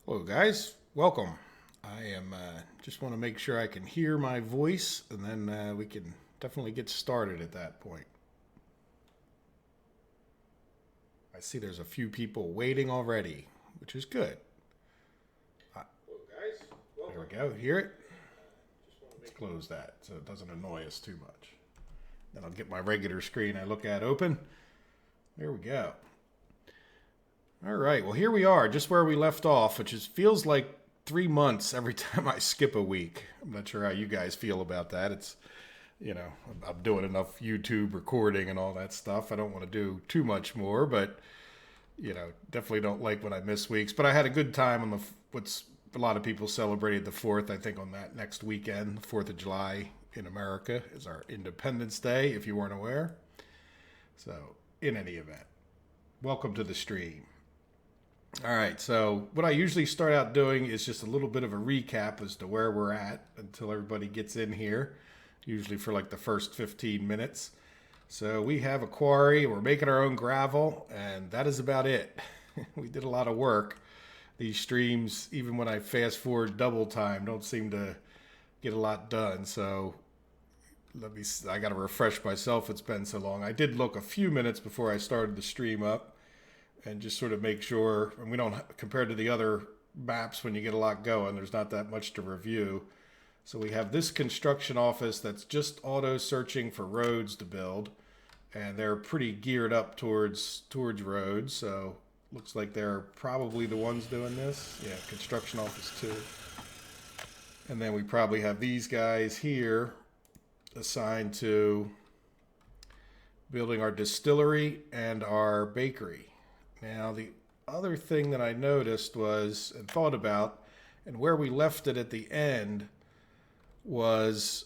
Hello, guys. Welcome. I am just want to make sure I can hear my voice, and then we can definitely get started at that point. I see there's a few people waiting already, which is good. Hello, guys. Welcome. There we go. Hear it? Let's close that so it doesn't annoy us too much. Then I'll get my regular screen I look at open. There we go. All right. Well, here we are, just where we left off, which feels like 3 months every time I skip a week. I'm not sure how you guys feel about that. I'm doing enough YouTube recording and all that stuff. I don't want to do too much more, but definitely don't like when I miss weeks. But I had a good time on what's a lot of people celebrated the 4th. I think on that next weekend, the 4th of July in America is our Independence Day, if you weren't aware. So, in any event, welcome to the stream. All right, so what I usually start out doing is just a little bit of a recap as to where we're at until everybody gets in here, usually for like the first 15 minutes. So we have a quarry, we're making our own gravel, and that is about it. We did a lot of work. These streams, even when I fast forward double time, don't seem to get a lot done. So I got to refresh myself. It's been so long. I did look a few minutes before I started the stream up and just sort of make sure, and we don't, compared to the other maps when you get a lot going, there's not that much to review. So we have this construction office that's just auto searching for roads to build, and they're pretty geared up towards roads. So looks like they're probably the ones doing this. Yeah, construction office 2. And then we probably have these guys here assigned to building our distillery and our bakery. Now, the other thing that I noticed was, and thought about, and where we left it at the end was,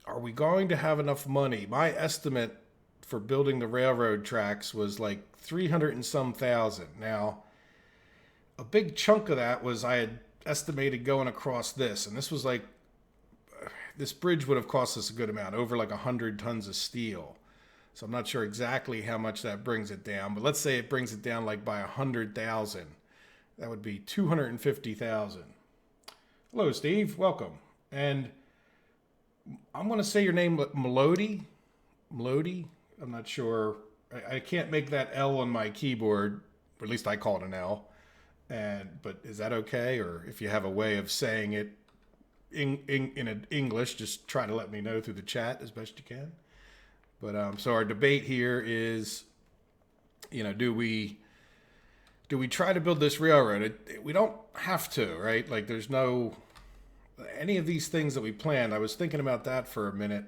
are we going to have enough money? My estimate for building the railroad tracks was like 300 and some thousand. Now, a big chunk of that was I had estimated going across this, and this was like, this bridge would have cost us a good amount, over like 100 tons of steel. So I'm not sure exactly how much that brings it down, but let's say it brings it down like by 100,000. That would be 250,000. Hello, Steve. Welcome. And I'm going to say your name, Melody. Melody. I'm not sure. I can't make that L on my keyboard, or at least I call it an L. But is that okay? Or if you have a way of saying it in English, just try to let me know through the chat as best you can. But so our debate here is, do we try to build this railroad? We don't have to, right? Like there's no, any of these things that we planned. I was thinking about that for a minute.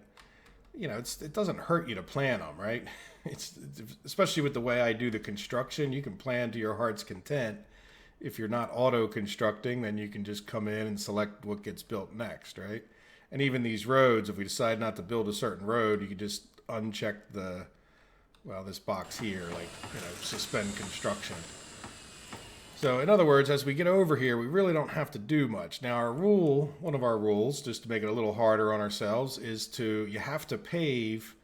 It doesn't hurt you to plan them, right? It's especially with the way I do the construction. You can plan to your heart's content. If you're not auto constructing, then you can just come in and select what gets built next, right? And even these roads, if we decide not to build a certain road, you can just uncheck this box here, like, suspend construction. So in other words, as we get over here, we really don't have to do much. Now one of our rules, just to make it a little harder on ourselves, is you have to pave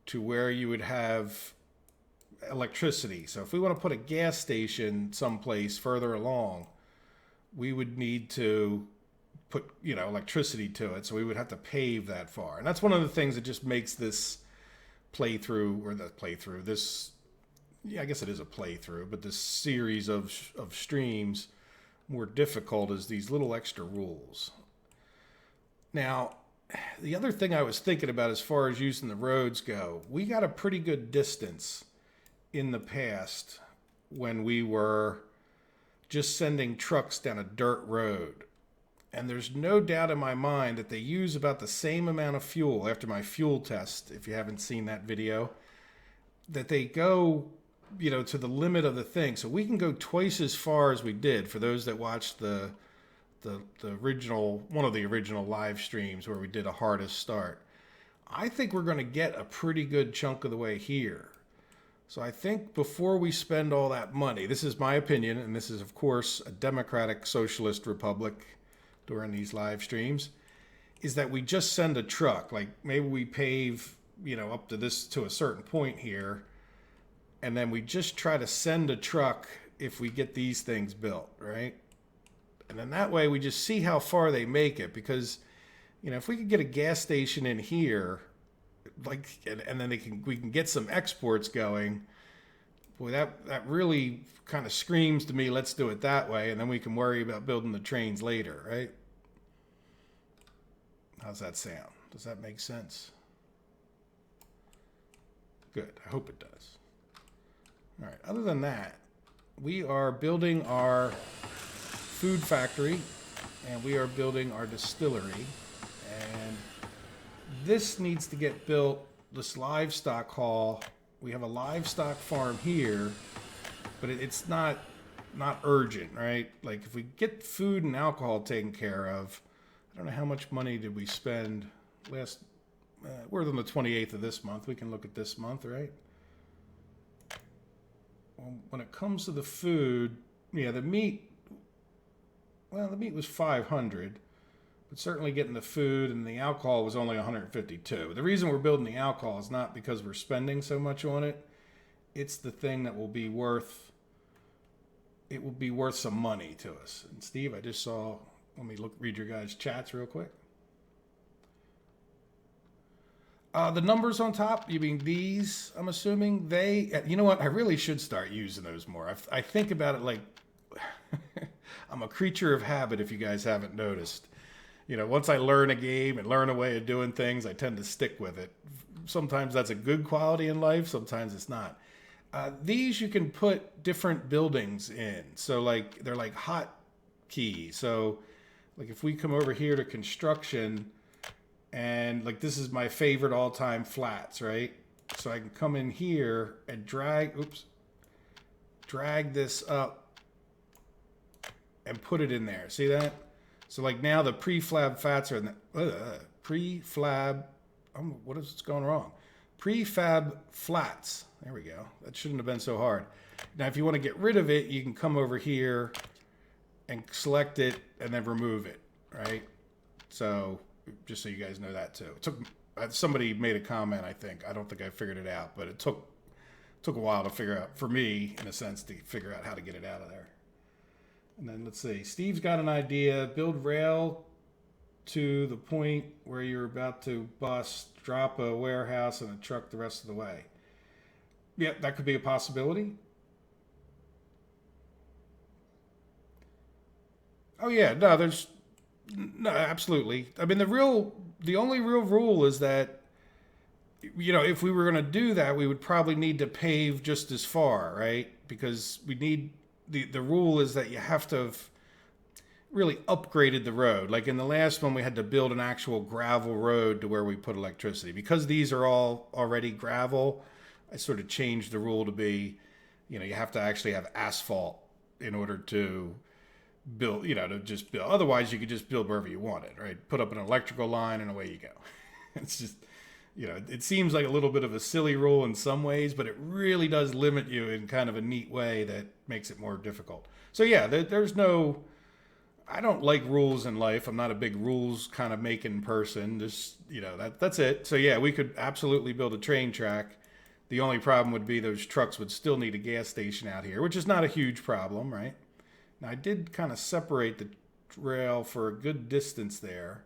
to where you would have electricity. So if we want to put a gas station someplace further along, we would need to put, electricity to it. So we would have to pave that far. And that's one of the things that just makes this I guess it is a playthrough, but this series of streams more difficult is these little extra rules. Now, the other thing I was thinking about as far as using the roads go, we got a pretty good distance in the past when we were just sending trucks down a dirt road. And there's no doubt in my mind that they use about the same amount of fuel after my fuel test, if you haven't seen that video, that they go, to the limit of the thing. So we can go twice as far as we did, for those that watched the original, one of the original live streams where we did a hardest start. I think we're going to get a pretty good chunk of the way here. So I think before we spend all that money, this is my opinion, and this is, of course, a democratic socialist republic during these live streams, is that we just send a truck. Like maybe we pave, up to a certain point here, and then we just try to send a truck if we get these things built, right? And then that way we just see how far they make it, because, you know, if we could get a gas station in here, like, and then we can get some exports going, boy, that really kind of screams to me, let's do it that way, and then we can worry about building the trains later, right? How's that sound? Does that make sense? Good. I hope it does. All right. Other than that, we are building our food factory, and we are building our distillery, and this needs to get built. This livestock hall. We have a livestock farm here, but it's not urgent, right? Like, if we get food and alcohol taken care of, I don't know how much money did we spend last. We're on the 28th of this month. We can look at this month, right? Well, when it comes to the food, yeah, the meat. Well, the meat was 500, but certainly getting the food and the alcohol was only 152. The reason we're building the alcohol is not because we're spending so much on it. It's the thing that will be worth. It will be worth some money to us. And Steve, I just saw. Let me read your guys' chats real quick. The numbers on top, you mean these, I'm assuming? You know what? I really should start using those more. I think about it like I'm a creature of habit, if you guys haven't noticed. You know, once I learn a game and learn a way of doing things, I tend to stick with it. Sometimes that's a good quality in life. Sometimes it's not. These you can put different buildings in. So, like, they're like hot keys. So, like, if we come over here to construction, and like, this is my favorite all-time flats, right? So I can come in here and drag this up and put it in there. See that? So like, now the prefab flats are in the what is going wrong? Prefab flats. There we go. That shouldn't have been so hard. Now, if you want to get rid of it, you can come over here and select it and then remove it, right? So just so you guys know that too. It took somebody made a comment, I think. I don't think I figured it out, but it took a while to figure out, for me, in a sense, to figure out how to get it out of there. And then let's see. Steve's got an idea. Build rail to the point where you're about to bust, drop a warehouse and a truck the rest of the way. Yeah, that could be a possibility. Oh yeah, no, absolutely. I mean, the only real rule is that, you know, if we were going to do that, we would probably need to pave just as far, right? Because we need, the rule is that you have to have really upgraded the road. Like in the last one, we had to build an actual gravel road to where we put electricity. Because these are all already gravel, I sort of changed the rule to be, you know, you have to actually have asphalt in order to build, you know, to just build. Otherwise, you could just build wherever you want it, right? Put up an electrical line and away you go. It's just, you know, it seems like a little bit of a silly rule in some ways, but it really does limit you in kind of a neat way that makes it more difficult. So yeah, there's no, I don't like rules in life. I'm not a big rules kind of making person. Just, you know, that's it. So yeah, we could absolutely build a train track. The only problem would be those trucks would still need a gas station out here, which is not a huge problem, right? Now, I did kind of separate the rail for a good distance there.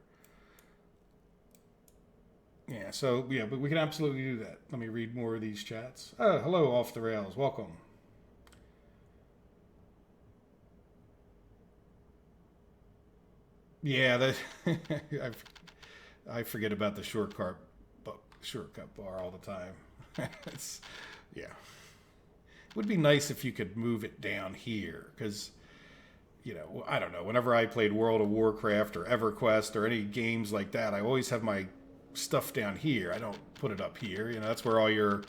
Yeah, so, yeah, but we can absolutely do that. Let me read more of these chats. Oh, hello, Off the Rails. Welcome. Yeah, I forget about the shortcut bar all the time. Yeah. It would be nice if you could move it down here, because, you know, I don't know, whenever I played World of Warcraft or EverQuest or any games like that, I always have my stuff down here. I don't put it up here. You know, that's where all your,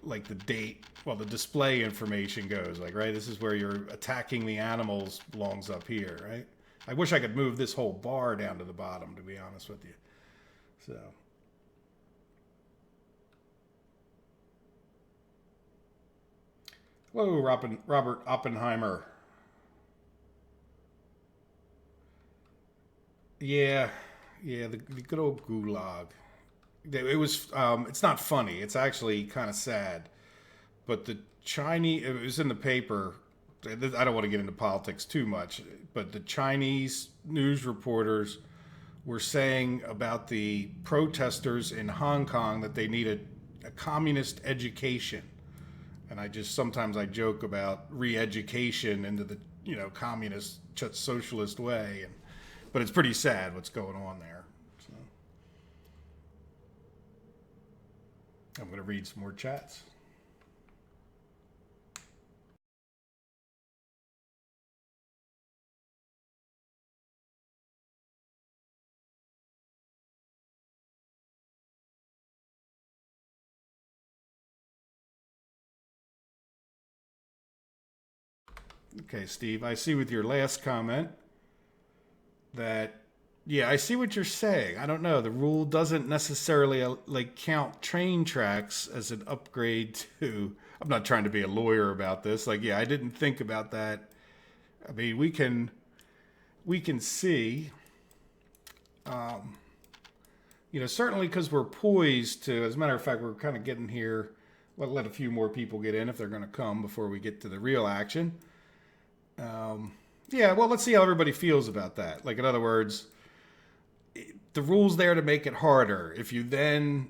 like, the date, well, the display information goes, like, right? This is where you're attacking the animals belongs up here, right? I wish I could move this whole bar down to the bottom, to be honest with you. So. Hello, Robert Oppenheimer. Yeah, the good old gulag. It was, it's not funny. It's actually kind of sad. But the Chinese, it was in the paper I don't want to get into politics too much, but the Chinese news reporters were saying about the protesters in Hong Kong that they need a communist education. And sometimes I joke about re-education into the, communist socialist way. But it's pretty sad what's going on there. So I'm going to read some more chats. Okay, Steve, I see with your last comment that, yeah, I see what you're saying. I don't know. The rule doesn't necessarily count train tracks as an upgrade to. I'm not trying to be a lawyer about this. Yeah, I didn't think about that. I mean, we can see, certainly because we're poised to. As a matter of fact, we're kind of getting here. Let a few more people get in if they're going to come before we get to the real action. Yeah, well, let's see how everybody feels about that. In other words, the rule's there to make it harder. If you then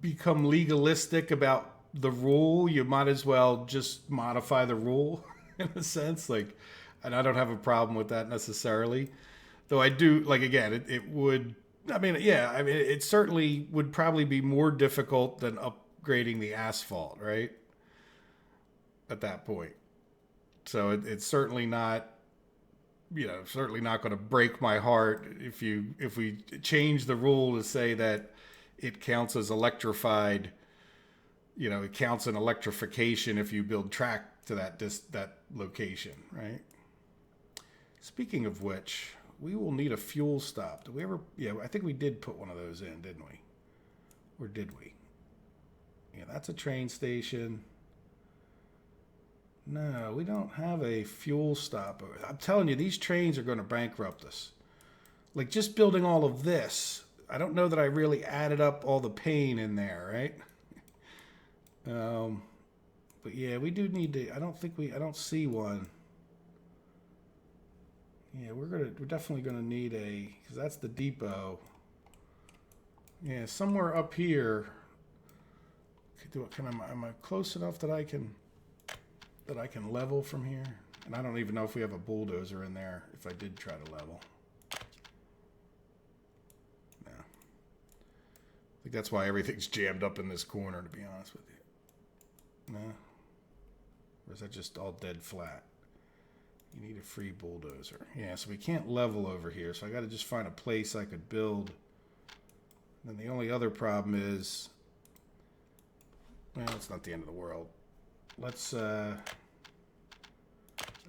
become legalistic about the rule, you might as well just modify the rule in a sense. And I don't have a problem with that necessarily. Though I do, again, it would, it certainly would probably be more difficult than upgrading the asphalt, right? At that point. So it's certainly not, certainly not going to break my heart if we change the rule to say that it counts as electrified. It counts in electrification if you build track to that location, right? Speaking of which, we will need a fuel stop. Did we ever? Yeah, I think we did put one of those in, didn't we? Or did we? Yeah, that's a train station. No, we don't have a fuel stop. I'm telling you, these trains are going to bankrupt us. Just building all of this, I don't know that I really added up all the pain in there, right? But yeah, we do need to. I don't see one. Yeah, we're definitely gonna need because that's the depot. Yeah, somewhere up here. Am I close enough that I can level from here? And I don't even know if we have a bulldozer in there if I did try to level. No. I think that's why everything's jammed up in this corner, to be honest with you. No? Or is that just all dead flat? You need a free bulldozer. Yeah, so we can't level over here, so I got to just find a place I could build. And the only other problem is, well, it's not the end of the world. Let's, I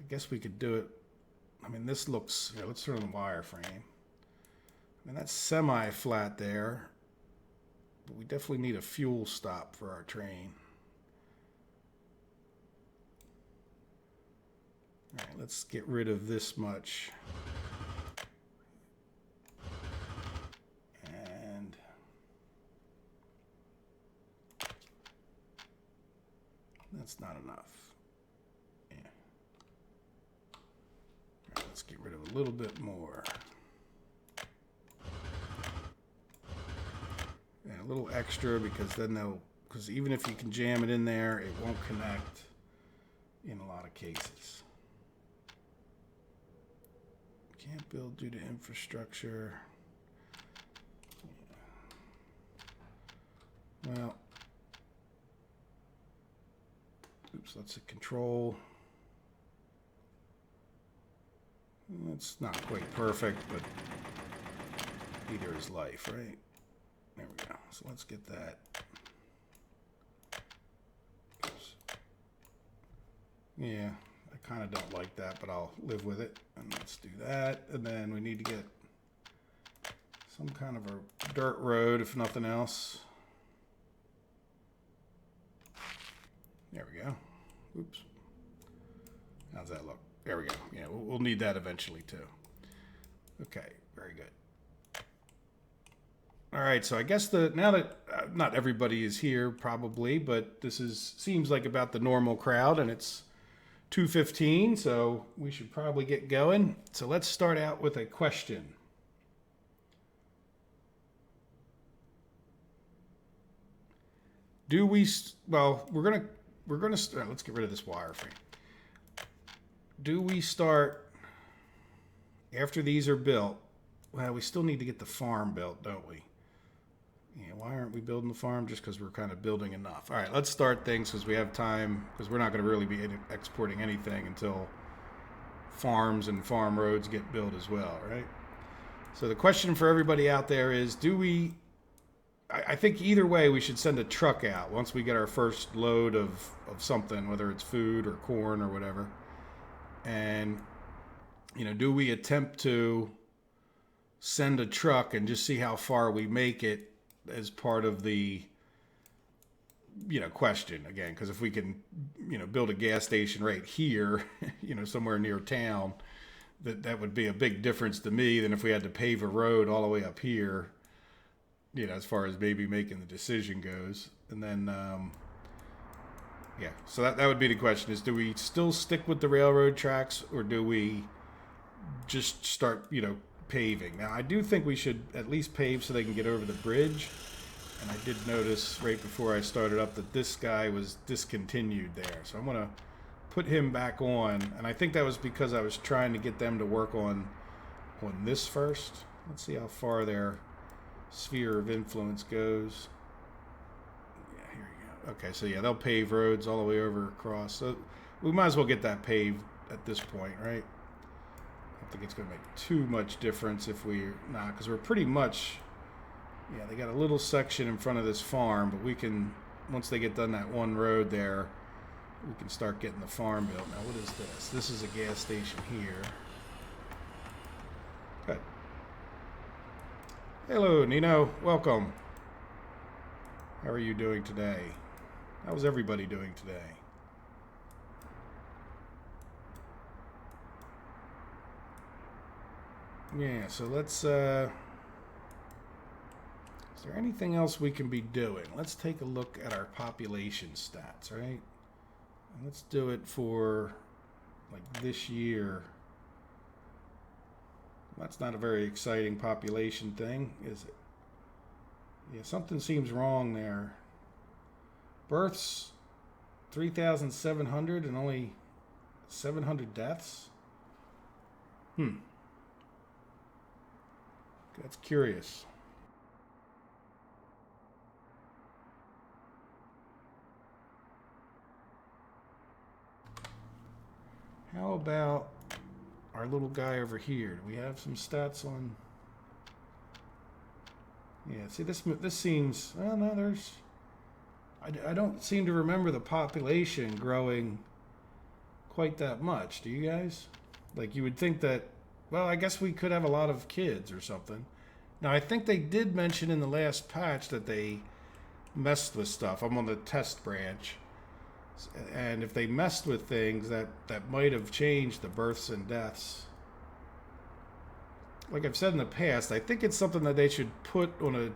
guess we could do it. I mean, this looks, let's turn on the wireframe. I mean, that's semi-flat there, but we definitely need a fuel stop for our train. All right, let's get rid of this much. And that's not enough. Yeah. All right, let's get rid of a little bit more. And a little extra because then because even if you can jam it in there, it won't connect in a lot of cases. Can't build due to infrastructure. Yeah. Well, oops, that's a control. It's not quite perfect, but either is life, right? There we go. So let's get that. Oops. Yeah. I kind of don't like that, but I'll live with it. And let's do that. And then we need to get some kind of a dirt road, if nothing else. There we go. Oops. How's that look? There we go. Yeah, we'll need that eventually too. Okay, very good. All right, so I guess now that not everybody is here probably, but this seems like about the normal crowd, and it's 2:15, so we should probably get going. So let's start out with a question. Do we? Well, we're gonna start. Let's get rid of this wireframe. Do we start after these are built? Well, we still need to get the farm built, don't we? Yeah, why aren't we building the farm? Just because we're kind of building enough. All right, let's start things because we have time, because we're not going to really be exporting anything until farms and farm roads get built as well, right? So the question for everybody out there is, do we... I think either way we should send a truck out once we get our first load of something, whether it's food or corn or whatever. And, you know, do we attempt to send a truck and just see how far we make it as part of the, you know, question again? Because if we can, you know, build a gas station right here, you know, somewhere near town, that would be a big difference to me than if we had to pave a road all the way up here, you know, as far as maybe making the decision goes. And then, yeah, so that would be the question is, do we still stick with the railroad tracks or do we just start, you know, paving? Now, I do think we should at least pave so they can get over the bridge. And I did notice right before I started up that this guy was discontinued there. So I'm going to put him back on. And I think that was because I was trying to get them to work on this first. Let's see how far their sphere of influence goes. Yeah, here we go. Okay, so yeah, they'll pave roads all the way over across. So we might as well get that paved at this point, right? I don't think it's going to make too much difference if we're not, because we're pretty much, yeah, they got a little section in front of this farm, but we can, once they get done that one road there, we can start getting the farm built. Now, what is this? This is a gas station here. Good. Hello, Nino. Welcome. How are you doing today? How's everybody doing today? Yeah, so let's, is there anything else we can be doing? Let's take a look at our population stats, right? And let's do it for, like, this year. That's not a very exciting population thing, is it? Yeah, something seems wrong there. Births, 3,700 and only 700 deaths? That's curious. How about our little guy over here? Do we have some stats on? Yeah, see, this seems, well, no, there's, I don't seem to remember the population growing quite that much. Do you guys? Like, you would think that, well, I guess we could have a lot of kids or something. Now, I think they did mention in the last patch that they messed with stuff. I'm on the test branch. And if they messed with things, that might have changed the births and deaths. Like I've said in the past, I think it's something that they should put on a,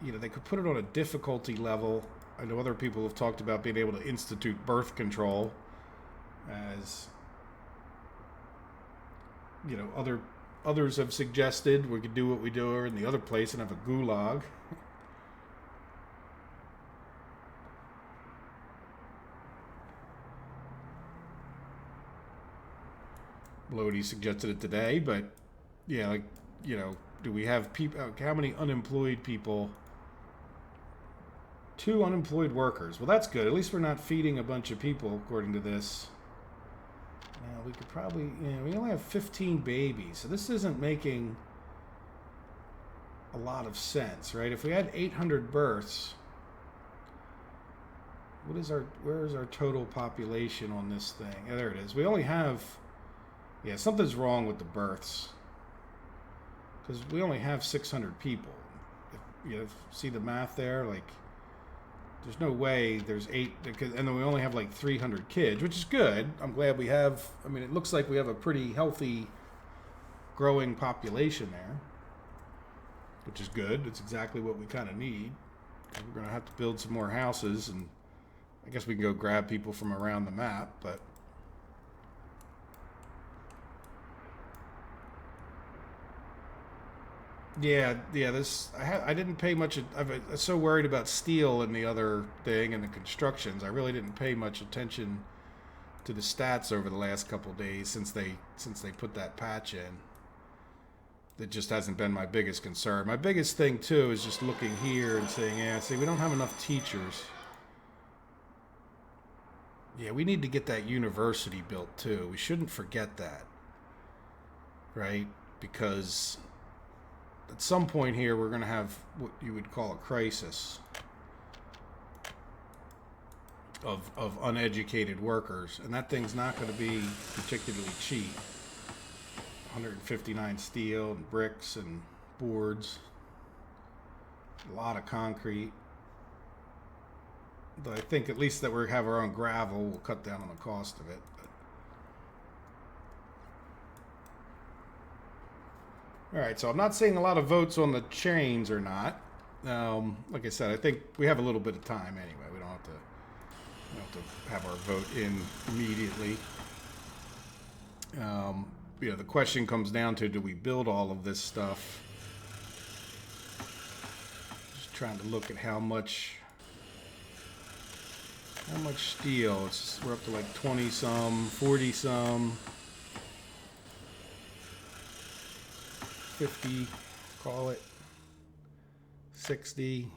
you know, they could put it on a difficulty level. I know other people have talked about being able to institute birth control, as, you know, others have suggested we could do what we do in the other place and have a gulag. Lodi suggested it today, but yeah, like, you know, do we have people, how many unemployed people? 2 unemployed workers. Well, that's good. At least we're not feeding a bunch of people, according to this. Now, we could probably, you know, we only have 15 babies, so this isn't making a lot of sense, right? If we had 800 births, where is our total population on this thing? Yeah, there it is. We only have, yeah, something's wrong with the births, because we only have 600 people. If you see the math there, like, there's no way there's 8, and then we only have like 300 kids, which is good. I'm glad we have, I mean, it looks like we have a pretty healthy, growing population there, which is good. It's exactly what we kind of need. We're going to have to build some more houses, and I guess we can go grab people from around the map, but Yeah, yeah. I didn't pay much. I was so worried about steel and the other thing and the constructions. I really didn't pay much attention to the stats over the last couple days since they put that patch in. That just hasn't been my biggest concern. My biggest thing too is just looking here and saying, yeah, see, we don't have enough teachers. Yeah, we need to get that university built too. We shouldn't forget that, right? Because at some point here, we're going to have what you would call a crisis of uneducated workers, and that thing's not going to be particularly cheap. 159 steel and bricks and boards, a lot of concrete. But I think at least that we have our own gravel will cut down on the cost of it. All right, so I'm not seeing a lot of votes on the chains or not. Like I said, I think we have a little bit of time anyway. We don't have to have our vote in immediately. The question comes down to, do we build all of this stuff? Just trying to look at how much steel. We're up to like 20 some, 40 some, 50, call it 60,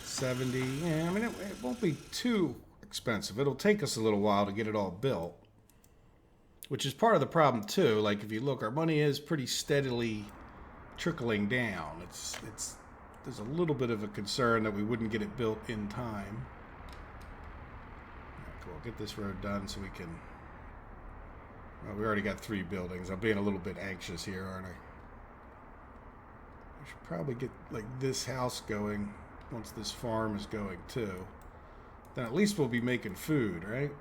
70. Yeah, I mean, it won't be too expensive. It'll take us a little while to get it all built, which is part of the problem too. Like if you look, our money is pretty steadily trickling down. There's a little bit of a concern that we wouldn't get it built in time. Right, cool. Get this road done so we can. Well, we already got 3 buildings. I'm being a little bit anxious here, aren't I? We should probably get like this house going once this farm is going too. Then at least we'll be making food, right?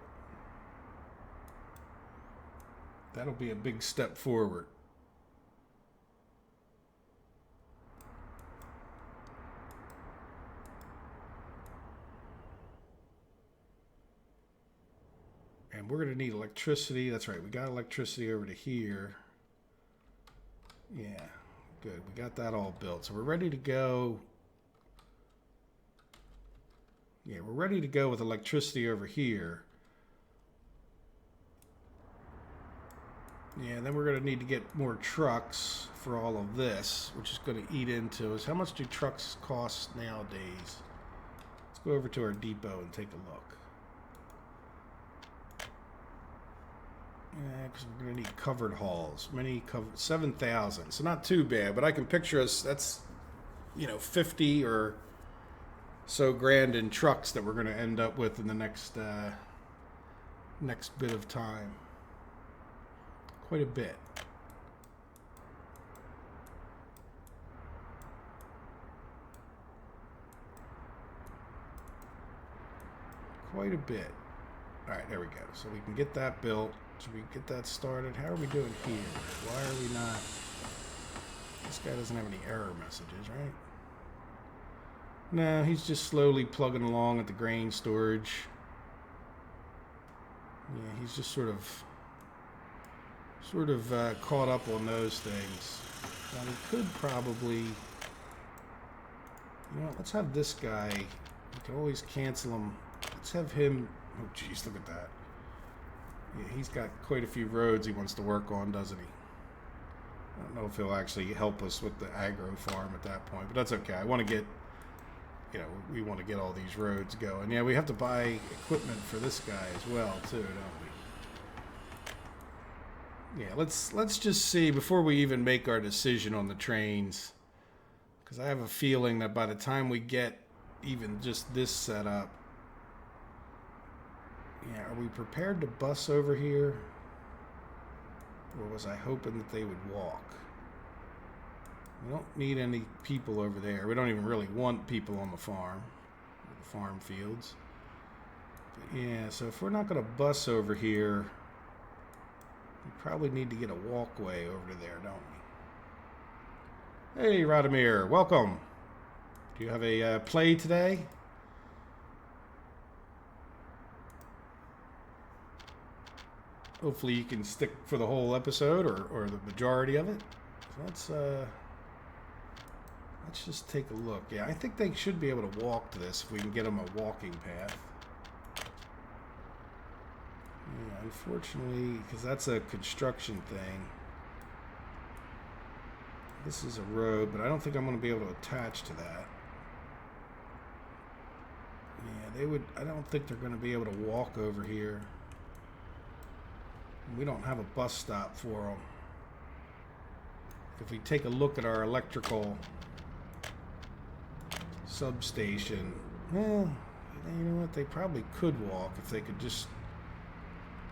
That'll be a big step forward. And we're going to need electricity. That's right. We got electricity over to here. Yeah, good. We got that all built. So we're ready to go. Yeah, we're ready to go with electricity over here. Yeah, and then we're going to need to get more trucks for all of this, which is going to eat into us. How much do trucks cost nowadays? Let's go over to our depot and take a look. Yeah, because we're going to need covered hauls. 7,000. So not too bad, but I can picture us, that's, 50 or so grand in trucks that we're going to end up with in the next bit of time. Quite a bit. Quite a bit. All right, there we go. So we can get that built. Should we get that started? How are we doing here? Why are we not? This guy doesn't have any error messages, right? No, he's just slowly plugging along at the grain storage. Yeah, he's just sort of caught up on those things. Now we could probably, let's have this guy. We can always cancel him. Let's have him. Oh, geez, look at that. Yeah, he's got quite a few roads he wants to work on, doesn't he? I don't know if he'll actually help us with the agro farm at that point, but that's okay. I want to get, we want to get all these roads going. Yeah, we have to buy equipment for this guy as well, too, don't we? Yeah, let's just see before we even make our decision on the trains, because I have a feeling that by the time we get even just this set up, yeah, are we prepared to bus over here? Or was I hoping that they would walk? We don't need any people over there. We don't even really want people on the farm, the farm fields. But yeah, so if we're not going to bus over here, we probably need to get a walkway over to there, don't we? Hey, Radomir, welcome. Do you have a play today? Hopefully you can stick for the whole episode or the majority of it. let's just take a look. Yeah, I think they should be able to walk to this if we can get them a walking path. Yeah, unfortunately, because that's a construction thing. This is a road, but I don't think I'm going to be able to attach to that. Yeah, they would. I don't think they're going to be able to walk over here. We don't have a bus stop for them. If we take a look at our electrical substation, well, you know what? They probably could walk if they could just.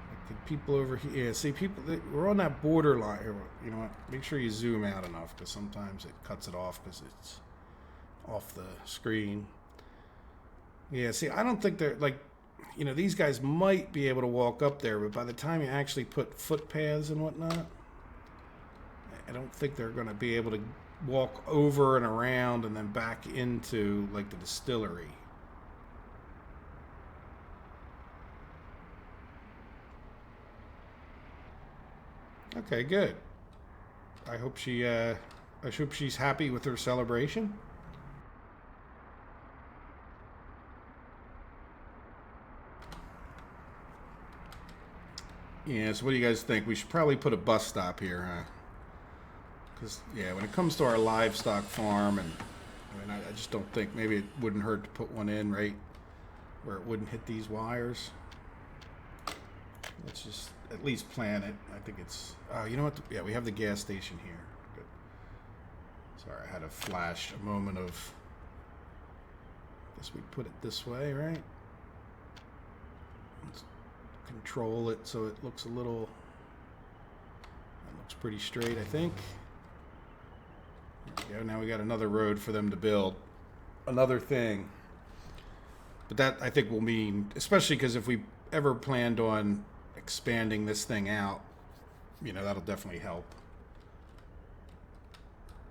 Like the people over here, yeah. See, people. We're on that borderline. You know what? Make sure you zoom out enough because sometimes it cuts it off because it's off the screen. Yeah. See, I don't think they're like. You know, these guys might be able to walk up there, but by the time you actually put footpaths and whatnot, I don't think they're going to be able to walk over and around and then back into, like, the distillery. Okay, good. I hope she's happy with her celebration. Yeah, so what do you guys think? We should probably put a bus stop here, huh? Because, yeah, when it comes to our livestock farm, and I mean, I just don't think maybe it wouldn't hurt to put one in, right? Where it wouldn't hit these wires. Let's just at least plan it. I think it's, you know what? Yeah, we have the gas station here. Good. Sorry, I had a flash, a moment of, I guess we'd put it this way, right? Let's control it so it looks a little, that looks pretty straight, I think. There we go. Now we got another road for them to build. Another thing. But that, I think, will mean, especially because if we ever planned on expanding this thing out, you know, that'll definitely help.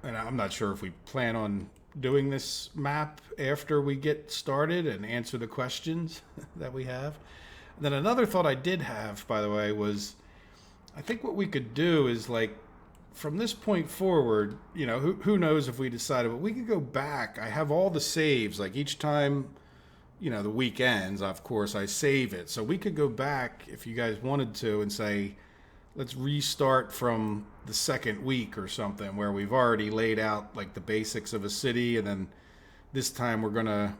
And I'm not sure if we plan on doing this map after we get started and answer the questions that we have. And then another thought I did have, by the way, was I think what we could do is, like, from this point forward, you know, who knows if we decided, but we could go back. I have all the saves, like each time, you know, the weekends, of course, I save it. So we could go back if you guys wanted to and say, let's restart from the second week or something where we've already laid out like the basics of a city. And then this time we're going to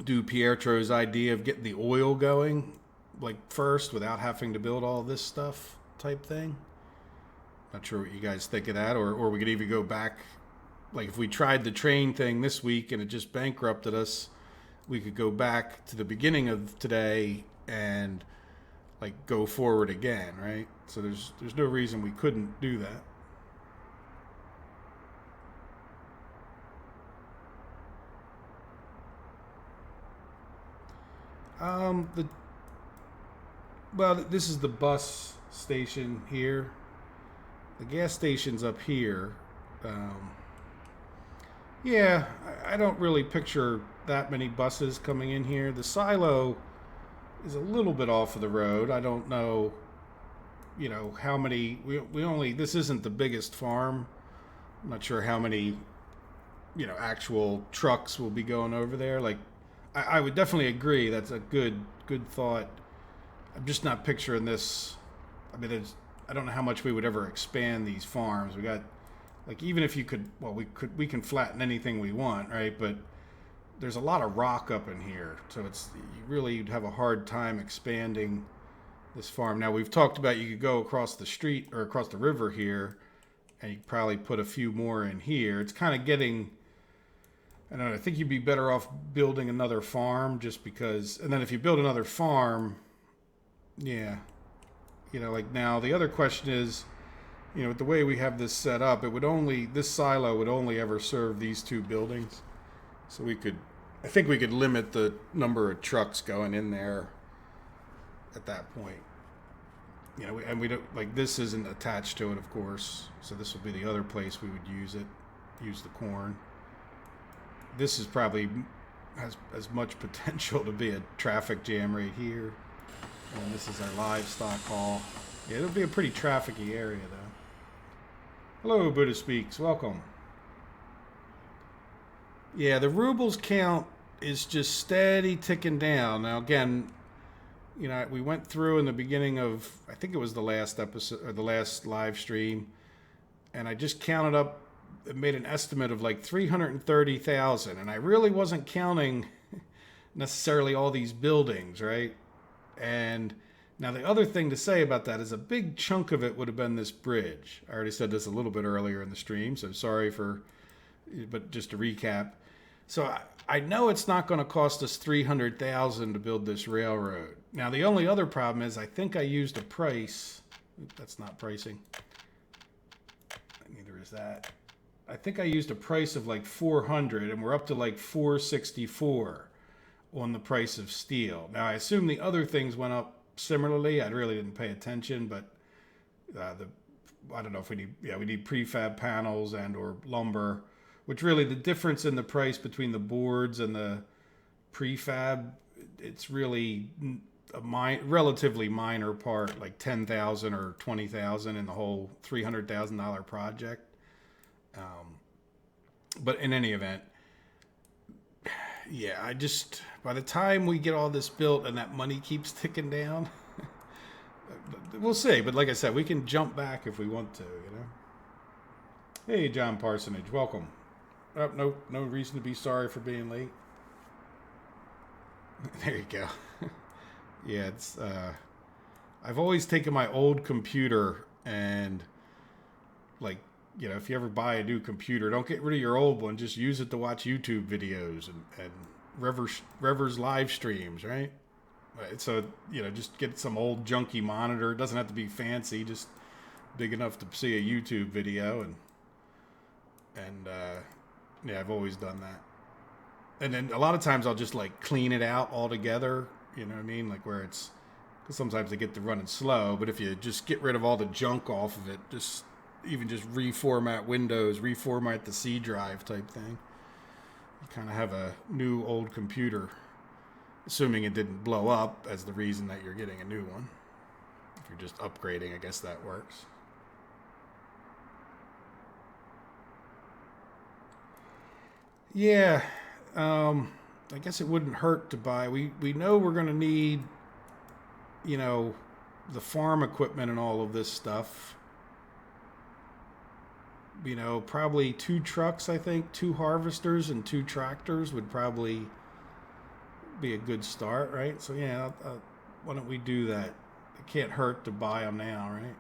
do Pietro's idea of getting the oil going, like first, without having to build all this stuff type thing. Not sure what you guys think of that, or we could even go back, like if we tried the train thing this week and it just bankrupted us, we could go back to the beginning of today and like go forward again, right? So there's no reason we couldn't do that. Well, this is the bus station here. The gas station's up here. Yeah, I don't really picture that many buses coming in here. The silo is a little bit off of the road. I don't know, you know, how many. We only. This isn't the biggest farm. I'm not sure how many, you know, actual trucks will be going over there. Like, I would definitely agree. That's a good thought. I'm just not picturing this. I mean, I don't know how much we would ever expand these farms. We got, like, even if you could, well, we can flatten anything we want, right? But there's a lot of rock up in here, so you'd have a hard time expanding this farm. Now, we've talked about you could go across the street or across the river here, and you could probably put a few more in here. It's kind of getting, I don't know, I think you'd be better off building another farm just because, and then if you build another farm, yeah, you know, like now the other question is, you know, with the way we have this set up, this silo would only ever serve these two buildings. So I think we could limit the number of trucks going in there at that point. You know, and we don't, like, this isn't attached to it, of course. So this will be the other place we would use the corn. This is probably has as much potential to be a traffic jam right here. And this is our livestock hall. Yeah, it'll be a pretty trafficy area, though. Hello, Buddha Speaks. Welcome. Yeah, the rubles count is just steady ticking down. Now, again, we went through in the beginning of, I think it was the last episode or the last live stream, and I just counted up, it made an estimate of like 330,000, and I really wasn't counting necessarily all these buildings, right? And now the other thing to say about that is a big chunk of it would have been this bridge. I already said this a little bit earlier in the stream, so sorry but just to recap. So I know it's not going to cost us 300,000 to build this railroad. Now the only other problem is I think I used a price. That's not pricing. Neither is that. I think I used a price of like 400, and we're up to like 464 on the price of steel. Now I assume the other things went up similarly. I really didn't pay attention, but I don't know if we need prefab panels and or lumber, which really the difference in the price between the boards and the prefab, it's really a relatively minor part, like 10,000 or 20,000 in the whole $300,000 project. But in any event, yeah, by the time we get all this built and that money keeps ticking down, we'll see. But like I said, we can jump back if we want to, Hey, John Parsonage, welcome. No reason to be sorry for being late. There you go. Yeah, it's I've always taken my old computer and if you ever buy a new computer, don't get rid of your old one. Just use it to watch YouTube videos and Rever's live streams, right? So, just get some old junky monitor. It doesn't have to be fancy, just big enough to see a YouTube video. And yeah, I've always done that. And then a lot of times I'll just clean it out altogether. You know what I mean? Because sometimes they get to running slow. But if you just get rid of all the junk off of it, just reformat Windows, reformat the C drive type thing, you kind of have a new old computer, assuming it didn't blow up as the reason that you're getting a new one. If you're just upgrading, I guess that works. Yeah, I guess it wouldn't hurt to buy. We know we're going to need, the farm equipment and all of this stuff. Probably 2 trucks, I think, 2 harvesters and 2 tractors would probably be a good start, right? So yeah, why don't we do that? It can't hurt to buy them now, right?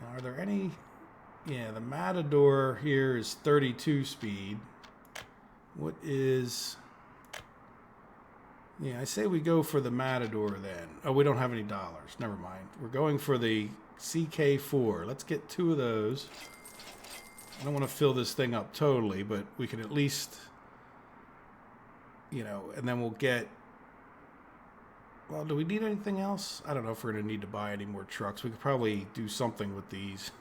Now, are there any? Yeah, the Matador here is 32 speed. What is? Yeah, I say we go for the Matador then. Oh, we don't have any dollars. Never mind. We're going for the CK4. Let's get 2 of those. I don't want to fill this thing up totally, but we can at least, and then we'll get, well, do we need anything else? I don't know if we're going to need to buy any more trucks. We could probably do something with these.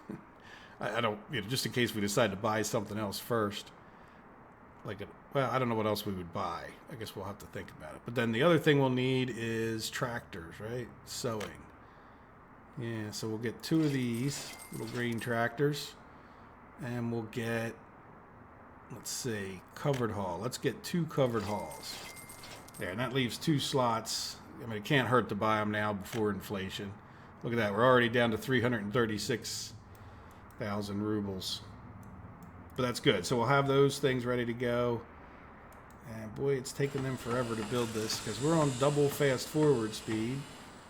I don't, just in case we decide to buy something else first. I don't know what else we would buy. I guess we'll have to think about it. But then the other thing we'll need is tractors, right? Sowing. Yeah, so we'll get 2 of these little green tractors. And we'll get, let's see, covered haul. Let's get 2 covered hauls. There, and that leaves 2 slots. I mean, it can't hurt to buy them now before inflation. Look at that. We're already down to 336,000 rubles. But that's good. So we'll have those things ready to go. And boy, it's taken them forever to build this because we're on double fast forward speed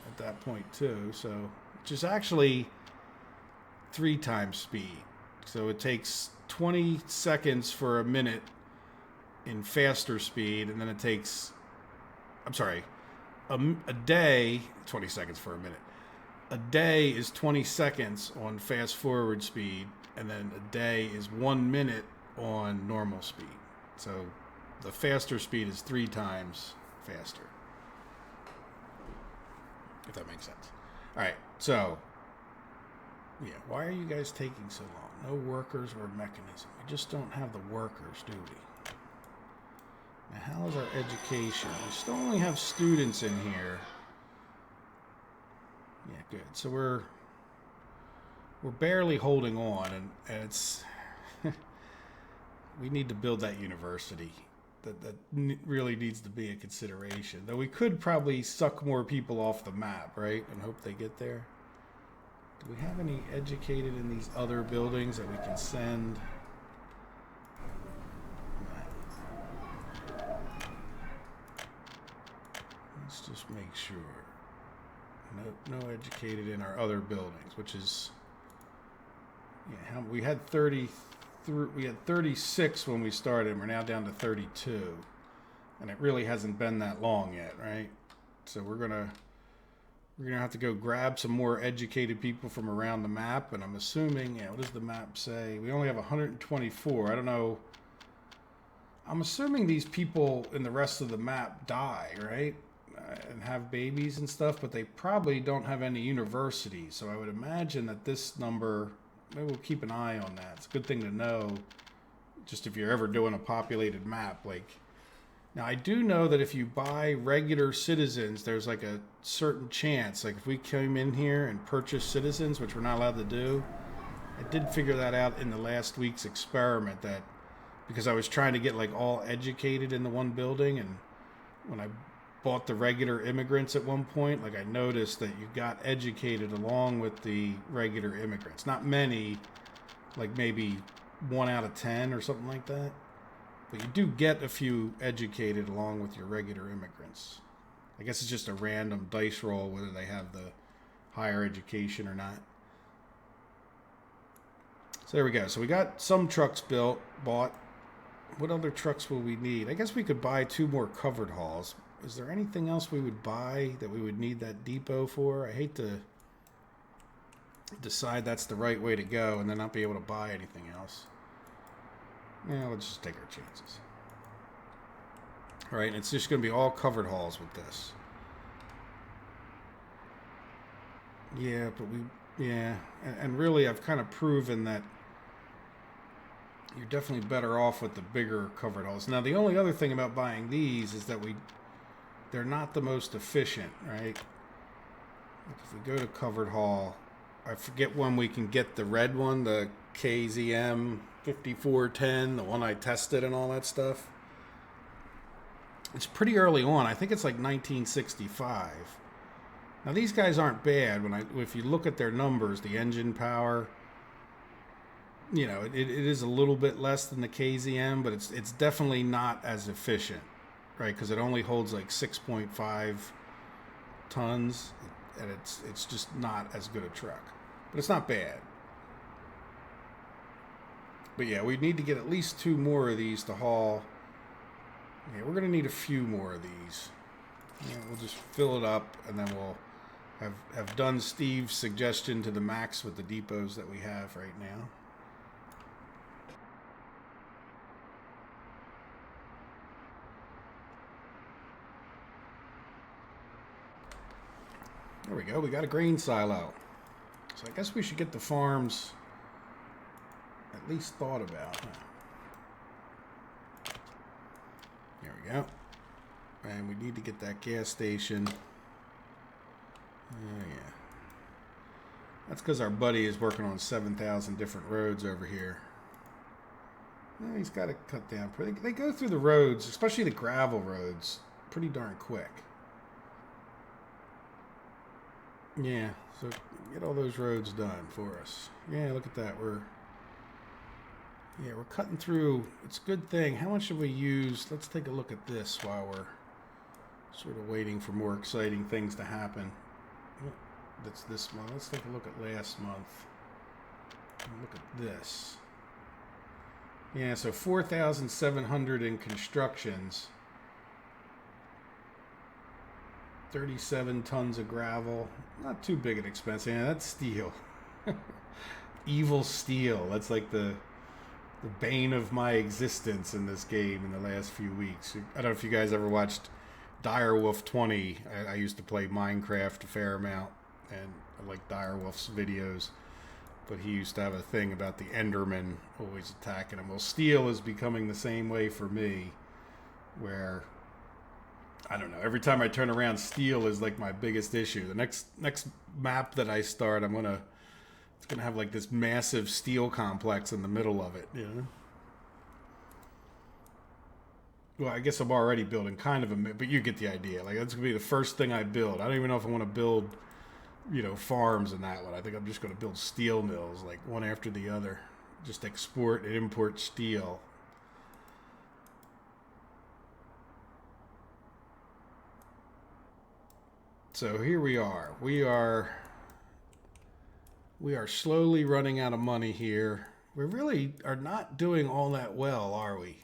at that point too. So, which is actually 3 times speed. So it takes 20 seconds for a minute in faster speed, and then it takes, a day, 20 seconds for a minute. A day is 20 seconds on fast forward speed, and then a day is 1 minute on normal speed. So the faster speed is 3 times faster, if that makes sense. All right, so, yeah, why are you guys taking so long? No workers or mechanism. We just don't have the workers, do we? Now, how is our education? We still only have students in here. Yeah, good. So we're we're barely holding on, and it's we need to build that university. That really needs to be a consideration. Though we could probably suck more people off the map, right, and hope they get there. Do we have any educated in these other buildings that we can send? Let's just make sure. No educated in our other buildings, which is, yeah, we had 36 when we started, and we're now down to 32, and it really hasn't been that long yet, right? So we're gonna have to go grab some more educated people from around the map, and I'm assuming, yeah, what does the map say? We only have 124. I don't know. I'm assuming these people in the rest of the map die, right? And have babies and stuff, but they probably don't have any universities. So I would imagine that this number, maybe we'll keep an eye on that. It's a good thing to know, just if you're ever doing a populated map. Like, now I do know that if you buy regular citizens, there's like a certain chance. Like if we came in here and purchased citizens, which we're not allowed to do, I did figure that out in the last week's experiment, that because I was trying to get like all educated in the one building, and when I bought the regular immigrants at one point, like I noticed that you got educated along with the regular immigrants. Not many, like maybe 1 out of 10 or something like that. But you do get a few educated along with your regular immigrants. I guess it's just a random dice roll whether they have the higher education or not. So there we go. So we got some trucks bought. What other trucks will we need? I guess we could buy 2 more covered hauls. Is there anything else we would buy that we would need that depot for? I hate to decide that's the right way to go and then not be able to buy anything else. Yeah, let's just take our chances. All right, and it's just going to be all covered hauls with this. Yeah, but and really I've kind of proven that you're definitely better off with the bigger covered hauls. Now, the only other thing about buying these is that they're not the most efficient, right? Like if we go to covered haul, I forget when we can get the red one, the KZM 5410, the one I tested and all that stuff. It's pretty early on. I think it's like 1965. Now these guys aren't bad. If you look at their numbers, the engine power, you know, it is a little bit less than the KZM, but it's definitely not as efficient. Right, because it only holds like 6.5 tons, and it's just not as good a truck. But it's not bad. But yeah, we need to get at least 2 more of these to haul. Yeah, we're going to need a few more of these. Yeah, we'll just fill it up, and then we'll have done Steve's suggestion to the max with the depots that we have right now. There we go. We got a grain silo. So I guess we should get the farms at least thought about. There we go. And we need to get that gas station. Oh, yeah. That's because our buddy is working on 7,000 different roads over here. Well, he's got to cut down. They go through the roads, especially the gravel roads, pretty darn quick. Yeah, so get all those roads done for us. Yeah, look at that. We're cutting through. It's a good thing. How much have we used? Let's take a look at this while we're sort of waiting for more exciting things to happen. That's this month. Let's take a look at last month. Look at this. Yeah, so 4,700 in constructions. 37 tons of gravel. Not too big an expense. Yeah, that's steel. Evil steel. That's like the bane of my existence in this game in the last few weeks. I don't know if you guys ever watched Direwolf 20. I used to play Minecraft a fair amount, and I like Direwolf's videos. But he used to have a thing about the Enderman always attacking him. Well, steel is becoming the same way for me, where I don't know. Every time I turn around, steel is like my biggest issue. The next map that I start, I'm gonna It's going to have like this massive steel complex in the middle of it, you know? Well, I guess I'm already building kind of a, but you get the idea. Like, that's going to be the first thing I build. I don't even know if I want to build, you know, farms in that one. I think I'm just going to build steel mills, like one after the other. Just export and import steel. So here we are. We are slowly running out of money here. We really are not doing all that well, are we?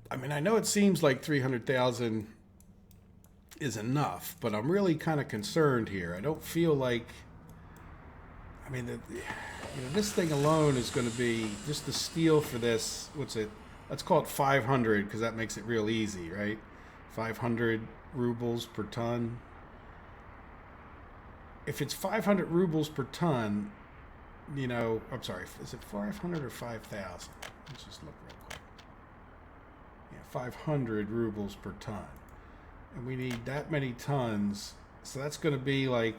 I mean, I know it seems like 300,000 is enough, but I'm really kind of concerned here. I don't feel like, I mean, you know, this thing alone is going to be just the steel for this. What's it? Let's call it 500 because that makes it real easy, right? 500 rubles per ton. If it's 500 rubles per ton, you know, I'm sorry, is it 500 or 5,000? Let's just look real quick. Yeah, 500 rubles per ton. And we need that many tons. So that's going to be like,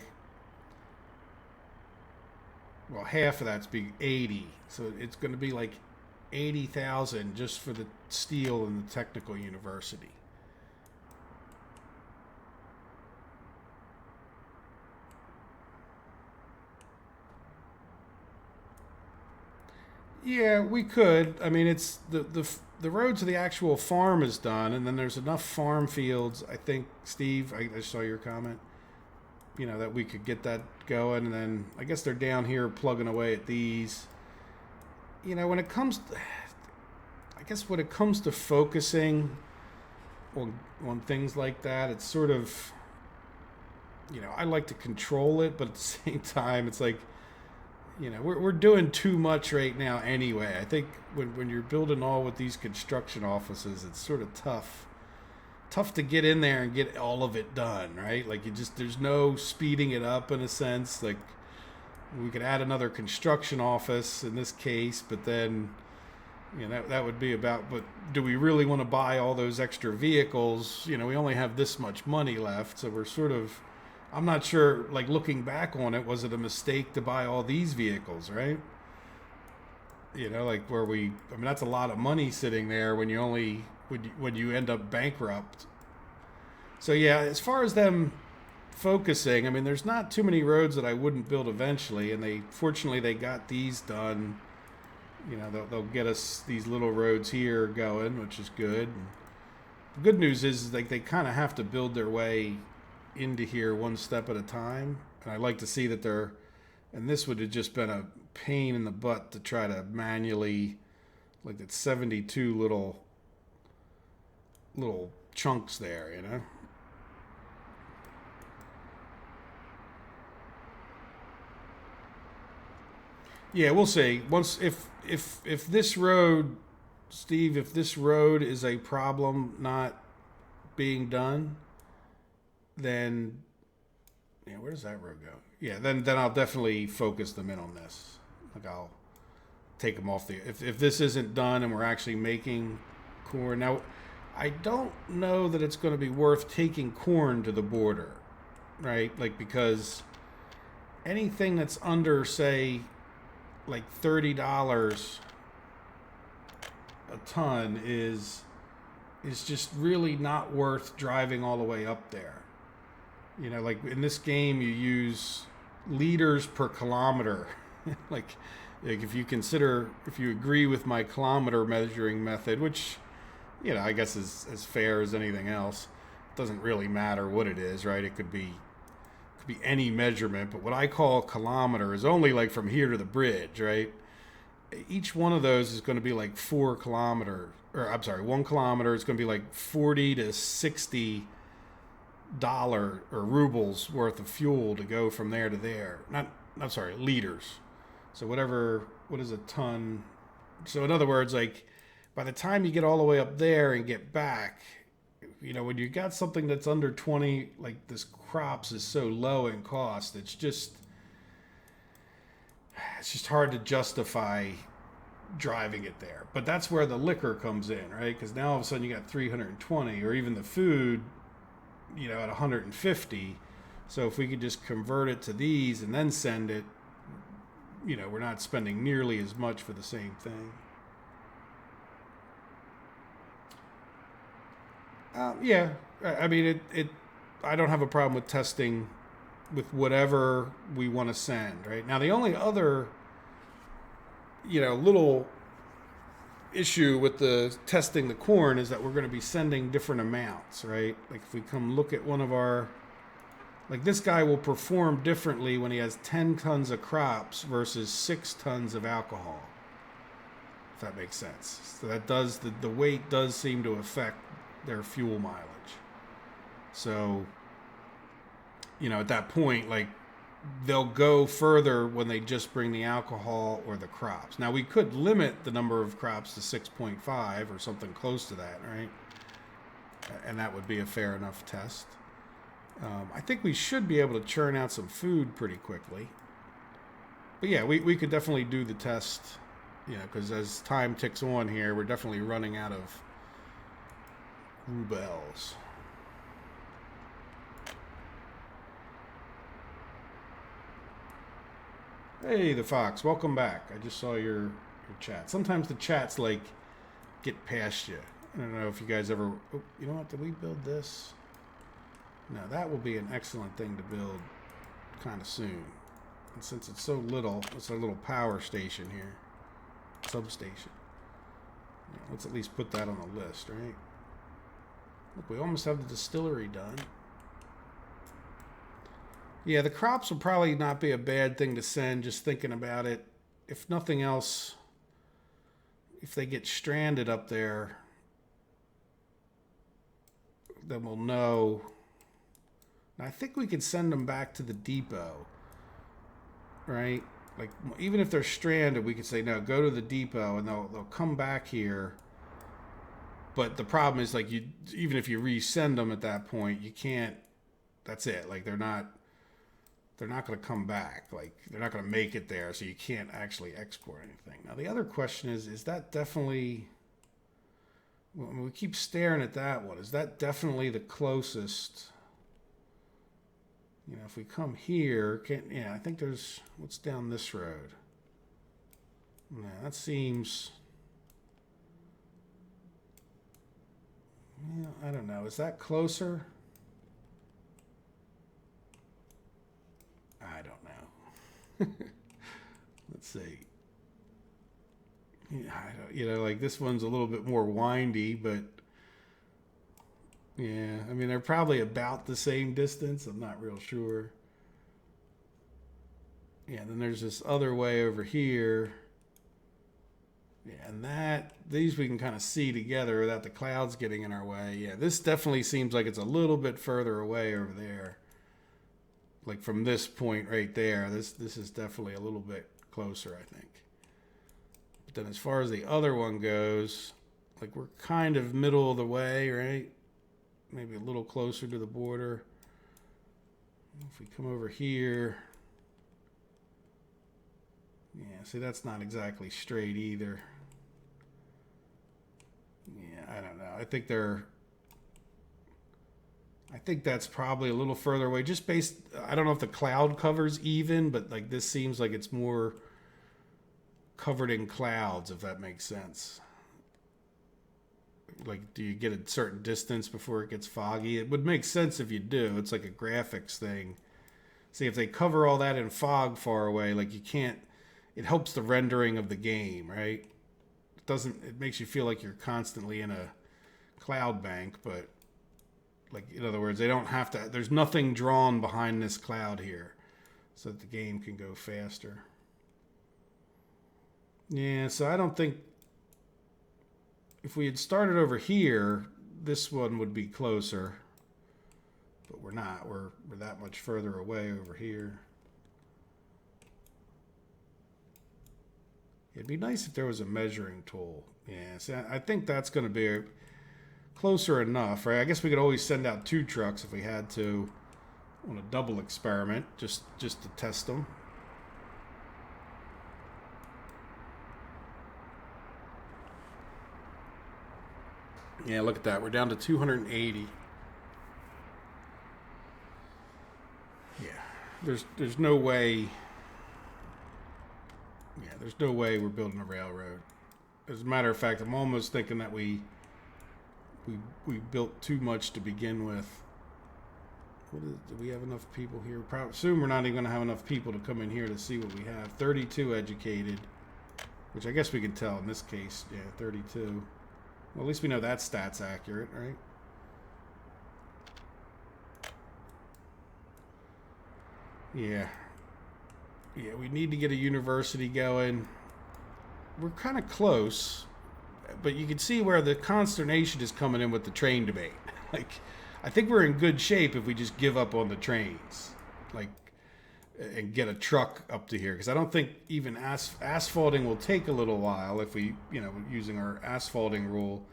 well, half of that's be 80. So it's going to be like 80,000 just for the steel in the technical university. Yeah, we could. I mean, it's the road to the actual farm is done, and then there's enough farm fields. I think, Steve, I saw your comment. You know, that we could get that going, and then I guess they're down here plugging away at these. You know, when it comes to, I guess when it comes to focusing on things like that, it's sort of, you know, I like to control it, but at the same time, it's like, you know, we're doing too much right now anyway. I think when you're building all with these construction offices, it's sort of tough to get in there and get all of it done, right? Like, you just, there's no speeding it up in a sense. Like, we could add another construction office in this case, but then, you know, that would be about, but do we really want to buy all those extra vehicles? You know, we only have this much money left, so we're sort of, I'm not sure, like, looking back on it, was it a mistake to buy all these vehicles, right? You know, like, I mean, that's a lot of money sitting there when you only, when you end up bankrupt. So, yeah, as far as them focusing, I mean, there's not too many roads that I wouldn't build eventually, and fortunately, they got these done. You know, they'll get us these little roads here going, which is good. And the good news is, like, they kind of have to build their way into here one step at a time, and I like to see that they're, and this would have just been a pain in the butt to try to manually, like, that 72 little chunks there, you know. Yeah, we'll see. Once, if this road, Steve, if this road is a problem not being done, then, yeah, where does that road go? Yeah, then I'll definitely focus them in on this. Like, I'll take them off the, if this isn't done and we're actually making corn. Now, I don't know that it's going to be worth taking corn to the border, right? Like, because anything that's under, say, like $30 a ton is just really not worth driving all the way up there. You know, like, in this game, you use liters per kilometer. like if you agree with my kilometer measuring method, which, you know, I guess is as fair as anything else. It doesn't really matter what it is, right? It could be any measurement, but what I call kilometer is only like from here to the bridge, right? Each one of those is going to be like 4 kilometers, or I'm sorry, 1 kilometer is going to be like 40 to 60 dollar or rubles worth of fuel to go from there to there. I'm sorry, liters. So what is a ton? So in other words, like, by the time you get all the way up there and get back, you know, when you got something that's under 20, like this crops is so low in cost, it's just hard to justify driving it there. But that's where the liquor comes in, right? Because now all of a sudden you got 320, or even the food, you know, at 150. So if we could just convert it to these and then send it, we're not spending nearly as much for the same thing. Yeah, I mean, I don't have a problem with testing with whatever we want to send. Right now, the only other, little issue with the testing the corn is that we're going to be sending different amounts. Right, like if we come look at one of our, like this guy will perform differently when he has 10 tons of crops versus 6 tons of alcohol. If that makes sense. So that does the weight does seem to affect their fuel mileage. So, at that point, like, they'll go further when they just bring the alcohol or the crops. Now, we could limit the number of crops to 6.5 or something close to that, right? And that would be a fair enough test. I think we should be able to churn out some food pretty quickly. But yeah, we could definitely do the test, because as time ticks on here, we're definitely running out of rubles. Hey, the Fox, welcome back. I just saw your chat. Sometimes the chats like get past you. I don't know if you guys ever. Oh, you know what? Did we build this? No, that will be an excellent thing to build kind of soon. And since it's so little, it's a little power station here, substation. Let's at least put that on the list, right? Look, we almost have the distillery done. Yeah, the crops will probably not be a bad thing to send, just thinking about it. If nothing else, if they get stranded up there, then we'll know. And I think we could send them back to the depot, right? Like, even if they're stranded, we could say, no, go to the depot, and they'll come back here. But the problem is, like, even if you resend them at that point, you can't, that's it. Like, they're not going to come back. Like, they're not going to make it there, so you can't actually export anything. Now, the other question is that definitely, when we keep staring at that one, is that definitely the closest? If we come here, I think there's, what's down this road? Yeah, that seems, I don't know. Is that closer? I don't know. Let's see. Yeah, like this one's a little bit more windy, but yeah, I mean, they're probably about the same distance. I'm not real sure. Yeah, then there's this other way over here. Yeah, and these we can kind of see together without the clouds getting in our way. Yeah, this definitely seems like it's a little bit further away over there. Like from this point right there, this is definitely a little bit closer, I think. But then as far as the other one goes, like we're kind of middle of the way, right? Maybe a little closer to the border. If we come over here, yeah, see, that's not exactly straight either. Yeah, I don't know. I think that's probably a little further away. Just based, I don't know if the cloud cover's even, but like this seems like it's more covered in clouds, if that makes sense. Like, do you get a certain distance before it gets foggy? It would make sense if you do. It's like a graphics thing. See, if they cover all that in fog far away, like you can't, it helps the rendering of the game, right? It makes you feel like you're constantly in a cloud bank, but like, in other words, they don't have to, there's nothing drawn behind this cloud here so that the game can go faster. Yeah, so I don't think, if we had started over here, this one would be closer, but we're not. We're that much further away over here. It'd be nice if there was a measuring tool. Yeah, see, I think that's going to be closer enough, right? I guess we could always send out 2 trucks if we had to on a double experiment, just to test them. Yeah, look at that. We're down to 280. Yeah, there's no way. Yeah, there's no way we're building a railroad. As a matter of fact, I'm almost thinking that we built too much to begin with. Do we have enough people here? Soon we're not even going to have enough people to come in here to see what we have. 32 educated, which I guess we can tell in this case. Yeah, 32. Well, at least we know that stat's accurate, right? Yeah. Yeah, we need to get a university going. We're kind of close, but you can see where the consternation is coming in with the train debate. Like, I think we're in good shape if we just give up on the trains, like, and get a truck up to here. Because I don't think even asphalting will take a little while if we, using our asphalting rule.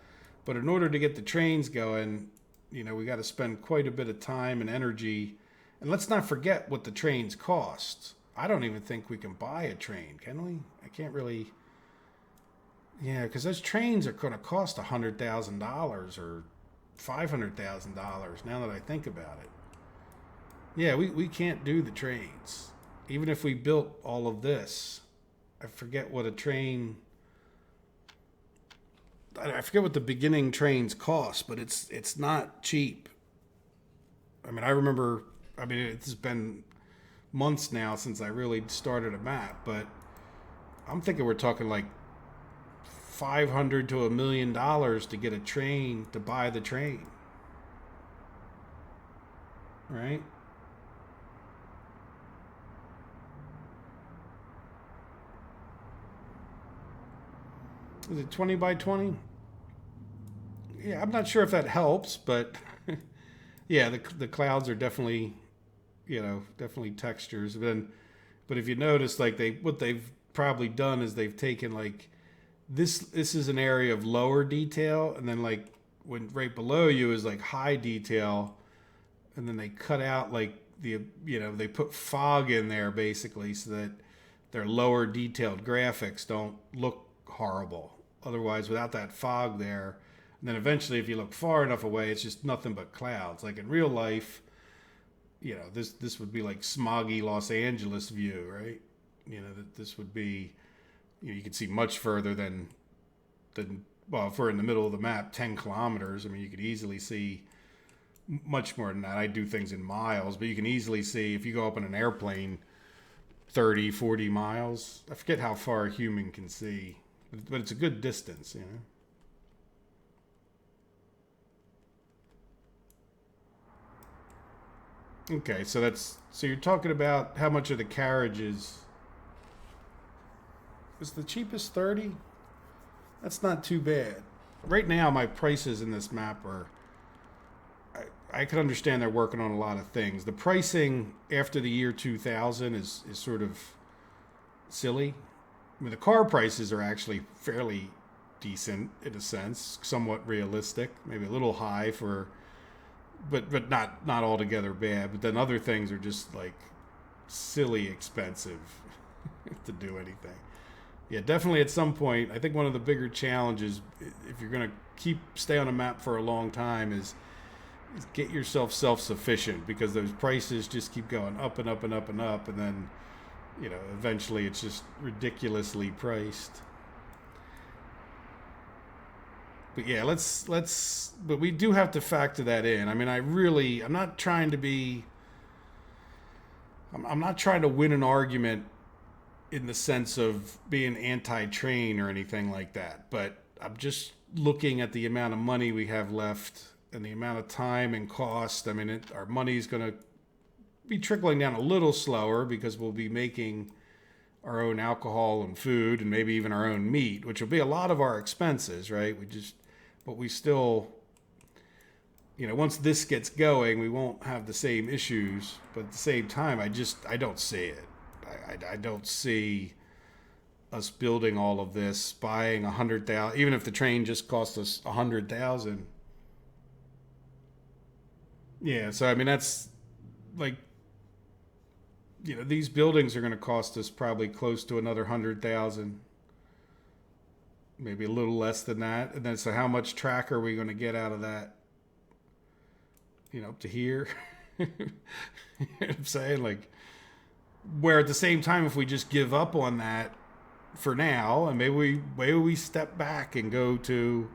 But in order to get the trains going, we got to spend quite a bit of time and energy. And let's not forget what the trains cost. I don't even think we can buy a train, can we? I can't really. Yeah, because those trains are going to cost $100,000 or $500,000 now that I think about it. Yeah, we can't do the trains. Even if we built all of this. I forget what a train. I forget what the beginning trains cost, but it's not cheap. I mean, I remember. I mean, it's been months now since I really started a map, but I'm thinking we're talking like $500 to $1 million to get a train, to buy the train. Right? Is it 20 by 20? Yeah, I'm not sure if that helps, but yeah, the clouds are definitely, definitely textures. But if you notice, like what they've probably done is they've taken like this is an area of lower detail, and then like when right below you is like high detail, and then they cut out like they put fog in there basically so that their lower detailed graphics don't look horrible. Otherwise, without that fog there, and then eventually if you look far enough away, it's just nothing but clouds. Like in real life, this would be like smoggy Los Angeles view, right? That this would be, you can see much further than well, if we're in the middle of the map, 10 kilometers. I mean, you could easily see much more than that. I do things in miles, but you can easily see if you go up in an airplane 30, 40 miles. I forget how far a human can see, but it's a good distance, Okay, so you're talking about how much of the carriages is the cheapest 30? That's not too bad. Right now my prices in this map are I can understand they're working on a lot of things. The pricing after the year 2000 is sort of silly. I mean, the car prices are actually fairly decent in a sense, somewhat realistic, maybe a little high but not altogether bad. But then other things are just like silly expensive to do anything. Yeah, definitely at some point, I think one of the bigger challenges, if you're going to stay on a map for a long time, is get yourself self-sufficient, because those prices just keep going up and up and up and up, and then eventually it's just ridiculously priced. But yeah, but we do have to factor that in. I mean, I'm not trying to win an argument in the sense of being anti-train or anything like that, but I'm just looking at the amount of money we have left and the amount of time and cost. I mean, our money's going to be trickling down a little slower because we'll be making our own alcohol and food and maybe even our own meat, which will be a lot of our expenses, right? But we still, once this gets going, we won't have the same issues. But at the same time, I don't see it. I don't see us building all of this, buying 100,000, even if the train just cost us 100,000. Yeah, so I mean that's like, these buildings are going to cost us probably close to another 100,000, maybe a little less than that. And then so how much track are we going to get out of that? Up to here. You know what I'm saying? Like, where at the same time, if we just give up on that, for now, and maybe we step back and go to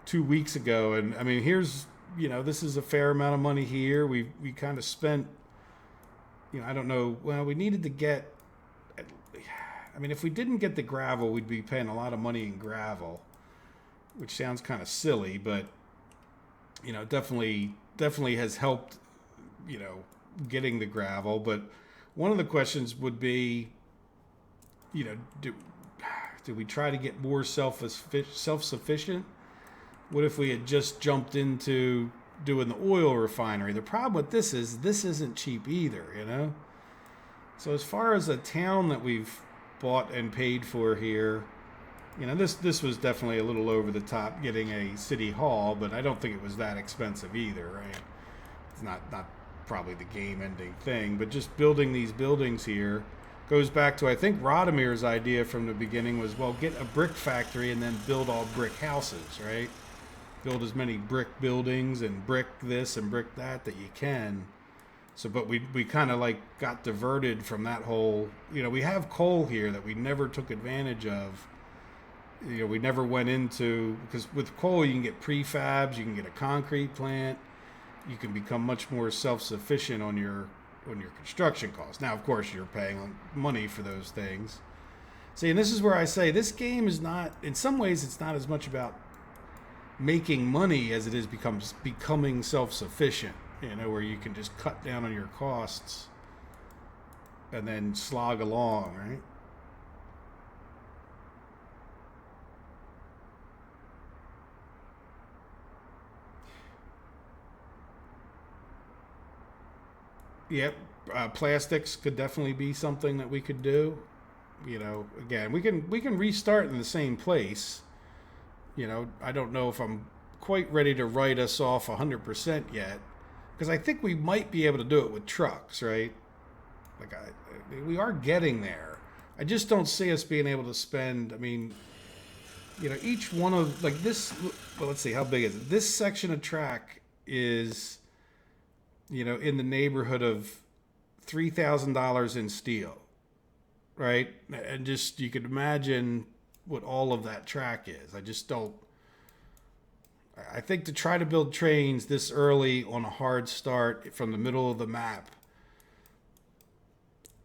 2 weeks ago. And I mean, here's, this is a fair amount of money here. We kind of spent, I don't know. Well, we needed to get. I mean, if we didn't get the gravel, we'd be paying a lot of money in gravel, which sounds kind of silly, but definitely has helped, getting the gravel. But one of the questions would be, do we try to get more self-sufficient? What if we had just jumped into doing the oil refinery? The problem with this is this isn't cheap either, So as far as a town that we've bought and paid for here, this was definitely a little over the top getting a city hall, but I don't think it was that expensive either, right? It's not probably the game-ending thing, but just building these buildings here goes back to, I think, Radomir's idea from the beginning was, well, get a brick factory and then build all brick houses, right? Build as many brick buildings and brick this and brick that you can. So, but we kind of like got diverted from that whole, we have coal here that we never took advantage of. We never went into, because with coal you can get prefabs, you can get a concrete plant, you can become much more self-sufficient on your construction costs. Now, of course, you're paying money for those things. See, and this is where I say this game is not, in some ways, it's not as much about making money as it is becoming self-sufficient, where you can just cut down on your costs and then slog along, right? Yep, plastics could definitely be something that we could do. Again, we can restart in the same place. I don't know if I'm quite ready to write us off 100% yet, because I think we might be able to do it with trucks, right? Like we are getting there. I just don't see us being able to spend. I mean, each one of like this. Well, let's see, how big is it? This section of track is, in the neighborhood of $3,000 in steel, right? And just, you could imagine what all of that track is. I just don't. I think to try to build trains this early on a hard start from the middle of the map,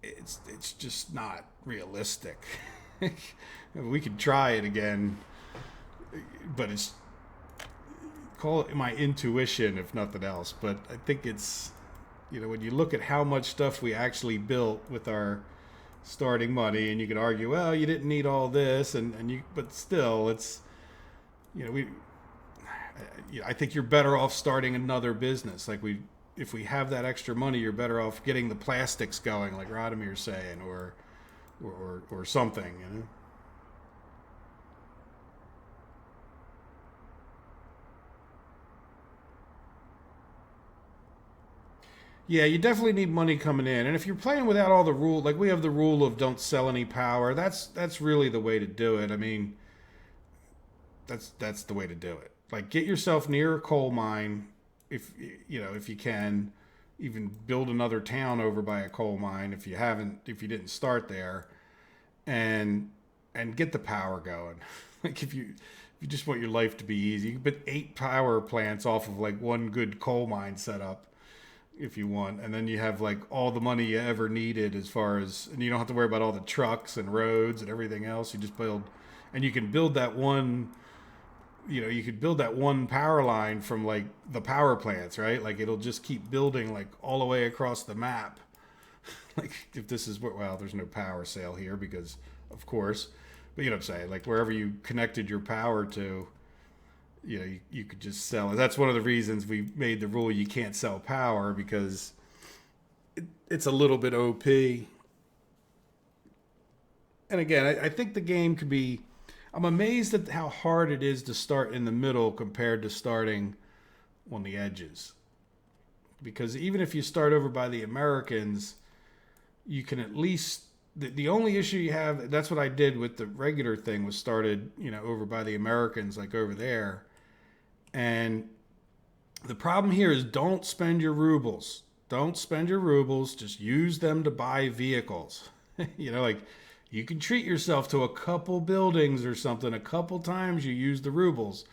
it's just not realistic. We could try it again, but it's, call it my intuition if nothing else. But I think it's, when you look at how much stuff we actually built with our starting money, and you could argue, well, you didn't need all this, but still, it's, I think you're better off starting another business. Like if we have that extra money, you're better off getting the plastics going, like Radomir's saying, or something, Yeah, you definitely need money coming in. And if you're playing without all the rule, like we have the rule of don't sell any power, that's really the way to do it. I mean, that's the way to do it. Like get yourself near a coal mine if you can, even build another town over by a coal mine if you didn't start there, and get the power going. Like if you just want your life to be easy, you can put 8 power plants off of like one good coal mine setup if you want, and then you have like all the money you ever needed as far as, and you don't have to worry about all the trucks and roads and everything else. You just build, and you can build that one, you could build that one power line from like the power plants, right? Like it'll just keep building like all the way across the map. Like if this is well, there's no power sale here because of course, but you know what I'm saying? Like wherever you connected your power to, you could just sell it. That's one of the reasons we made the rule you can't sell power, because it's a little bit OP. And again, I think the game could be, I'm amazed at how hard it is to start in the middle compared to starting on the edges. Because even if you start over by the Americans, you can at least, the only issue you have, that's what I did with the regular thing, was started, over by the Americans, like over there. And the problem here is don't spend your rubles. Don't spend your rubles. Just use them to buy vehicles. Like You can treat yourself to a couple buildings or something. A couple times you use the rubles.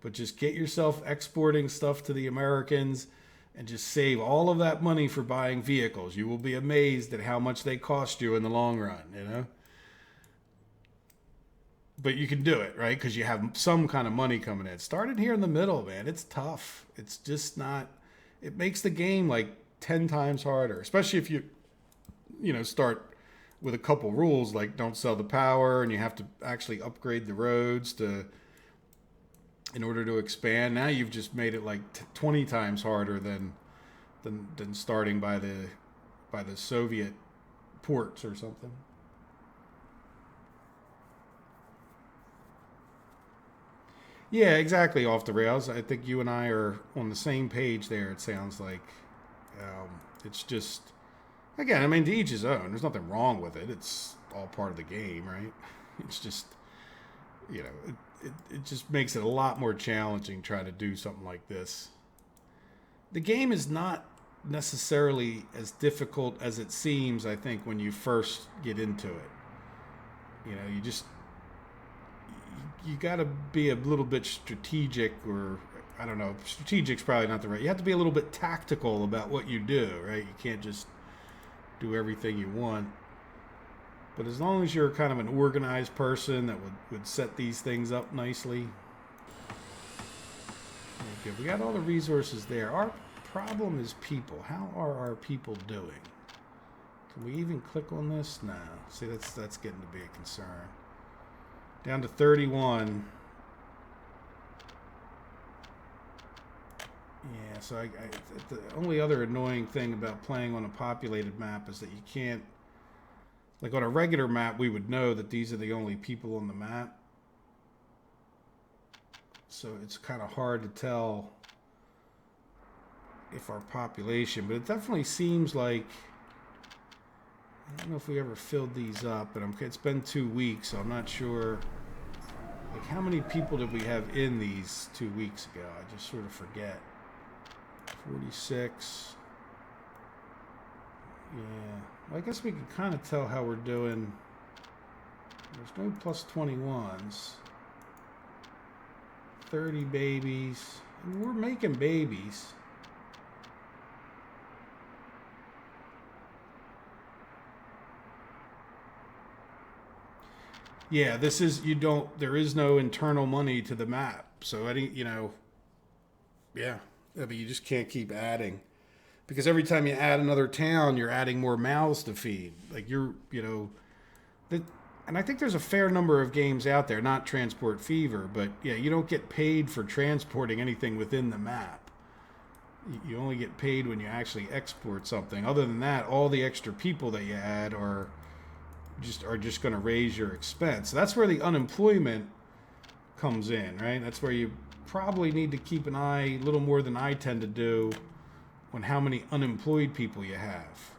But just get yourself exporting stuff to the Americans and just save all of that money for buying vehicles. You will be amazed at how much they cost you in the long run, you know? But you can do it, right? Because you have some kind of money coming in. Start it here in the middle, man. It's tough. It's just not... It makes the game like 10 times harder, especially if you start with a couple rules like don't sell the power and you have to actually upgrade the roads in order to expand. Now you've just made it like 20 times harder than starting by the Soviet ports or something. Yeah, exactly. Off the rails. I think you and I are on the same page there. It sounds like it's just again. I mean, to each his own. There's nothing wrong with it. It's all part of the game, right? It's just it just makes it a lot more challenging trying to do something like this. The game is not necessarily as difficult as it seems, I think, when you first get into it. You got to be a little bit strategic, or I don't know, strategic's probably not the right. You have to be a little bit tactical about what you do, right? You can't just do everything you want. But as long as you're kind of an organized person that would set these things up nicely. Okay, we got all the resources there. Our problem is people. How are our people doing? Can we even click on this? No. See, that's getting to be a concern. Down to 31. Yeah, so the only other annoying thing about playing on a populated map is that you can't... Like on a regular map, we would know that these are the only people on the map. So it's kind of hard to tell if our population... But it definitely seems like... I don't know if we ever filled these up, but it's been 2 weeks, so I'm not sure. Like, how many people did we have in these 2 weeks ago? I just sort of forget. 46. Yeah. Well, I guess we can kind of tell how we're doing. There's no plus 21s. 30 babies. And we're making babies. Yeah, this is, there is no internal money to the map. So, yeah. I mean, you just can't keep adding. Because every time you add another town, you're adding more mouths to feed. Like, and I think there's a fair number of games out there, not Transport Fever, but yeah, you don't get paid for transporting anything within the map. You only get paid when you actually export something. Other than that, all the extra people that you add are just going to raise your expense. So that's where the unemployment comes in, right? That's where you probably need to keep an eye, a little more than I tend to do, on how many unemployed people you have.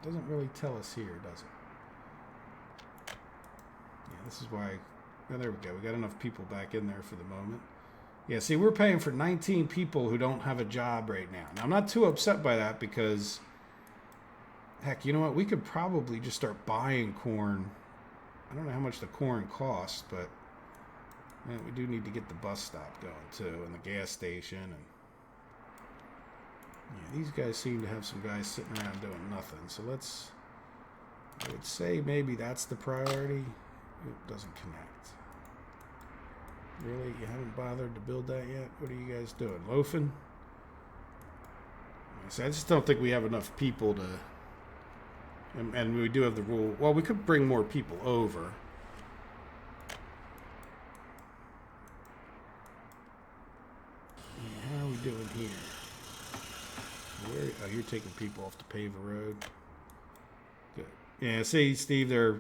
Doesn't really tell us here, does it? Yeah, this is why... Oh, there we go. We got enough people back in there for the moment. Yeah, see, we're paying for 19 people who don't have a job right now. Now, I'm not too upset by that because... Heck, you know what? We could probably just start buying corn. I don't know how much the corn costs, but man, we do need to get the bus stop going too, and the gas station. And yeah, these guys seem to have some guys sitting around doing nothing. So I would say maybe that's the priority. It doesn't connect. Really? You haven't bothered to build that yet? What are you guys doing? Loafing? So I just don't think we have enough people to... And we do have the rule. Well, we could bring more people over. How are we doing here? Oh, you're taking people off the paved road. Good. Yeah, see, Steve, they're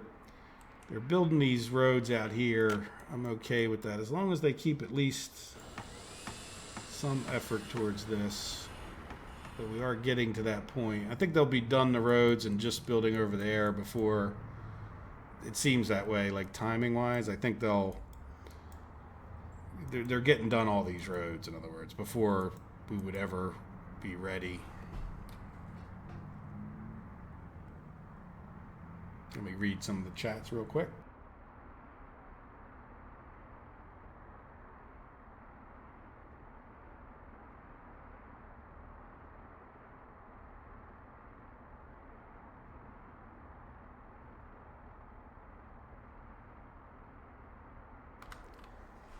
building these roads out here. I'm okay with that. As long as they keep at least some effort towards this. But we are getting to that point. I think they'll be done the roads and just building over there before... It seems that way, like timing-wise. I think they're getting done all these roads, in other words, before we would ever be ready. Let me read some of the chats real quick.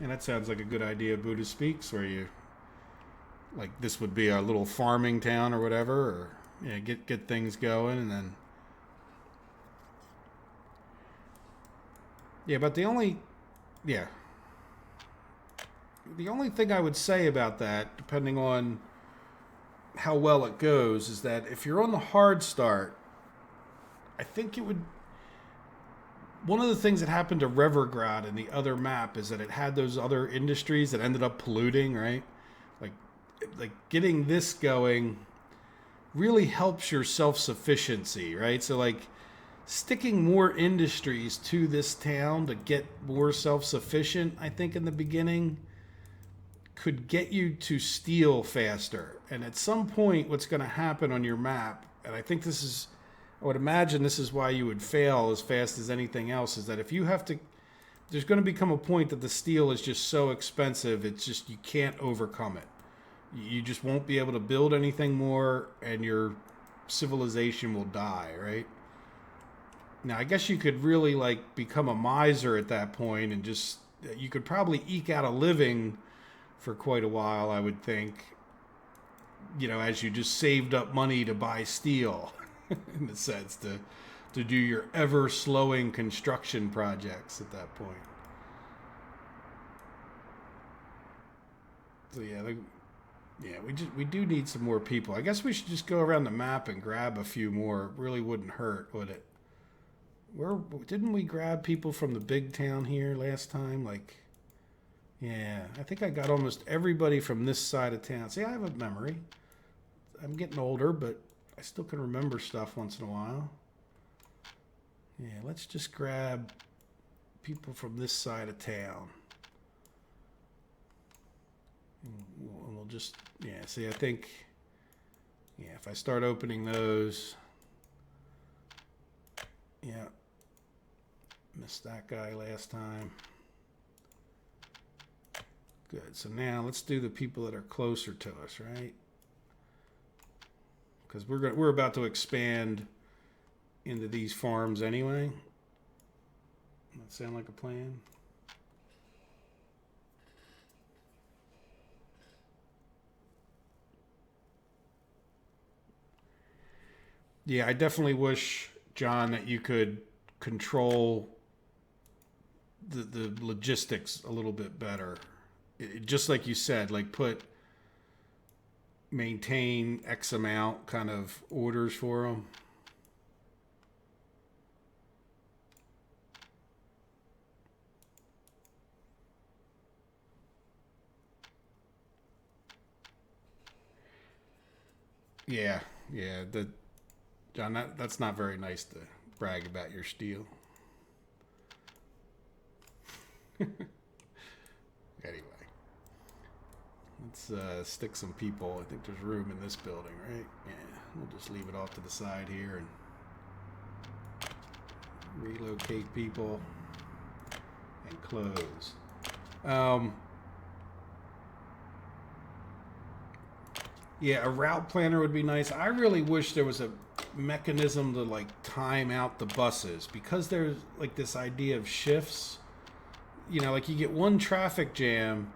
And that sounds like a good idea, Buddha Speaks, where you, like, this would be a little farming town or whatever, or get things going, and then but the only thing I would say about that, depending on how well it goes, is that if you're on the hard start, I think it would. One of the things that happened to Revergrad in the other map is that it had those other industries that ended up polluting, right? Like getting this going really helps your self-sufficiency, right? So like sticking more industries to this town to get more self-sufficient, I think in the beginning could get you to steal faster. And at some point what's going to happen on your map, and I think I would imagine this is why you would fail as fast as anything else, is that if you have to, there's going to become a point that the steel is just so expensive, it's just, you can't overcome it. You just won't be able to build anything more, and your civilization will die, right? Now, I guess you could really like become a miser at that point, and just, you could probably eke out a living for quite a while, I would think, as you just saved up money to buy steel. In a sense, to do your ever slowing construction projects at that point. So we do need some more people. I guess we should just go around the map and grab a few more. It really wouldn't hurt, would it? Didn't we grab people from the big town here last time? I think I got almost everybody from this side of town. See, I have a memory. I'm getting older, but I still can remember stuff once in a while. Yeah, let's just grab people from this side of town. And we'll just, see, I think, if I start opening those, missed that guy last time. Good, so now let's do the people that are closer to us, right? Because we're about to expand into these farms anyway. That sound like a plan? Yeah, I definitely wish, John, that you could control the logistics a little bit better. Just like you said, like maintain X amount kind of orders for them. Yeah, John, that's not very nice to brag about your steel. Anyway. Let's stick some people. I think there's room in this building, right? Yeah, we'll just leave it off to the side here and relocate people and close. A route planner would be nice. I really wish there was a mechanism to like time out the buses, because there's like this idea of shifts. Like you get one traffic jam,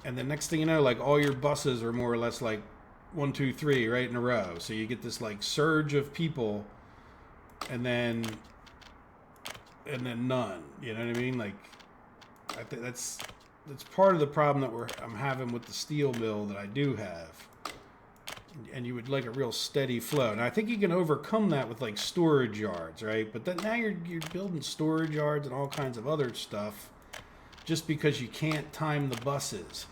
and the next thing you know, like all your buses are more or less like 1, 2, 3 right in a row. So you get this like surge of people, and then none. You know what I mean? Like, I think that's part of the problem that I'm having with the steel mill that I do have. And you would like a real steady flow. And I think you can overcome that with like storage yards, right? But then now you're building storage yards and all kinds of other stuff just because you can't time the buses.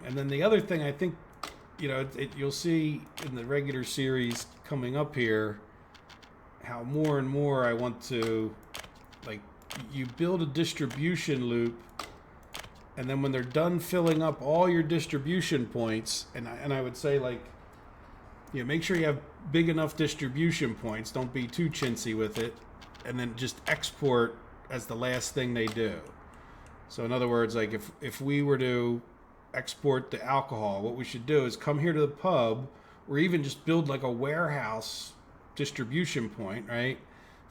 And then the other thing I think, you'll see in the regular series coming up here, how more and more I want to, like, you build a distribution loop, and then when they're done filling up all your distribution points, and I would say, like, make sure you have big enough distribution points. Don't be too chintzy with it, and then just export as the last thing they do. So in other words, like if we were to export the alcohol, what we should do is come here to the pub, or even just build like a warehouse distribution point, right?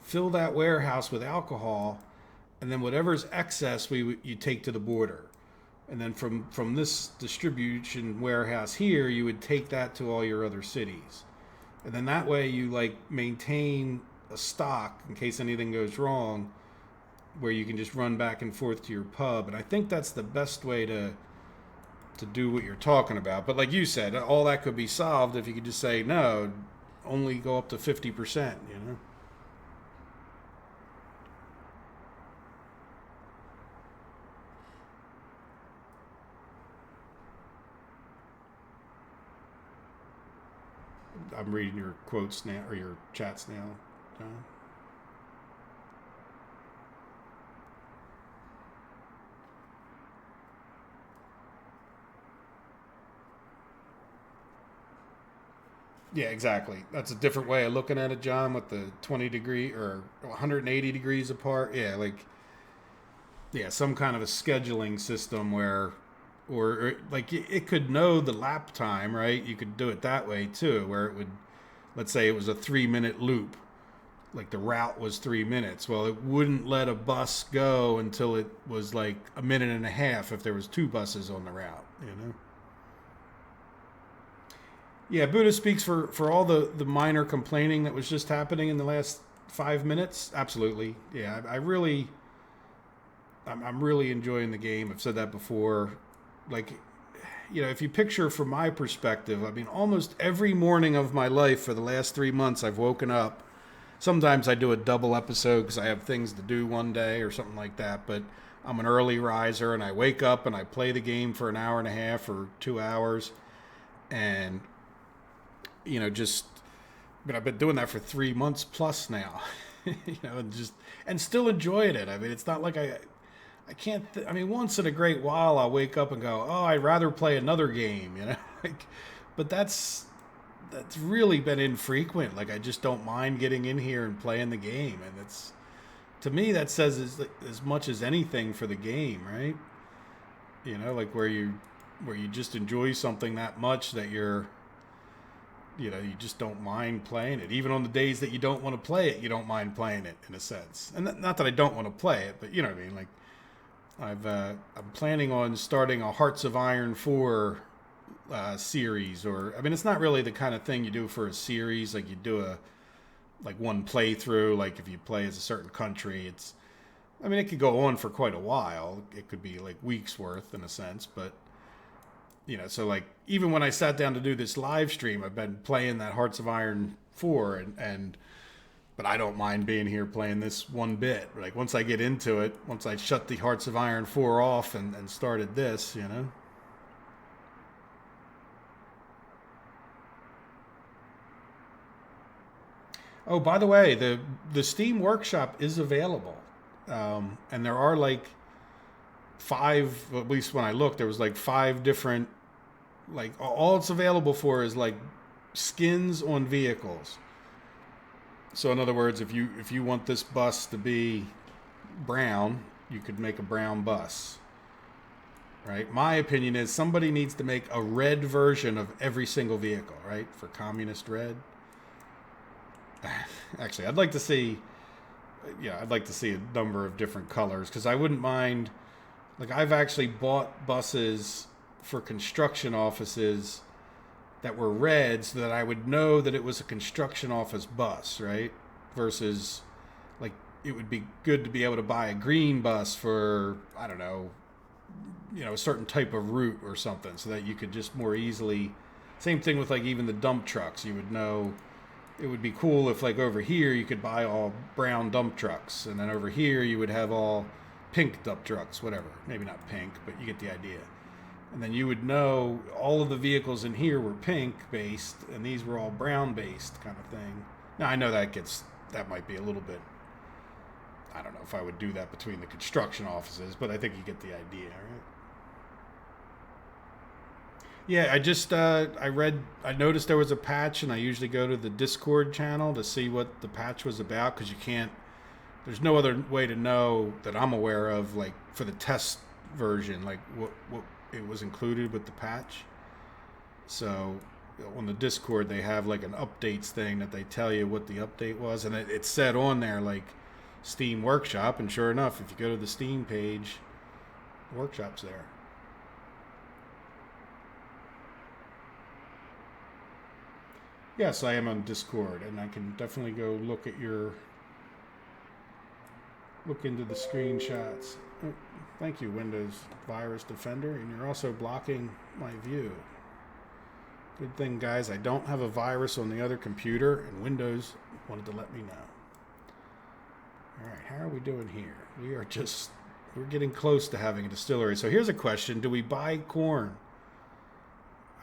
Fill that warehouse with alcohol, and then whatever's excess, you take to the border. And then from this distribution warehouse here, you would take that to all your other cities. And then that way you like maintain a stock in case anything goes wrong, where you can just run back and forth to your pub. And I think that's the best way to do what you're talking about. But like you said, all that could be solved if you could just say, no, only go up to 50%, I'm reading your quotes now, or your chats now, John. Yeah, exactly. That's a different way of looking at it, John, with the 20 degree or 180 degrees apart. Yeah, like, yeah, some kind of a scheduling system where, or like it could know the lap time, right? You could do it that way too, where it would, let's say it was a 3 minute loop, like the route was 3 minutes. Well, it wouldn't let a bus go until it was like a minute and a half if there was two buses on the route. Yeah, Buddha speaks for all the minor complaining that was just happening in the last 5 minutes. Absolutely. Yeah, I'm really enjoying the game. I've said that before. Like, if you picture from my perspective, I mean, almost every morning of my life for the last 3 months, I've woken up. Sometimes I do a double episode because I have things to do one day or something like that. But I'm an early riser, and I wake up and I play the game for an hour and a half or 2 hours. And but I've been doing that for 3 months plus now, and still enjoying it. I mean, it's not like I can't, I mean, once in a great while I'll wake up and go, oh, I'd rather play another game, but that's really been infrequent. Like, I just don't mind getting in here and playing the game. And to me, that says as much as anything for the game, right? Like where you just enjoy something that much that you just don't mind playing it. Even on the days that you don't want to play it, you don't mind playing it, in a sense. And not that I don't want to play it, but you know what I mean? Like, I'm planning on starting a Hearts of Iron 4 series. Or, I mean, it's not really the kind of thing you do for a series. Like, you do one playthrough. Like, if you play as a certain country, it could go on for quite a while. It could be like weeks worth, in a sense, but so like even when I sat down to do this live stream, I've been playing that Hearts of Iron 4 but I don't mind being here playing this one bit. Like, once I get into it, once I shut the Hearts of Iron 4 off and started this, Oh, by the way, the Steam Workshop is available. And there are like five, at least when I looked, there was like five different, like, all it's available for is like skins on vehicles. So in other words, if you want this bus to be brown, you could make a brown bus, right? My opinion is somebody needs to make a red version of every single vehicle, right? For communist red. Actually, I'd like to see a number of different colors, because I wouldn't mind. Like, I've actually bought buses for construction offices that were red so that I would know that it was a construction office bus, right? Versus, like, it would be good to be able to buy a green bus for, I don't know, a certain type of route or something, so that you could just more easily. Same thing with, like, even the dump trucks. You would know. It would be cool if, like, over here you could buy all brown dump trucks, and then over here you would have all pink dump trucks, whatever. Maybe not pink, but you get the idea. And then you would know all of the vehicles in here were pink based, and these were all brown based, kind of thing. Now, I know that might be a little bit, I don't know if I would do that between the construction offices, but I think you get the idea, right? Yeah, I just I noticed there was a patch, and I usually go to the Discord channel to see what the patch was about, because you can't. There's no other way to know that I'm aware of, like for the test version, like what it was included with the patch. So on the Discord, they have like an updates thing that they tell you what the update was, and it said on there like Steam Workshop, and sure enough, if you go to the Steam page, the workshop's there. Yes, I am on Discord, and I can definitely go look into the screenshots. Oh, thank you, Windows Virus Defender, and you're also blocking my view. Good thing, guys, I don't have a virus on the other computer, and Windows wanted to let me know. All right, how are we doing here? We're getting close to having a distillery. So here's a question: do we buy corn?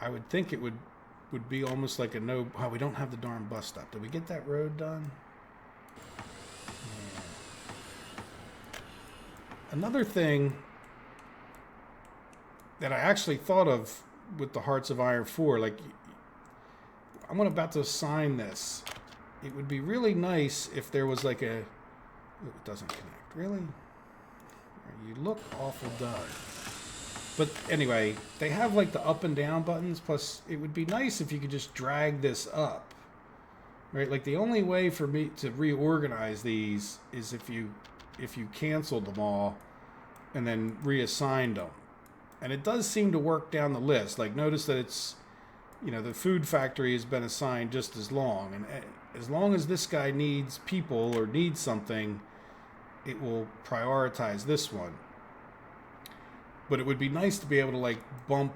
I would think it would be almost like a no. Oh, we don't have the darn bus stop. Did we get that road done? Yeah. Another thing that I actually thought of with the Hearts of Iron 4, like I'm about to sign this. It would be really nice if there was like a. Ooh, it doesn't connect. Really? You look awful done. But anyway, they have like the up and down buttons. Plus, it would be nice if you could just drag this up. Right? Like the only way for me to reorganize these is if you canceled them all and then reassigned them. And it does seem to work down the list. Like notice that it's, the food factory has been assigned just as long. And as long as this guy needs people or needs something, it will prioritize this one. But it would be nice to be able to like bump,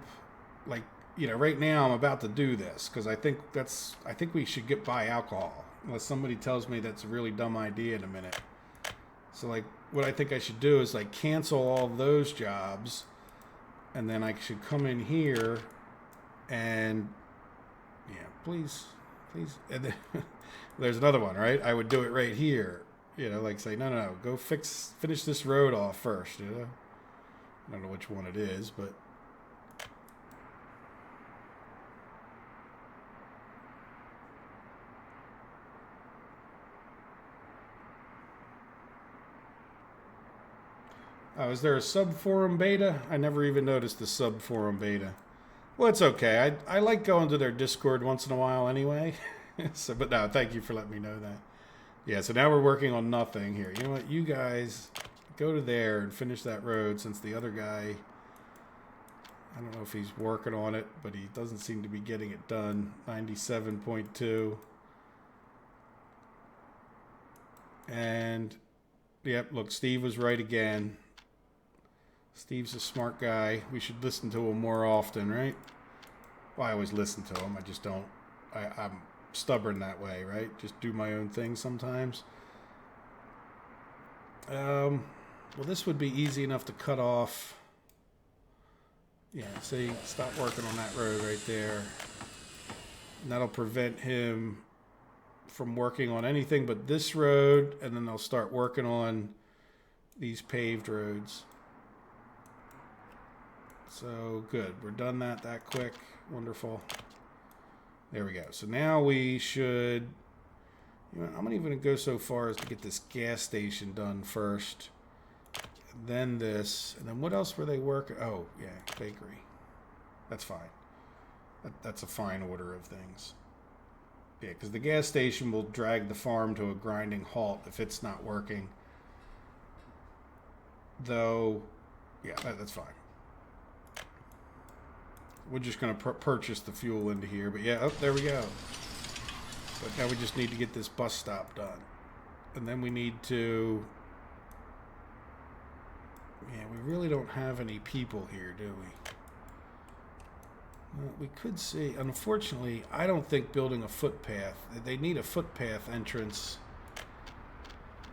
like, right now I'm about to do this because I think we should buy alcohol, unless somebody tells me that's a really dumb idea in a minute. So like what I think I should do is like cancel all those jobs, and then I should come in here and please. And then, there's another one, right? I would do it right here, like say no, go finish this road off first, I don't know which one it is, but oh, is there a sub-forum beta? I never even noticed the sub-forum beta. Well, it's okay. I like going to their Discord once in a while anyway. But no, thank you for letting me know that. Yeah, so now we're working on nothing here. You know what? You guys go to there and finish that road, since the other guy, I don't know if he's working on it, but he doesn't seem to be getting it done. 97.2. And, yep, look, Steve was right again. Steve's a smart guy. We should listen to him more often, right? Well, I always listen to him. I just don't. I'm stubborn that way, right? Just do my own thing sometimes. Well, this would be easy enough to cut off. Yeah, see, stop working on that road right there. And that'll prevent him from working on anything but this road, and then they'll start working on these paved roads. So, good. We're done that quick. Wonderful. There we go. So now we should... I'm not even going to go so far as to get this gas station done first. Then this. And then what else were they working? Oh, yeah, bakery. That's fine. That's a fine order of things. Yeah, because the gas station will drag the farm to a grinding halt if it's not working. Though, yeah, that's fine. We're just going to purchase the fuel into here. But yeah, there we go. But now we just need to get this bus stop done. And then we need to... Yeah, we really don't have any people here, do we? Well, we could see... Unfortunately, I don't think building a footpath... They need a footpath entrance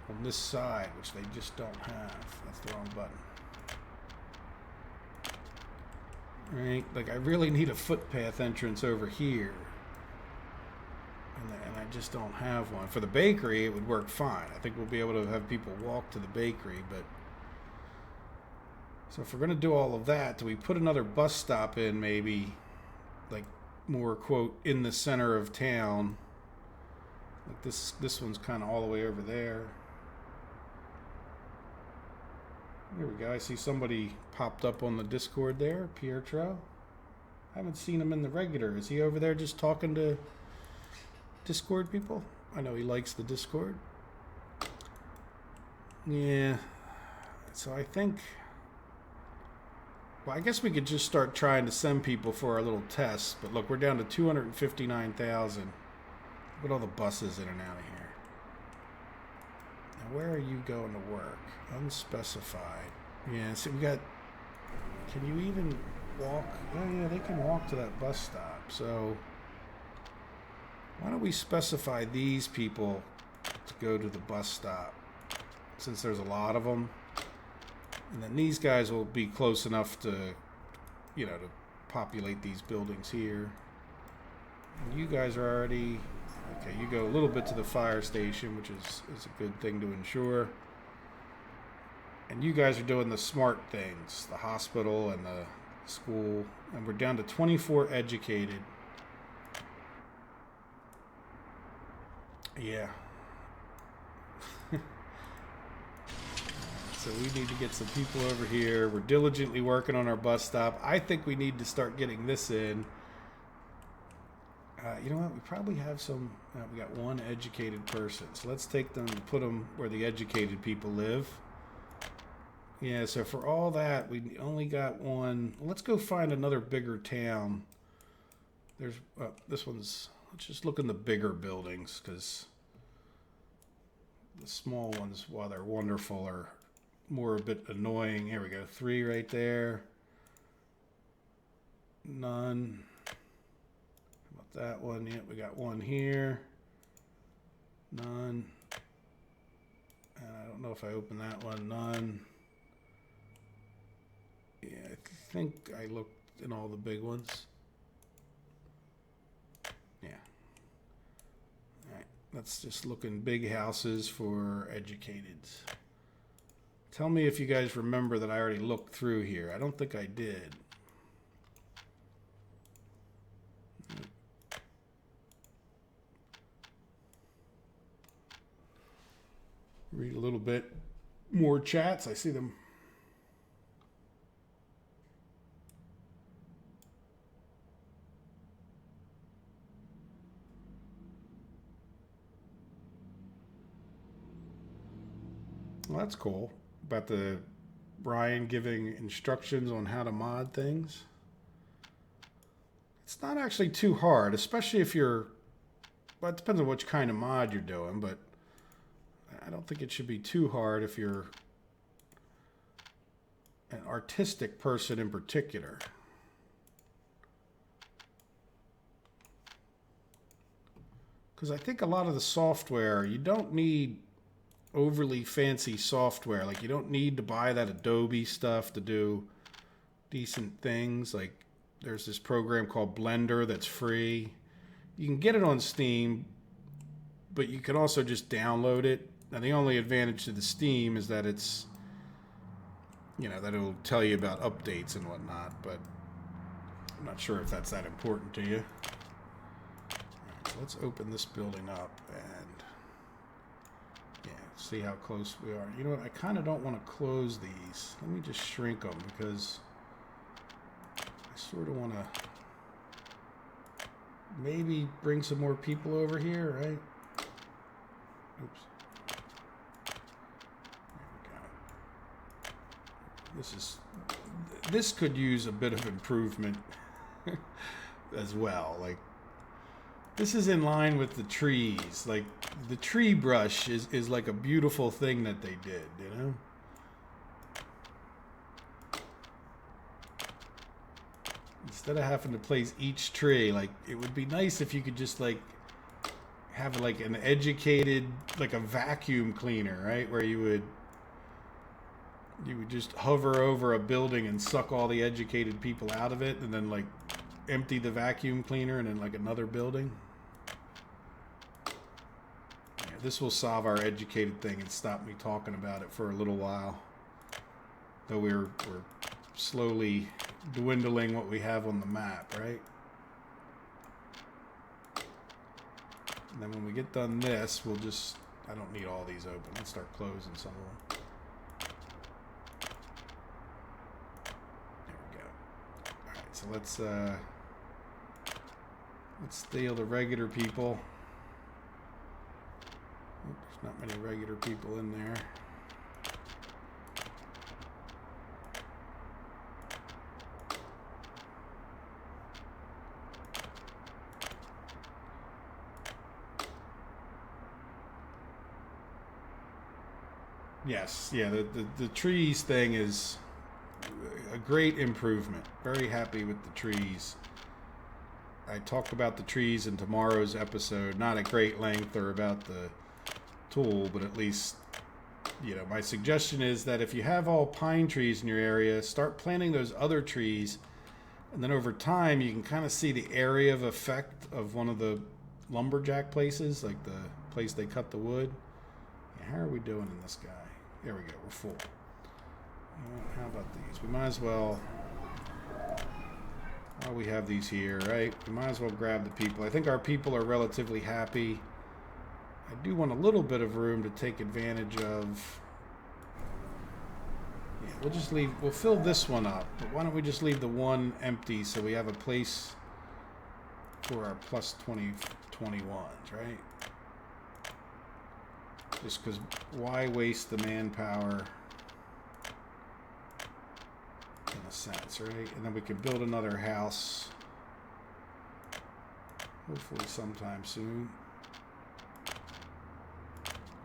on this side, which they just don't have. That's the wrong button. Right? Like, I really need a footpath entrance over here. And I just don't have one. For the bakery, it would work fine. I think we'll be able to have people walk to the bakery, but... So if we're going to do all of that, do we put another bus stop in, maybe? like more quote in the center of town. Like this one's kind of all the way over there. Here we go. I see somebody popped up on the Discord there, Pietro. I haven't seen him in the regular. Is he over there just talking to Discord people? I know he likes the Discord. Yeah. So I think... Well, I guess we could just start trying to send people for our little tests. But look, we're down to 259,000. Look at all the buses in and out of here. Now, where are you going to work? Unspecified. Yeah, so we got... Can you even walk? Oh, yeah, they can walk to that bus stop. So, why don't we specify these people to go to the bus stop? Since there's a lot of them. And then these guys will be close enough to, you know, to populate these buildings here. And you guys are already... Okay, you go a little bit to the fire station, which is a good thing to ensure. And you guys are doing the smart things, the hospital and the school. And we're down to 24 educated. Yeah. So we need to get some people over here. We're diligently working on our bus stop. I think we need to start getting this in. You know what? We probably have some... we got one educated person. So let's take them and put them where the educated people live. Yeah, so for all that, we only got one. Let's go find another bigger town. There's... this one's... Let's just look in the bigger buildings, because the small ones, while they're wonderful, are more a bit annoying. Here we go. 3 right there. None. That one, yep, we got one here. None. And I don't know if I opened that one. None. Yeah, I think I looked in all the big ones. Yeah. All right, let's just look in big houses for educated. Tell me if you guys remember that I already looked through here. I don't think I did. Read a little bit more chats. I see them. Well, that's cool. About the Brian giving instructions on how to mod things. It's not actually too hard, especially if you're... Well, it depends on which kind of mod you're doing, but I don't think it should be too hard if you're an artistic person in particular. Because I think a lot of the software, you don't need overly fancy software. Like, you don't need to buy that Adobe stuff to do decent things. Like, there's this program called Blender that's free. You can get it on Steam, but you can also just download it. Now, the only advantage to the Steam is that it's, you know, that it'll tell you about updates and whatnot, but I'm not sure if that's that important to you. All right, so let's open this building up and, yeah, see how close we are. You know what? I kind of don't want to close these. Let me just shrink them because I sort of want to maybe bring some more people over here, right? Oops. This could use a bit of improvement as well. Like, this is in line with the trees. Like, the tree brush is like a beautiful thing that they did, you know? Instead of having to place each tree, like, it would be nice if you could just, like, have, like, an educated, like, a vacuum cleaner, right? Where you would just hover over a building and suck all the educated people out of it and then, like, empty the vacuum cleaner and then, like, another building. Yeah, this will solve our educated thing and stop me talking about it for a little while. Though we're slowly dwindling what we have on the map, right? And then when we get done this, we'll just, I don't need all these open. Let's start closing some of them. There we go. All right, so let's steal the regular people. There's not many regular people in there. Yes, yeah, the trees thing is a great improvement. Very happy with the trees. I talked about the trees in tomorrow's episode, not at great length or about the tool, but at least, you know, my suggestion is that if you have all pine trees in your area, start planting those other trees, and then over time you can kind of see the area of effect of one of the lumberjack places, like the place they cut the wood. Yeah, how are we doing in this guy? There we go, we're full. How about these? We might as well, while we have these here, right? We might as well grab the people. I think our people are relatively happy. I do want a little bit of room to take advantage of. Yeah, we'll just leave, we'll fill this one up, but why don't we just leave the one empty so we have a place for our plus 21s, right? Just because why waste the manpower in a sense, right? And then we can build another house hopefully sometime soon.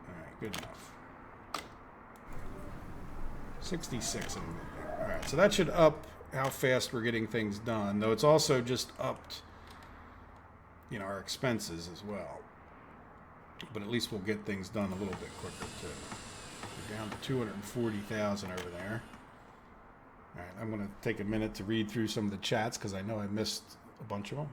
Alright, good enough. 66 in moving. Alright, so that should up how fast we're getting things done, though it's also just upped, you know, our expenses as well. But at least we'll get things done a little bit quicker too. We're down to 240,000 over there. All right, I'm going to take a minute to read through some of the chats because I know I missed a bunch of them.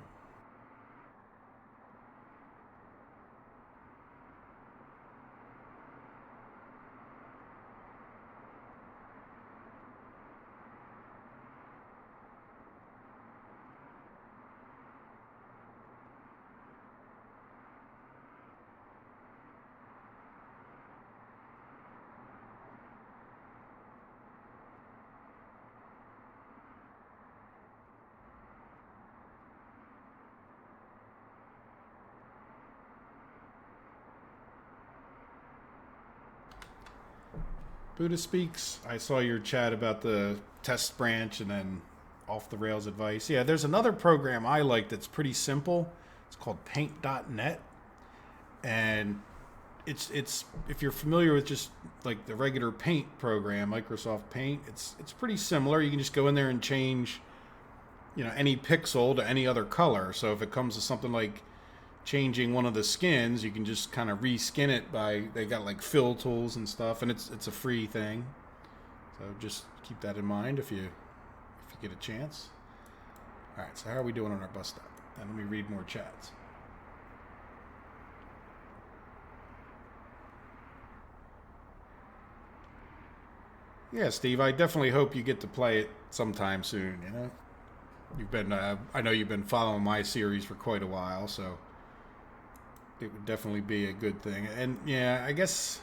Buddha Speaks, I saw your chat about the test branch and then off the rails advice. Yeah, there's another program I like that's pretty simple. It's called paint.net. And it's if you're familiar with just like the regular paint program, Microsoft Paint, it's pretty similar. You can just go in there and change, you know, any pixel to any other color. So if it comes to something like changing one of the skins, you can just kind of reskin it by, they got like fill tools and stuff, and it's a free thing. So just keep that in mind if you get a chance. All right, so how are we doing on our bus stop? And let me read more chats. Yeah, Steve, I definitely hope you get to play it sometime soon, you know? You've been, I know you've been following my series for quite a while, so it would definitely be a good thing. And yeah, I guess,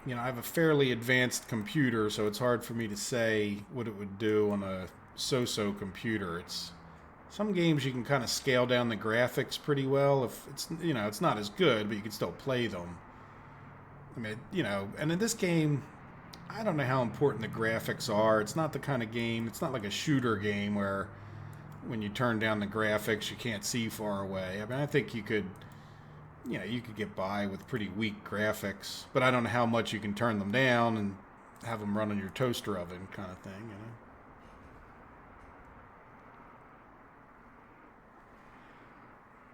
you know, I have a fairly advanced computer, so it's hard for me to say what it would do on a so-so computer. It's some games you can kind of scale down the graphics pretty well. If it's, you know, it's not as good, but you can still play them. I mean, you know, and in this game, I don't know how important the graphics are. It's not the kind of game, it's not like a shooter game where when you turn down the graphics, you can't see far away. I mean, I think you could, you know, you could get by with pretty weak graphics, but I don't know how much you can turn them down and have them run on your toaster oven kind of thing, you know.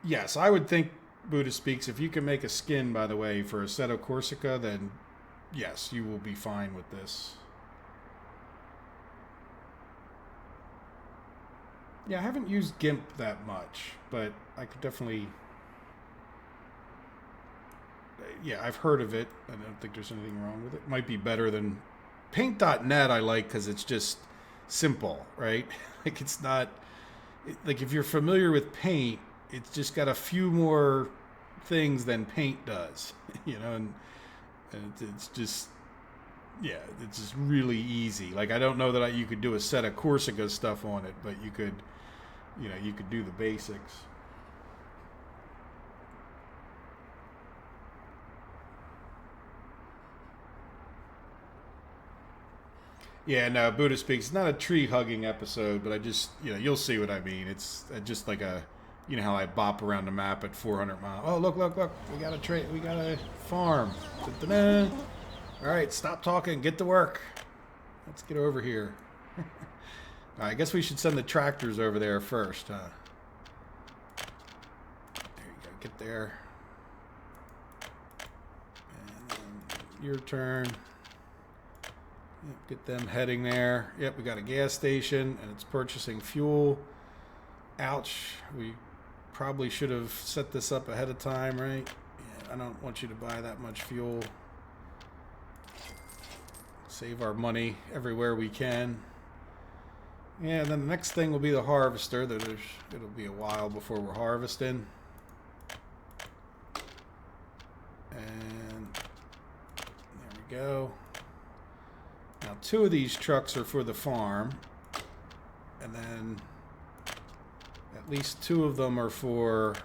Yes, I would think, Buddha Speaks, if you can make a skin, by the way, for Assetto Corsica, then yes, you will be fine with this. Yeah, I haven't used GIMP that much, but I could definitely... Yeah, I've heard of it. I don't think there's anything wrong with it. Might be better than... Paint.net I like because it's just simple, right? Like, it's not... Like, if you're familiar with Paint, it's just got a few more things than paint does, you know, and it's just, yeah, it's just really easy. Like, I don't know that you could do a set of Corsica stuff on it, but you could, you know, you could do the basics. Yeah, no, Buddha Speaks. It's not a tree hugging episode, but I just, you know, you'll see what I mean. It's just like a, you know how I bop around the map at 400 miles. Oh, look, look, look. We got we got a farm. Da-da-da. All right, stop talking. Get to work. Let's get over here. All right, I guess we should send the tractors over there first, huh? There you go. Get there. And then your turn. Yep, get them heading there. Yep, we got a gas station, and it's purchasing fuel. Ouch. We probably should have set this up ahead of time, right? Yeah, I don't want you to buy that much fuel. Save our money everywhere we can. Yeah, and then the next thing will be the harvester. It'll be a while before we're harvesting. And there we go. Now, 2 of these trucks are for the farm, and then at least 2 of them are for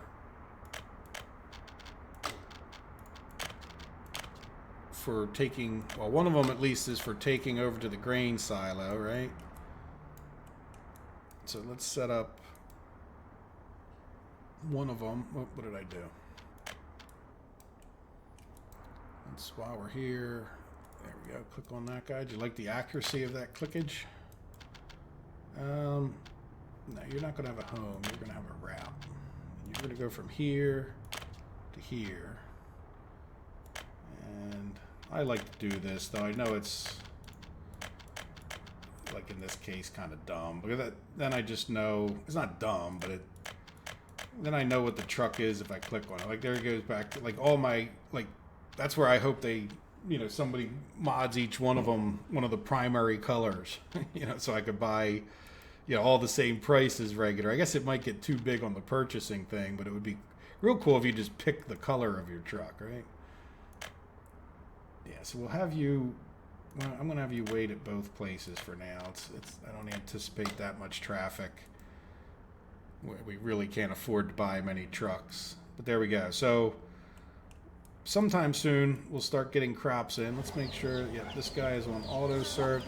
taking, well, one of them at least is for taking over to the grain silo, right? So let's set up one of them. What did I do? That's while we're here. There we go. Click on that guy. Do you like the accuracy of that clickage? No, you're not going to have a home. You're going to have a route. You're going to go from here to here. And I like to do this, though I know it's, like in this case, kind of dumb. Because then I just know, it's not dumb, but then I know what the truck is if I click on it. Like, there it goes back to, like, all my, like, that's where I hope they, you know, somebody mods each one of them one of the primary colors, you know, so I could buy, you know, all the same price as regular. I guess it might get too big on the purchasing thing, but it would be real cool if you just pick the color of your truck, right? Yeah, so we'll have you, well, I'm going to have you wait at both places for now. I don't anticipate that much traffic. We really can't afford to buy many trucks. But there we go. So sometime soon we'll start getting crops in. Let's make sure, yeah, this guy is on auto search.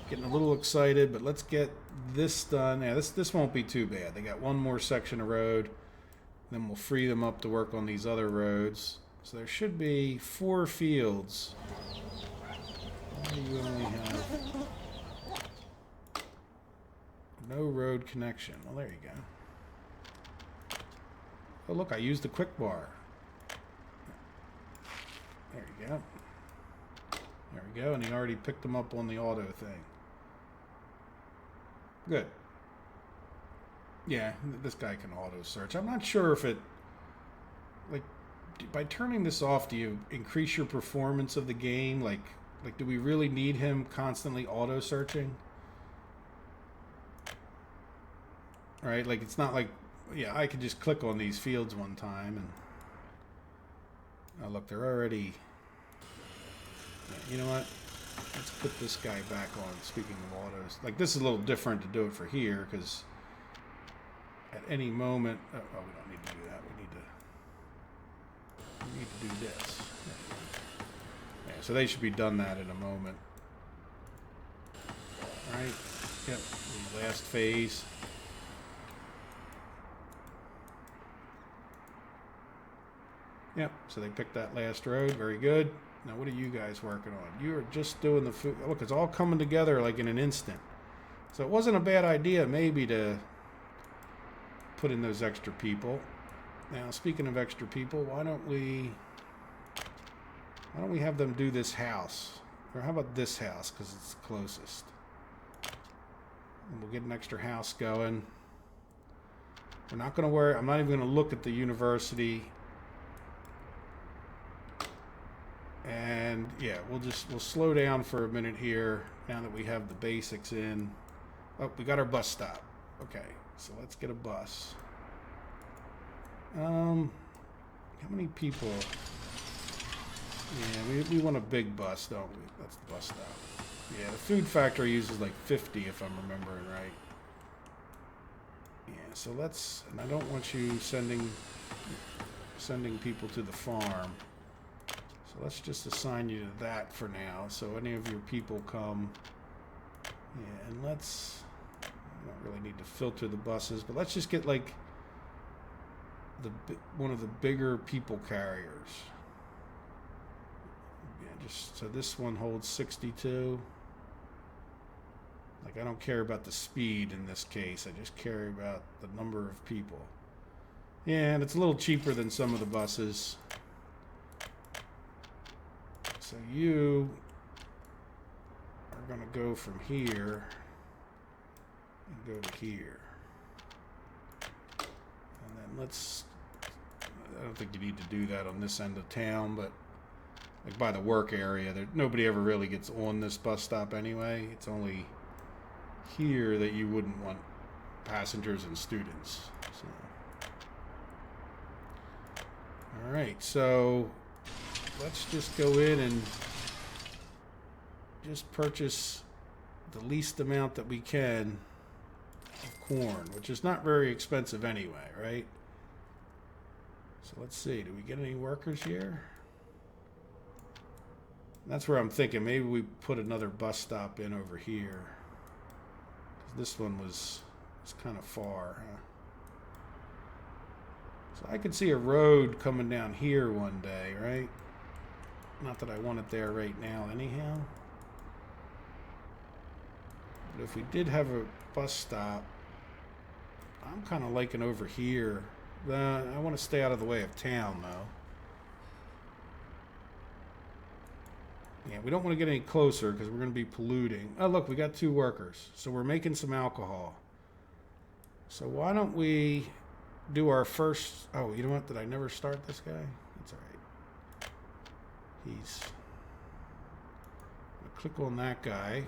Getting a little excited, but let's get this done. Yeah, this won't be too bad. They got one more section of road. Then we'll free them up to work on these other roads. So there should be 4 fields. Why do you only have no road connection? Well, there you go. Oh, look, I used the quick bar. There you go. There we go, and he already picked them up on the auto thing. Good. Yeah, this guy can auto search. I'm not sure if it, like, by turning this off, do you increase your performance of the game? Like, do we really need him constantly auto searching? Right? Like, it's not like, yeah, I could just click on these fields one time and, oh, look, they're already, yeah, you know what? Let's put this guy back on, speaking of autos. Like, this is a little different to do it for here, because at any moment, oh, we don't need to do that. We need to do this. Yeah, so they should be done that in a moment. All right. Yep. The last phase. Yep. So they picked that last road. Very good. Now, what are you guys working on? You are just doing the food. Look, it's all coming together like in an instant. So it wasn't a bad idea, maybe, to put in those extra people. Now, speaking of extra people, why don't we have them do this house? Or how about this house, because it's the closest. And we'll get an extra house going. We're not going to worry. I'm not even going to look at the university. And yeah, we'll slow down for a minute here now that we have the basics in. Oh, we got our bus stop. Okay, so let's get a bus. How many people? Yeah, we want a big bus, don't we? That's the bus stop. Yeah, the food factory uses like 50 if I'm remembering right. Yeah, so let's, and I don't want you sending people to the farm. So let's just assign you to that for now. So any of your people come. Yeah, and let's, I don't really need to filter the buses, but let's just get like one of the bigger people carriers. Yeah, just so this one holds 62. Like I don't care about the speed in this case. I just care about the number of people. Yeah, and it's a little cheaper than some of the buses. So you are going to go from here and go to here. And then let's, I don't think you need to do that on this end of town, but like by the work area, nobody ever really gets on this bus stop anyway. It's only here that you wouldn't want passengers and students. So. All right, so let's just go in and just purchase the least amount that we can of corn, which is not very expensive anyway, right? So let's see, do we get any workers here? That's where I'm thinking maybe we put another bus stop in over here. This one was kind of far, huh? So I could see a road coming down here one day, right? Not that I want it there right now anyhow. But if we did have a bus stop, I'm kind of liking over here. I want to stay out of the way of town, though. Yeah, we don't want to get any closer because we're going to be polluting. Oh, look, we got 2 workers. So we're making some alcohol. So why don't we do our first... Oh, you know what? Did I never start this guy? That's all right. He's... I'll click on that guy.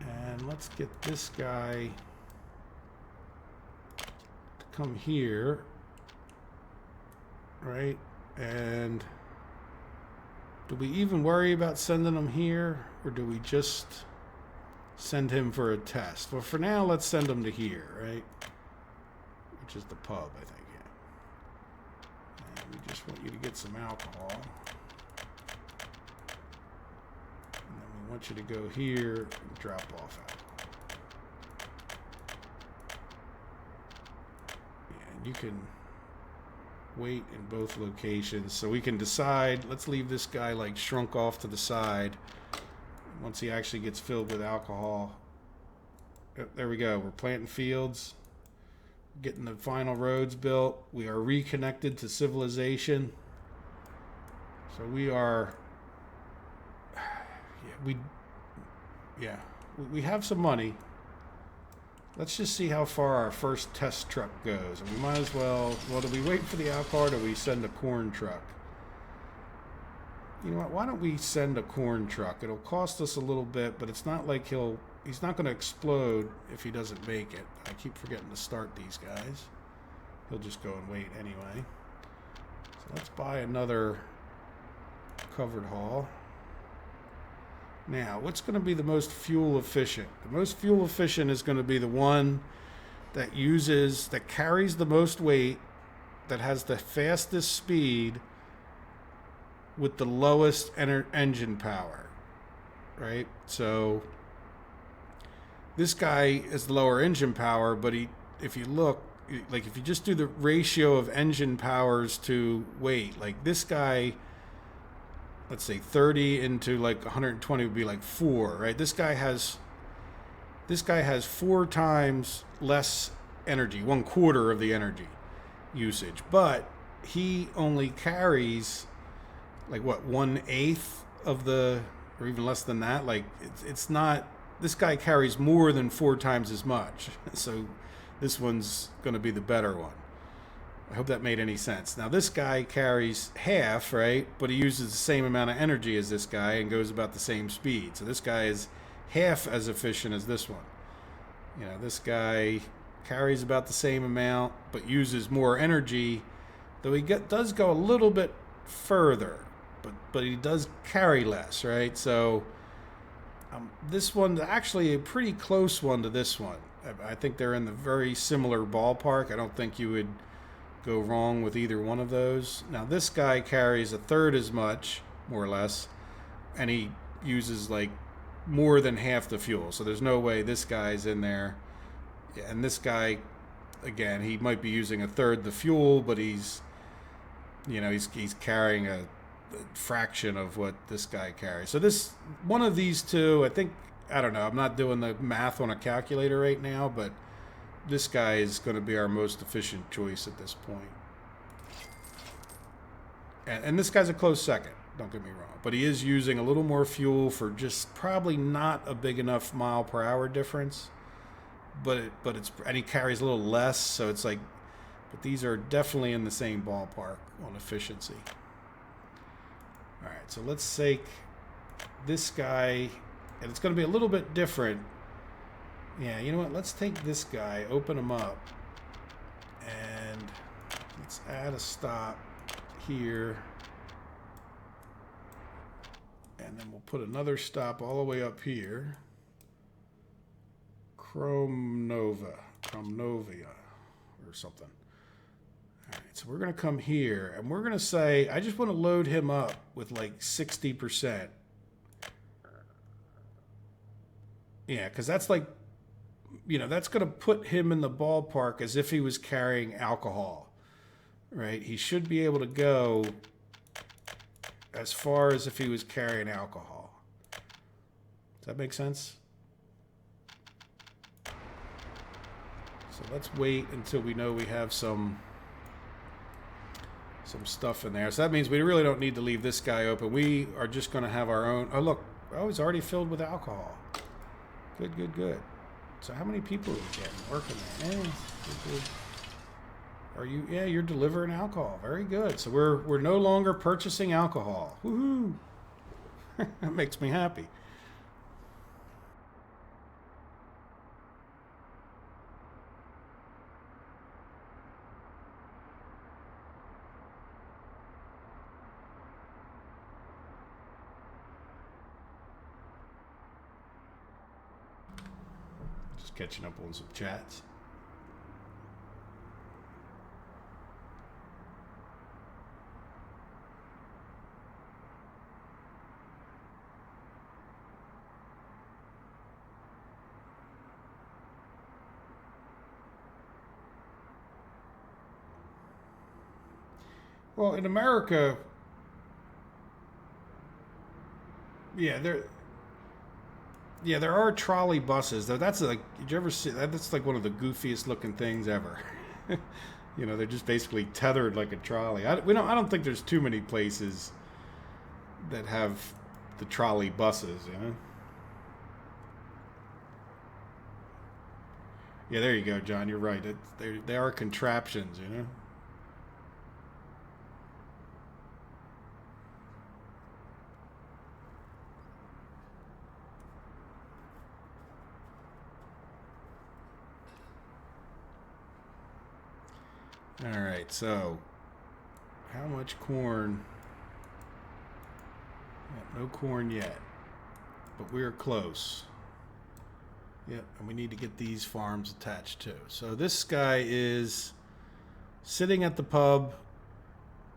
And let's get this guy... come here, right? And do we even worry about sending him here, or do we just send him for a test? Well, for now, let's send him to here, right? Which is the pub, I think, yeah. And we just want you to get some alcohol. And then we want you to go here and drop off alcohol. You can wait in both locations so we can decide. Let's leave this guy like shrunk off to the side once he actually gets filled with alcohol. There we go. We're planting fields, getting the final roads built. We are reconnected to civilization. So we are, we have some money. Let's just see how far our first test truck goes. And we might as well do we wait for the alcohol or do we send a corn truck? You know what, why don't we send a corn truck? It'll cost us a little bit, but it's not like he's not going to explode if he doesn't make it. I keep forgetting to start these guys. He'll just go and wait anyway. So let's buy another covered haul. Now, what's going to be the most fuel efficient? The most fuel efficient is going to be the one that carries the most weight, that has the fastest speed with the lowest engine power, right? So this guy is the lower engine power, but if you look, like if you just do the ratio of engine powers to weight, like this guy, let's say 30 into like 120 would be like 4, right? This guy has 4 times less energy, 1/4 of the energy usage, but he only carries like what, 1/8 of the, or even less than that. Like it's not, this guy carries more than 4 times as much. So this one's going to be the better one. I hope that made any sense. Now this guy carries half, right? But he uses the same amount of energy as this guy and goes about the same speed. So this guy half as efficient as this one. You know, this guy carries about the same amount, but uses more energy, though he does go a little bit further, but he does carry less, right? So this one's actually a pretty close one to this one. I think they're in the very similar ballpark. I don't think you would go wrong with either one of those. Now this guy carries a third as much, more or less, and he uses like more than half the fuel. So there's no way this guy's in there. And this guy, again, he might be using a third the fuel, but he's carrying a fraction of what this guy carries. So this one of these two, I don't know, I'm not doing the math on a calculator right now, but this guy is going to be our most efficient choice at this point. And this guy's a close second, don't get me wrong, but he is using a little more fuel for just probably not a big enough mile per hour difference. But he carries a little less, so it's like, but these are definitely in the same ballpark on efficiency. All right, so let's take this guy, and it's going to be a little bit different. Yeah, you know what? Let's take this guy, open him up, and let's add a stop here. And then we'll put another stop all the way up here. Chromovia or something. All right, so we're going to come here, and we're going to say, I just want to load him up with like 60%. Yeah, because that's like, that's going to put him in the ballpark as if he was carrying alcohol, right? He should be able to go as far as if he was carrying alcohol. Does that make sense? So let's wait until we know we have some stuff in there. So that means we really don't need to leave this guy open. We are just going to have our own. Oh, look. Oh, he's already filled with alcohol. Good, good, good. So how many people are we getting working there? Good, good. Are you? Yeah, you're delivering alcohol. Very good. So we're no longer purchasing alcohol. Woohoo! That makes me happy. Catching up on some chats. Well, in America, yeah, there are trolley buses. Though that's like, did you ever see that? That's like one of the goofiest looking things ever. They're just basically tethered like a trolley. I don't think there's too many places that have the trolley buses. Yeah, there you go, John. You're right. They are contraptions. All right, so how much corn? No corn yet, but we're close. Yep, and we need to get these farms attached too. So this guy is sitting at the pub.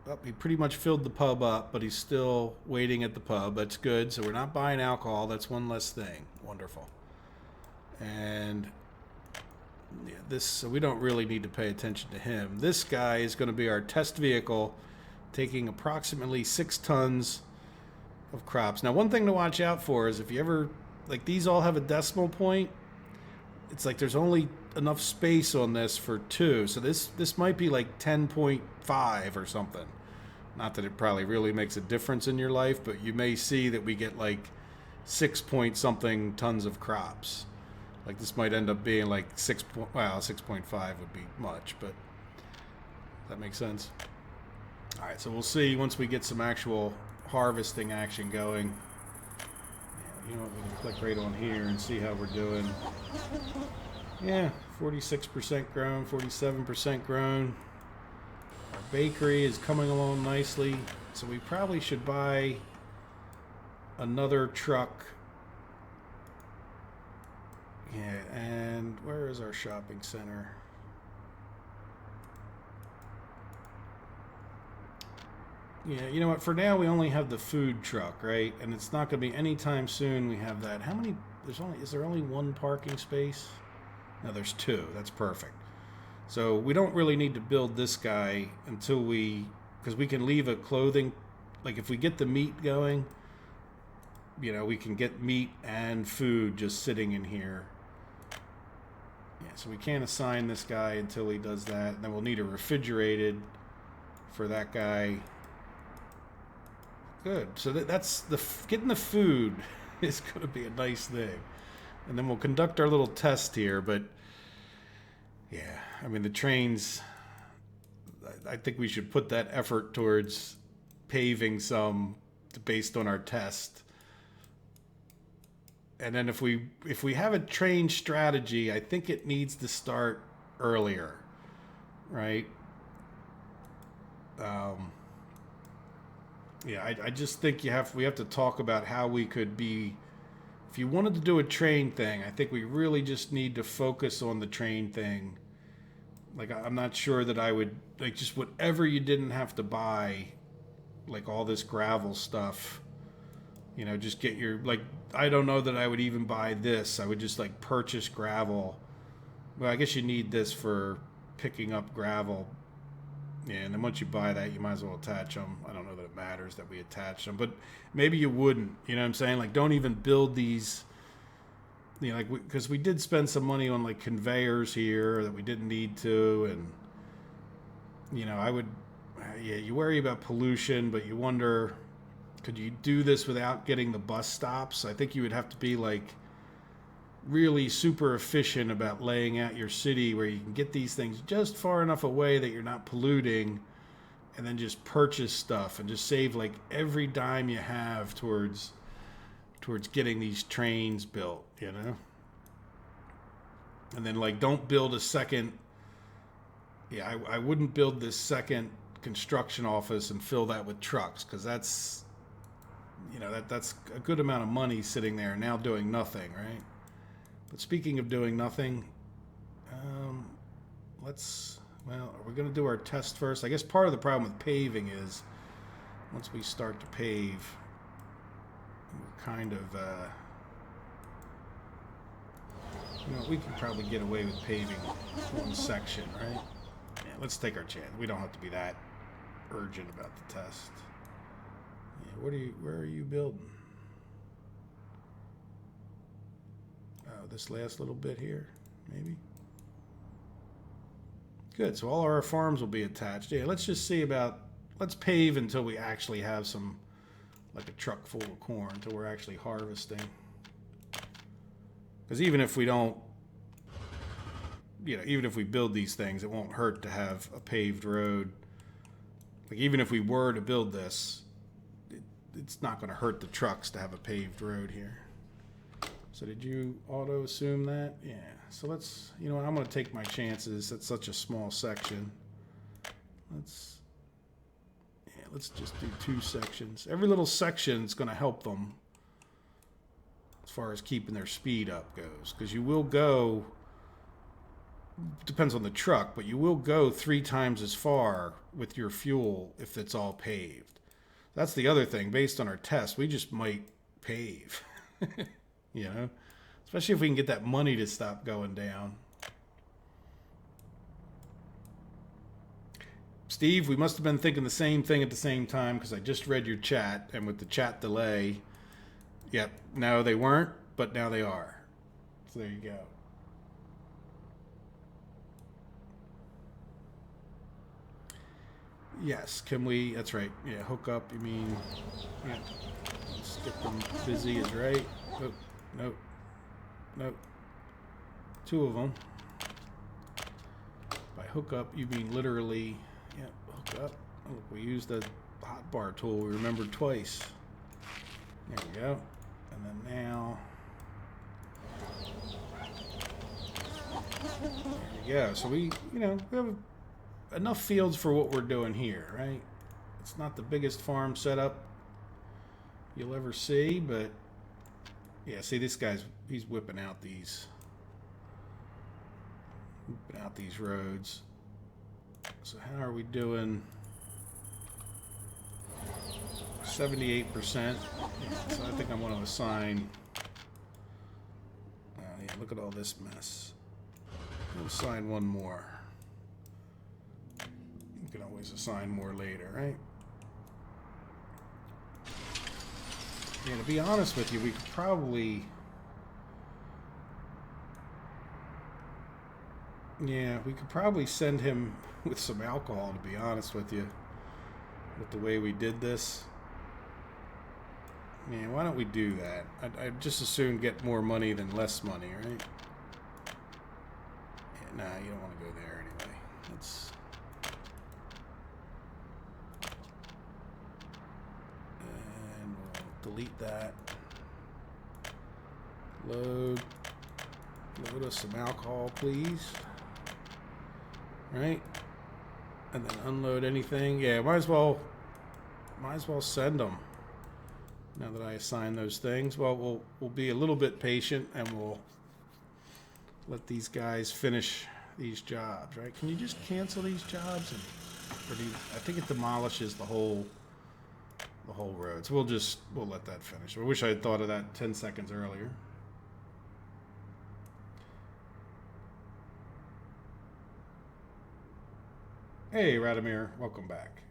Oh, he pretty much filled the pub up, but he's still waiting at the pub. That's good. So we're not buying alcohol. That's one less thing. Wonderful. And yeah, so we don't really need to pay attention to him. This guy is going to be our test vehicle, taking approximately 6 tons of crops. Now, one thing to watch out for is if you ever, like these all have a decimal point, it's like there's only enough space on this for 2. So this might be like 10.5 or something. Not that it probably really makes a difference in your life, but you may see that we get like 6 point something tons of crops. Like this might end up being like 6.5 would be much, but that makes sense. All right, so we'll see once we get some actual harvesting action going. Yeah, You know what, we can click right on here and see how we're doing. Yeah, 46% grown, 47% grown. Our bakery is coming along nicely, so we probably should buy another truck. Yeah, and where is our shopping center? Yeah, you know what? For now, we only have the food truck, right? And it's not going to be anytime soon we have that. How many? Is there only one parking space? No, there's two. That's perfect. So we don't really need to build this guy until because we can leave a clothing, like if we get the meat going, you know, we can get meat and food just sitting in here. Yeah, so we can't assign this guy until he does that. And then we'll need a refrigerated for that guy. Good. So that's getting the food is going to be a nice thing. And then we'll conduct our little test here, but yeah, I mean the trains, I think we should put that effort towards paving some based on our test. And then if we have a train strategy, I think it needs to start earlier, right? Yeah, I just think we have to talk about how we could be. If you wanted to do a train thing, I think we really just need to focus on the train thing. Like, I'm not sure that I would, like, just whatever you didn't have to buy, like all this gravel stuff, you know, just get your, like, I don't know that I would even buy this. I would just, like, purchase gravel. Well, I guess you need this for picking up gravel. Yeah, and then once you buy that, you might as well attach them. I don't know that it matters that we attach them, but maybe you wouldn't. You know what I'm saying? Like, don't even build these. You know, like, because we did spend some money on like conveyors here that we didn't need to, and you know, I would. Yeah, you worry about pollution, but you wonder, could you do this without getting the bus stops? I think you would have to be like really super efficient about laying out your city where you can get these things just far enough away that you're not polluting, and then just purchase stuff and just save like every dime you have towards getting these trains built, you know? And then like don't build a second. Yeah, I wouldn't build this second construction office and fill that with trucks, because that's, you know, that's a good amount of money sitting there now doing nothing, right? But speaking of doing nothing, are we going to do our test first? I guess part of the problem with paving is once we start to pave, we're kind of, you know, we can probably get away with paving one section, right? Yeah, let's take our chance. We don't have to be that urgent about the test. Yeah, where are you building? This last little bit here, maybe. Good, so all our farms will be attached. Yeah, let's just see about, let's pave until we actually have some, like a truck full of corn, until we're actually harvesting. Because even if we don't, you know, even if we build these things, it won't hurt to have a paved road. Like even if we were to build this, it's not going to hurt the trucks to have a paved road here. So did you auto assume that? Yeah. So let's, you know what, I'm going to take my chances. That's such a small section. Let's just do 2 sections. Every little section is going to help them as far as keeping their speed up goes. Because you will go, depends on the truck, but you will go 3 times as far with your fuel if it's all paved. That's the other thing. Based on our test, we just might pave. You know, especially if we can get that money to stop going down. Steve, we must have been thinking the same thing at the same time, because I just read your chat, and with the chat delay, yep, no, they weren't, but now they are. So there you go. Yes, can we, that's right, yeah, hook up, you mean, yeah, let's get them busy is right. Oh. Nope. Nope. 2 of them. By hook up, you mean literally, yeah, hook up. Oh, look, we used the hotbar tool. We remembered twice. There we go. And And then now, there we go. So we have enough fields for what we're doing here, right? It's not the biggest farm setup you'll ever see, but yeah, see this guy's, he's whipping out these roads. So how are we doing? 78%. Yeah, so I think I'm going to assign. Yeah, look at all this mess. We'll assign one more. You can always assign more later, right? Yeah, to be honest with you, we could probably... Yeah, we could probably send him with some alcohol, to be honest with you. With the way we did this. Yeah, why don't we do that? I'd just as soon get more money than less money, right? Yeah, nah, you don't want to go there anyway. Let's... And we'll delete that. Load us some alcohol, please. Right? And then unload anything. Yeah, might as well send them. Now that I assign those things, well, we'll be a little bit patient and we'll let these guys finish these jobs, right? Can you just cancel these jobs? I think it demolishes the whole road. So we'll let that finish. I wish I had thought of that 10 seconds earlier. Hey, Radomir, welcome back.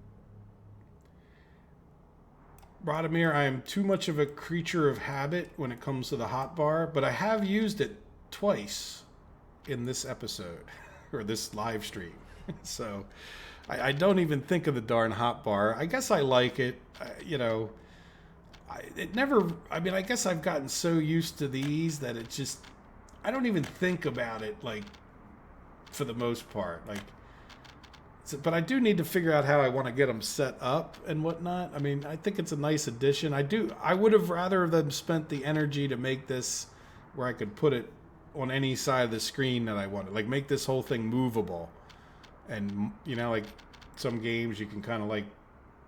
Radomir, I am too much of a creature of habit when it comes to the hotbar, but I have used it twice in this episode, or this live stream. So I don't even think of the darn hotbar. I guess I like it, I guess I've gotten so used to these that it just, I don't even think about it, like, for the most part, like. But I do need to figure out how I want to get them set up and whatnot. I mean, I think it's a nice addition. I would have rather them spent the energy to make this where I could put it on any side of the screen that I wanted. Like, make this whole thing movable. And, like some games you can kind of like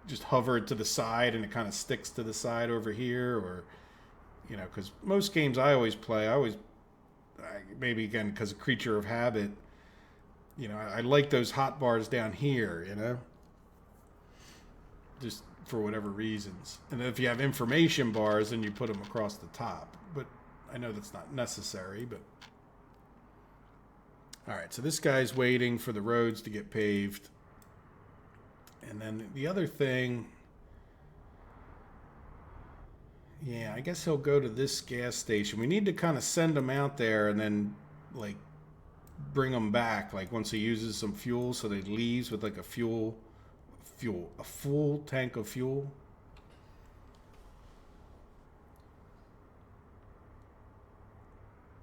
just hover it to the side and it kind of sticks to the side over here. Or, because most games I always play, maybe again because a creature of habit, I like those hot bars down here, just for whatever reasons. And if you have information bars, then you put them across the top. But I know that's not necessary, but... All right, so this guy's waiting for the roads to get paved. And then the other thing... Yeah, I guess he'll go to this gas station. We need to kind of send him out there and then, like, bring them back, like once he uses some fuel, so that he leaves with like a full tank of fuel.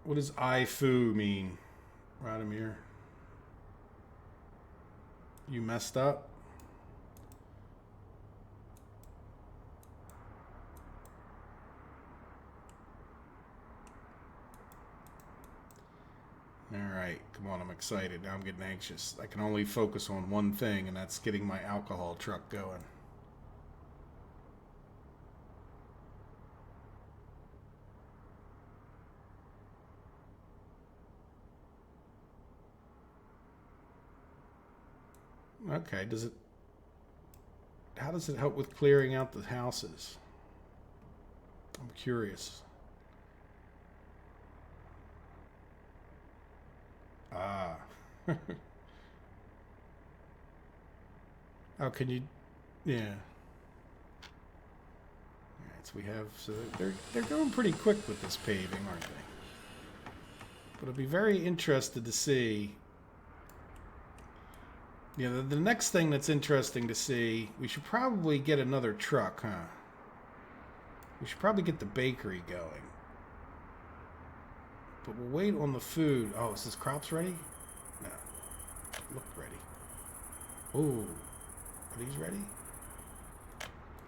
What does IFU mean, Radomir? You messed up? Alright, come on, I'm excited. Now I'm getting anxious. I can only focus on one thing, and that's getting my alcohol truck going. Okay, how does it help with clearing out the houses? I'm curious. Ah. How can you... Yeah. Alright, so we have... So they're going pretty quick with this paving, aren't they? But I'll be very interested to see... Yeah, the next thing that's interesting to see... We should probably get another truck, huh? We should probably get the bakery going. But we'll wait on the food. Oh, is this crops ready? No. Look ready. Oh, are these ready?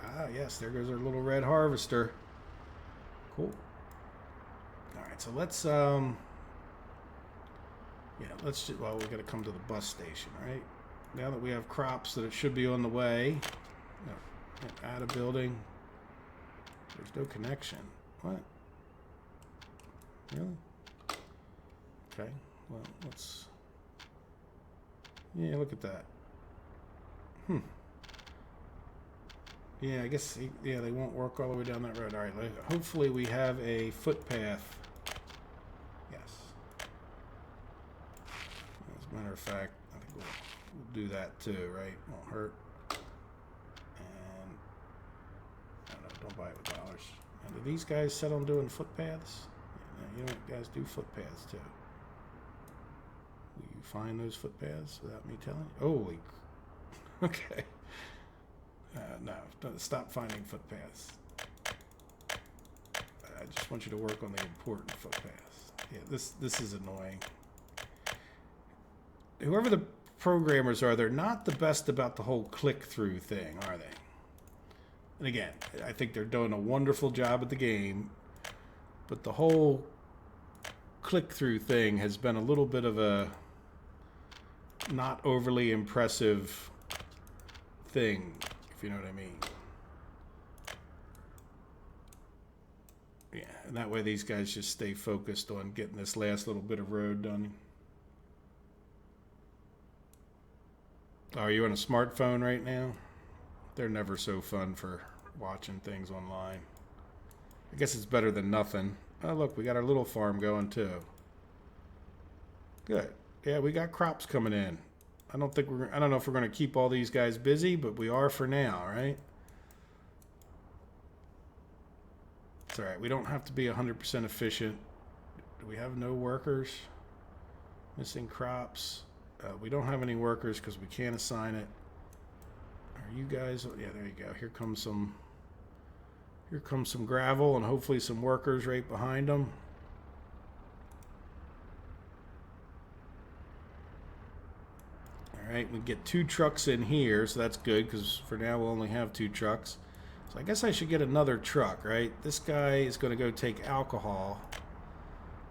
Ah, yes, there goes our little red harvester. Cool. All right, so let's let's just, well, we got to come to the bus station, right? Now that we have crops that it should be on the way. No, add a building. There's no connection. What? Really? Okay. Well, let's. Yeah, look at that. Yeah, I guess, yeah, they won't work all the way down that road. All right, hopefully we have a footpath. Yes. As a matter of fact, I think we'll do that too, right? Won't hurt. And, I don't know, don't buy it with dollars. And do these guys set on doing footpaths? Yeah, you know what guys do footpaths too. Will you find those footpaths without me telling you? Holy, okay. No, stop finding footpaths. I just want you to work on the important footpaths. Yeah, this is annoying. Whoever the programmers are, they're not the best about the whole click-through thing, are they? And again, I think they're doing a wonderful job at the game, but the whole click-through thing has been a little bit of a not overly impressive thing. You know what I mean? Yeah, and that way these guys just stay focused on getting this last little bit of road done. Are you on a smartphone right now? They're never so fun for watching things online. I guess it's better than nothing. Oh, look, we got our little farm going too. Good. Yeah, we got crops coming in. I don't know if we're going to keep all these guys busy, but we are for now, right? It's all right. We don't have to be 100% efficient. Do we have no workers? Missing crops. We don't have any workers because we can't assign it. Are you guys? Yeah, there you go. Here comes some gravel and hopefully some workers right behind them. All right, we get 2 trucks in here, so that's good because for now we'll only have 2 trucks. So I guess I should get another truck, right? This guy is going to go take alcohol.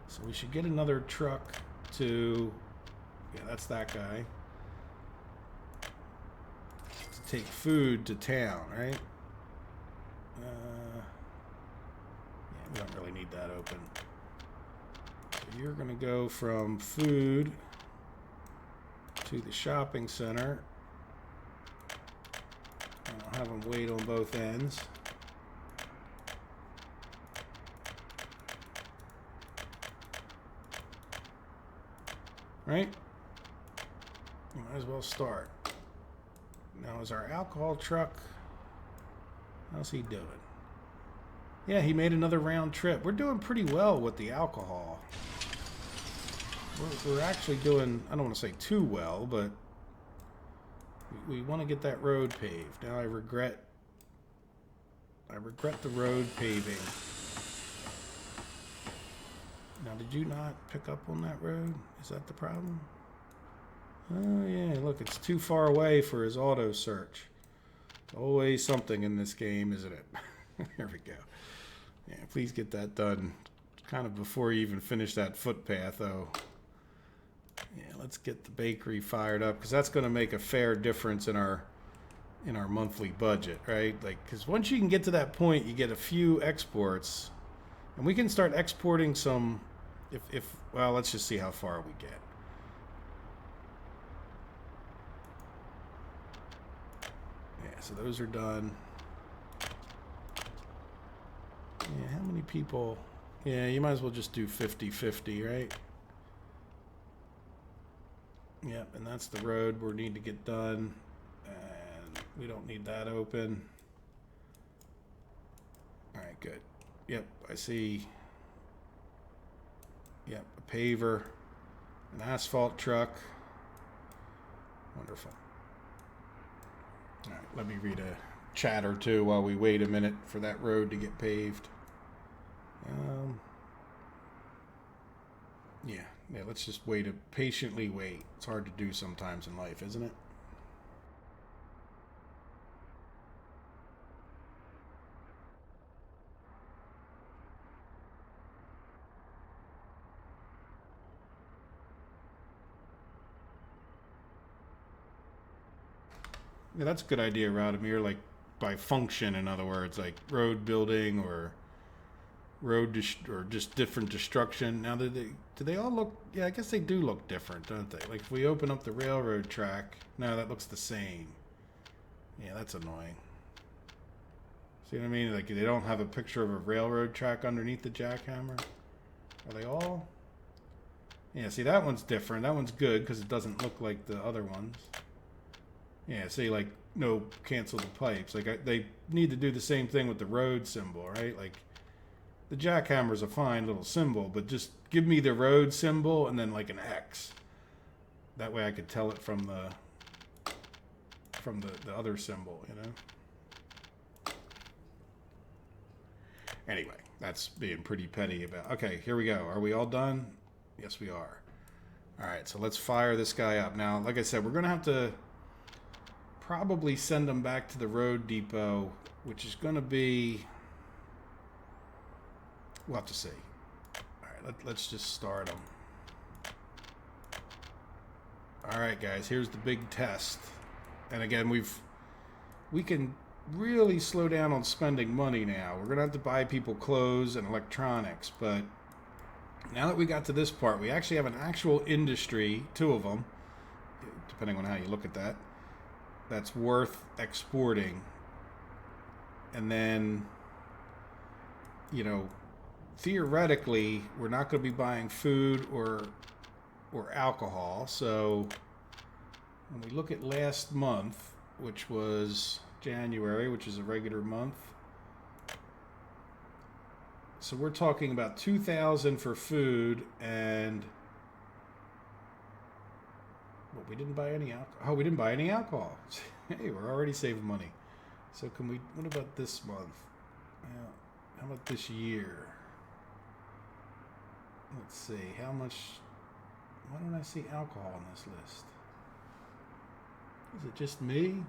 So we should get another truck to, yeah, that's that guy. To take food to town, right? Yeah, we don't really need that open. So you're going to go from food to the shopping center. And I'll have them wait on both ends. Right? You might as well start. Now is our alcohol truck, how's he doing? Yeah, he made another round trip. We're doing pretty well with the alcohol. We're actually doing, I don't want to say too well, but we want to get that road paved. Now I regret the road paving. Now, did you not pick up on that road? Is that the problem? Oh yeah, look, it's too far away for his auto search. Always something in this game, isn't it? There we go. Yeah, please get that done kind of before you even finish that footpath, though. Yeah, let's get the bakery fired up because that's going to make a fair difference in our monthly budget, right? Like, because once you can get to that point, you get a few exports, and we can start exporting some. Well, let's just see how far we get. Yeah, so those are done. Yeah, how many people? Yeah, you might as well just do 50-50, right? Yep, and that's the road we need to get done. And we don't need that open. All right, good. Yep, I see. Yep, a paver, an asphalt truck. Wonderful. All right, let me read a chat or two while we wait a minute for that road to get paved. Yeah, let's just patiently wait. It's hard to do sometimes in life, isn't it? Yeah, that's a good idea, Radomir. Like by function, in other words, like road building or or just different destruction. Now, do they all look? Yeah, I guess they do look different, don't they? Like if we open up the railroad track, no, that looks the same. Yeah, that's annoying. See what I mean? Like they don't have a picture of a railroad track underneath the jackhammer. Are they all? Yeah, see that one's different. That one's good because it doesn't look like the other ones. Yeah, see, like no cancel the pipes. Like they need to do the same thing with the road symbol, right? Like the jackhammer's a fine little symbol, but just give me the road symbol and then like an X. That way I could tell it from the other symbol, you know? Anyway, that's being pretty petty about. Okay, here we go. Are we all done? Yes, we are. All right, so let's fire this guy up. Now, like I said, we're going to have to probably send him back to the road depot, which is going to be... We'll have to see. All right, let's just start him. All right, guys, here's the big test. And again, we can really slow down on spending money now. We're going to have to buy people clothes and electronics, but now that we got to this part, we actually have an actual industry, 2 of them, depending on how you look at that, that's worth exporting. And then, you know, theoretically, we're not going to be buying food or alcohol. So when we look at last month, which was January, which is a regular month, so we're talking about $2,000 for food, and well, we didn't buy any alcohol. Oh, we didn't buy any alcohol. Hey, we're already saving money. So can we? What about this month? How about this year? Let's see. How much? Why don't I see alcohol on this list? Is it just me?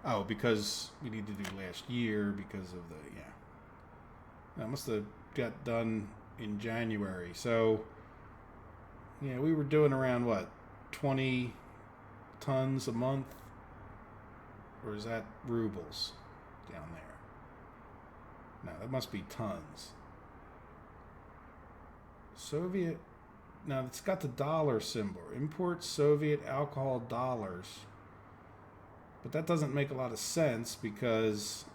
Oh, because we need to do last year because of the That must have got done in January. So, yeah, we were doing around, what, 20 tons a month? Or is that rubles down there? No, that must be tons. Soviet... Now, it's got the dollar symbol. Import Soviet alcohol dollars. But that doesn't make a lot of sense because...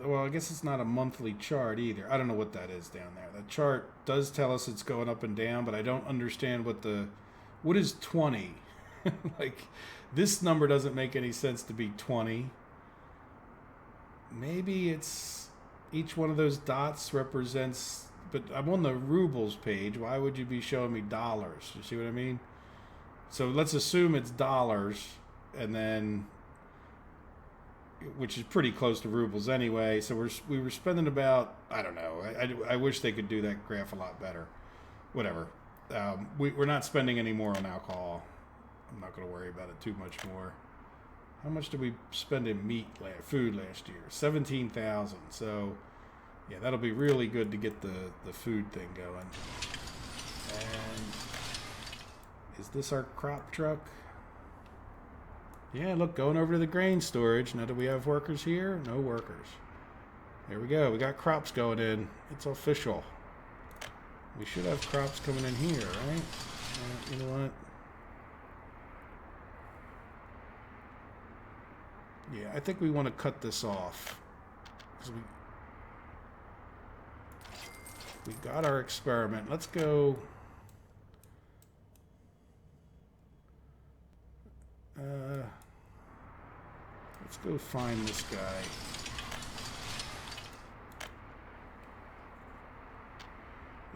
Well, I guess it's not a monthly chart either. I don't know what that is down there. The chart does tell us it's going up and down, but I don't understand what is 20? Like, this number doesn't make any sense to be 20. Maybe it's each one of those dots represents, but I'm on the rubles page. Why would you be showing me dollars? You see what I mean? So let's assume it's dollars, and then... which is pretty close to rubles anyway. So we were spending about, I don't know. I wish they could do that graph a lot better. Whatever. We're not spending any more on alcohol. I'm not going to worry about it too much more. How much did we spend in food last year? 17,000. So yeah, that'll be really good to get the food thing going. And is this our crop truck? Yeah, look, going over to the grain storage. Now, do we have workers here? No workers. There we go. We got crops going in. It's official. We should have crops coming in here, right? You know what? Yeah, I think we want to cut this off. 'Cause we got our experiment. Let's go... let's go find this guy.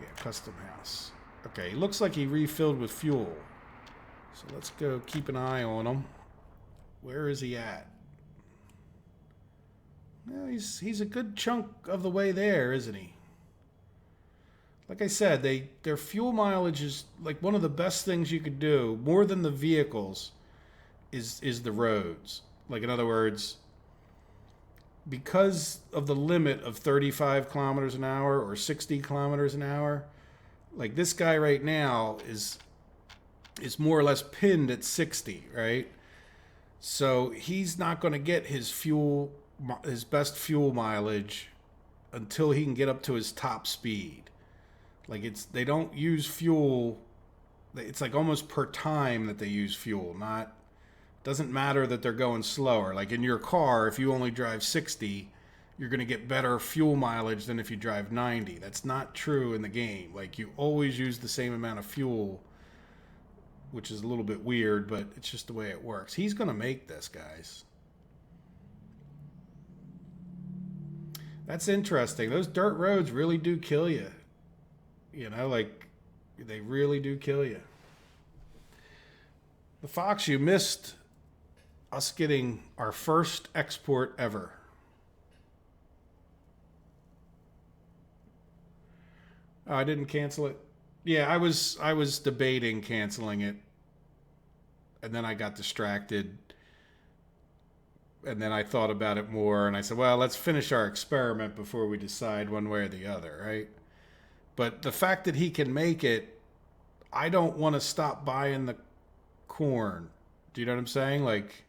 Yeah, custom house. Okay, he looks like he refilled with fuel. So let's go keep an eye on him. Where is he at? Well, he's a good chunk of the way there, isn't he? Like I said, their fuel mileage is like one of the best things you could do, more than the vehicles, is the roads. Like, in other words, because of the limit of 35 kilometers an hour or 60 kilometers an hour, like this guy right now is is more or less pinned at 60, right? So he's not going to get his best fuel mileage until he can get up to his top speed. Like they don't use fuel. It's like almost per time that they use fuel. Doesn't matter that they're going slower. Like in your car, if you only drive 60, you're going to get better fuel mileage than if you drive 90. That's not true in the game. Like you always use the same amount of fuel, which is a little bit weird, but it's just the way it works. He's going to make this, guys. That's interesting. Those dirt roads really do kill you. You know, like, they really do kill you. The Fox, you missed us getting our first export ever. Oh, I didn't cancel it. Yeah, I was debating canceling it. And then I got distracted. And then I thought about it more, and I said, well, let's finish our experiment before we decide one way or the other, right? But the fact that he can make it, I don't want to stop buying the corn. Do you know what I'm saying? Like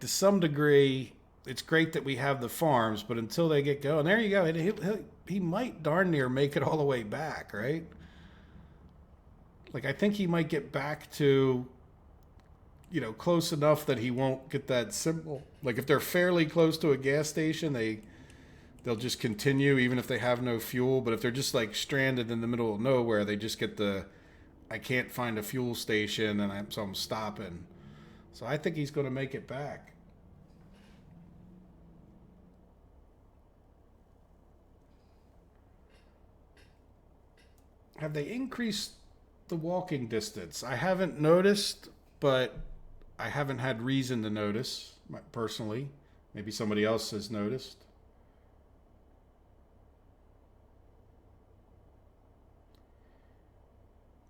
to some degree, it's great that we have the farms, but until they get going, there you go. He might darn near make it all the way back, right? Like, I think he might get back to, you know, close enough that he won't get that symbol. Like, if they're fairly close to a gas station, they'll just continue even if they have no fuel. But if they're just like stranded in the middle of nowhere, they just get I can't find a fuel station, and so I'm stopping. So I think he's going to make it back. Have they increased the walking distance? I haven't noticed, but I haven't had reason to notice personally. Maybe somebody else has noticed.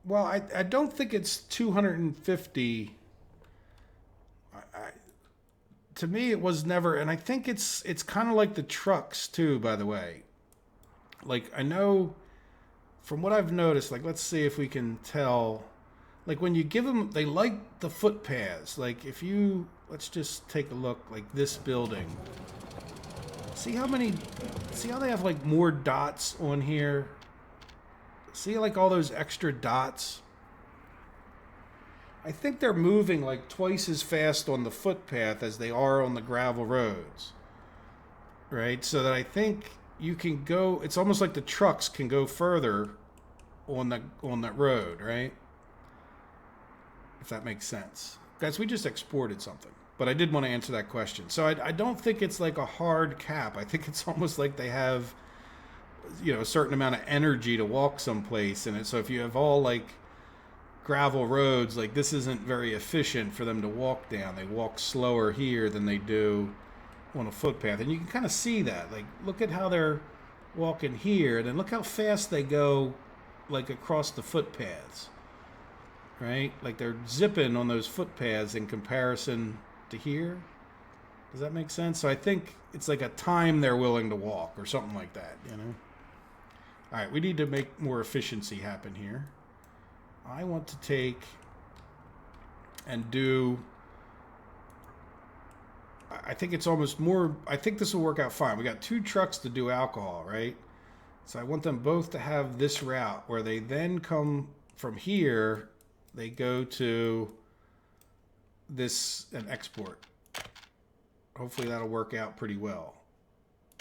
Well, I don't think it's 250. To me, it was never, and I think it's kind of like the trucks too, by the way. Like, I know from what I've noticed, like, let's see if we can tell. Like, when you give them, they like the footpaths. Like, let's just take a look, like this building. See how they have like more dots on here? See, like, all those extra dots? I think they're moving like twice as fast on the footpath as they are on the gravel roads. Right? So that I think you can go, it's almost like the trucks can go further on that road, right? If that makes sense. Guys, we just exported something. But I did want to answer that question. So I don't think it's like a hard cap. I think it's almost like they have, you know, a certain amount of energy to walk someplace in it. So if you have all like gravel roads, like, this isn't very efficient for them to walk down. They walk slower here than they do on a footpath. And you can kind of see that. Like, look at how they're walking here, and then look how fast they go, like, across the footpaths. Right? Like, they're zipping on those footpaths in comparison to here. Does that make sense? So I think it's like a time they're willing to walk or something like that, you know? All right, we need to make more efficiency happen here. I want to take and do, I think it's almost more, I think this will work out fine. We got 2 trucks to do alcohol, right? So I want them both to have this route where they then come from here, they go to this and export. Hopefully that'll work out pretty well.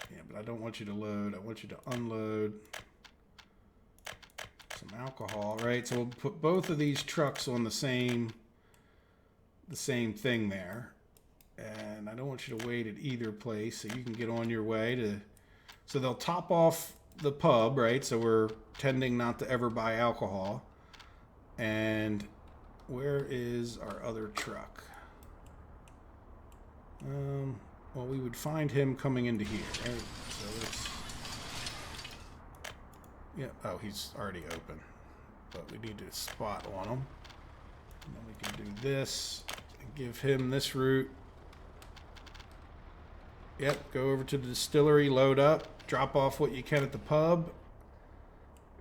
Yeah, but I don't want you to load. I want you to unload some alcohol, right? So we'll put both of these trucks on the same thing there. And I don't want you to wait at either place, so you can get on your way to, so they'll top off the pub, right? So we're tending not to ever buy alcohol. And where is our other truck? Well, we would find him coming into here, right? So let's, yeah, oh, he's already open. But we need to spot on him. And then we can do this and give him this route. Yep, go over to the distillery, load up, drop off what you can at the pub.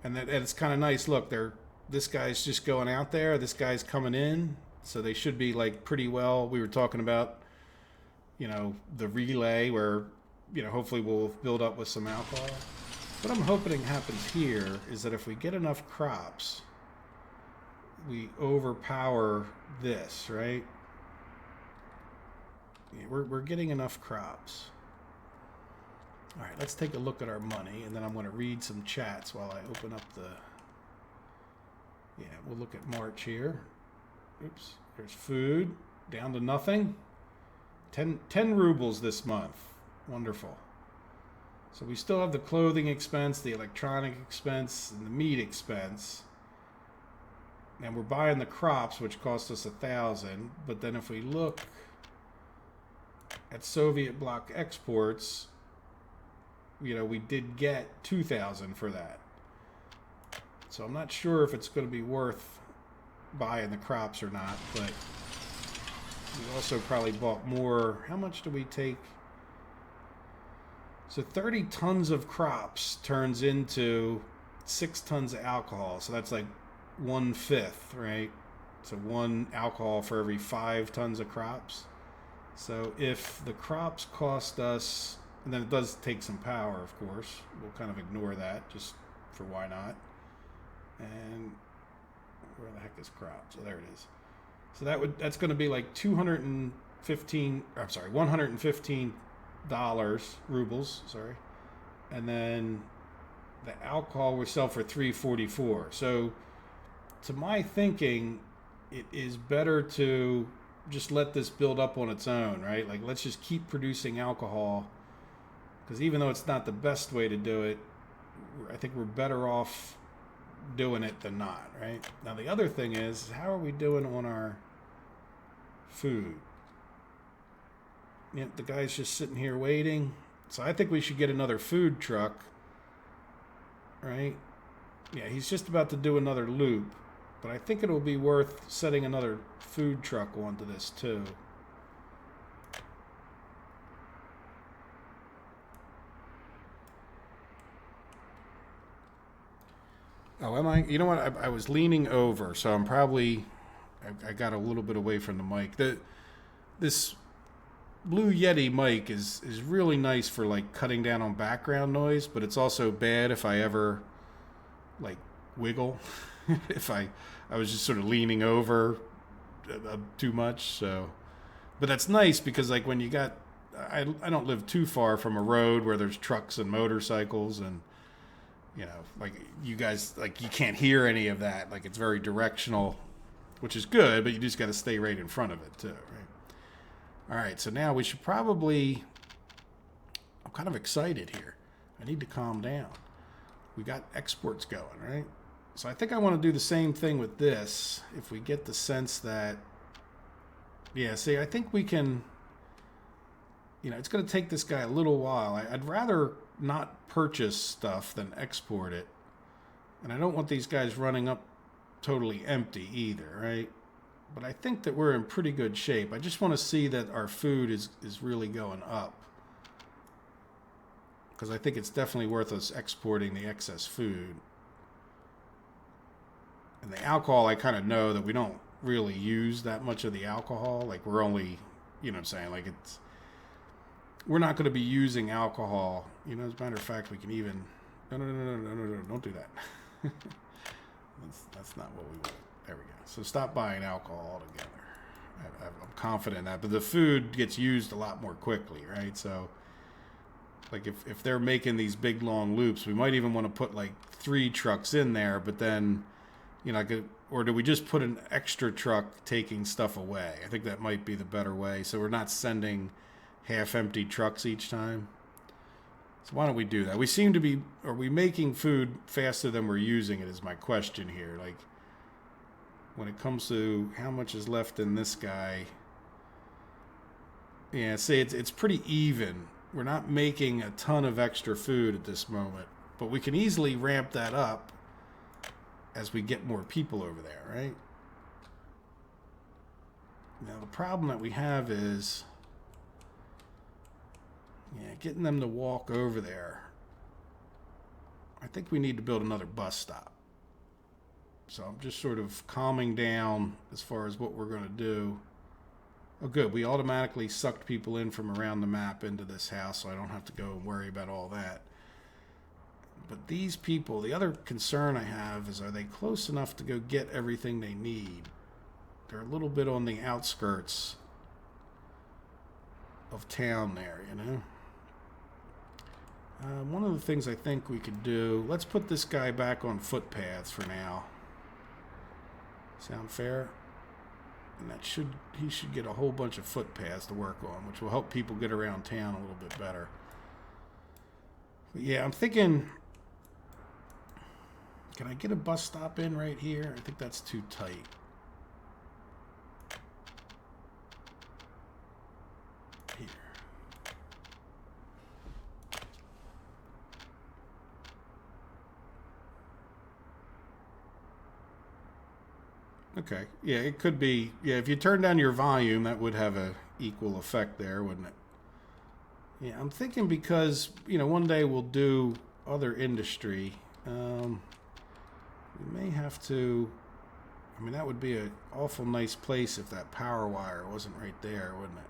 And it's kind of nice. Look, they're this guy's just going out there, this guy's coming in, so they should be like pretty well. We were talking about, you know, the relay where, you know, hopefully we'll build up with some alcohol. What I'm hoping happens here is that if we get enough crops, we overpower this, right? Yeah, we're getting enough crops. All right, let's take a look at our money, and then I'm going to read some chats while I open up the... Yeah, we'll look at March here. Oops, there's food, down to nothing. 10 rubles this month. Wonderful. So we still have the clothing expense, the electronic expense, and the meat expense. And we're buying the crops, which cost us 1,000. But then if we look at Soviet bloc exports, you know, we did get 2,000 for that. So I'm not sure if it's going to be worth buying the crops or not, but we also probably bought more. How much do we take? So 30 tons of crops turns into 6 tons of alcohol. So that's like 1/5, right? So 1 alcohol for every 5 tons of crops. So if the crops cost us, and then it does take some power, of course. We'll kind of ignore that just for why not. And where the heck is crops? So there it is. So that's going to be like $115 rubles, sorry. And then the alcohol we sell for $3.44. So to my thinking, it is better to just let this build up on its own, right? Like, let's just keep producing alcohol, because even though it's not the best way to do it, I think we're better off doing it than not, right? Now the other thing is, how are we doing on our food? You know, the guy's just sitting here waiting. So I think we should get another food truck, right? Yeah, he's just about to do another loop, but I think it'll be worth setting another food truck onto this too. Oh, am I? You know what? I was leaning over, so I'm probably... I got a little bit away from the mic. This Blue Yeti mic is really nice for, like, cutting down on background noise, but it's also bad if I ever, like, wiggle. If I was just sort of leaning over too much, so... But that's nice because, like, when you got... I don't live too far from a road where there's trucks and motorcycles, and... You know, like, you guys, like, you can't hear any of that. Like, it's very directional, which is good, but you just got to stay right in front of it, too, right? All right, so now we should probably... I'm kind of excited here. I need to calm down. We got exports going, right? So I think I want to do the same thing with this, if we get the sense that... Yeah, see, I think we can... You know, it's going to take this guy a little while. I'd rather not purchase stuff than export it. And I don't want these guys running up totally empty either, right? But I think that we're in pretty good shape. I just want to see that our food is really going up. Because I think it's definitely worth us exporting the excess food. And the alcohol, I kind of know that we don't really use that much of the alcohol. Like, we're only, you know what I'm saying? Like, it's... We're not going to be using alcohol. You know, as a matter of fact, we can even... No, don't do that. That's not what we want. There we go. So stop buying alcohol altogether. I'm confident in that. But the food gets used a lot more quickly, right? So, like, if they're making these big, long loops, we might even want to put, like, 3 trucks in there, but then, you know, or do we just put an extra truck taking stuff away? I think that might be the better way. So we're not sending... half-empty trucks each time. So why don't we do that? We seem to be... Are we making food faster than we're using it is my question here. Like, when it comes to how much is left in this guy... Yeah, see, it's pretty even. We're not making a ton of extra food at this moment. But we can easily ramp that up as we get more people over there, right? Now, the problem that we have is... Yeah, getting them to walk over there. I think we need to build another bus stop. So I'm just sort of calming down as far as what we're going to do. Oh, good. We automatically sucked people in from around the map into this house, so I don't have to go and worry about all that. But these people, the other concern I have is, are they close enough to go get everything they need? They're a little bit on the outskirts of town there, you know? One of the things I think we could do, let's put this guy back on footpaths for now. Sound fair? And he should get a whole bunch of footpaths to work on, which will help people get around town a little bit better. But yeah, I'm thinking, can I get a bus stop in right here? I think that's too tight. Here. Okay. Yeah, it could be. Yeah, if you turn down your volume, that would have a equal effect there, wouldn't it? Yeah, I'm thinking because, one day we'll do other industry. We may have to. I mean, that would be an awful nice place if that power wire wasn't right there, wouldn't it?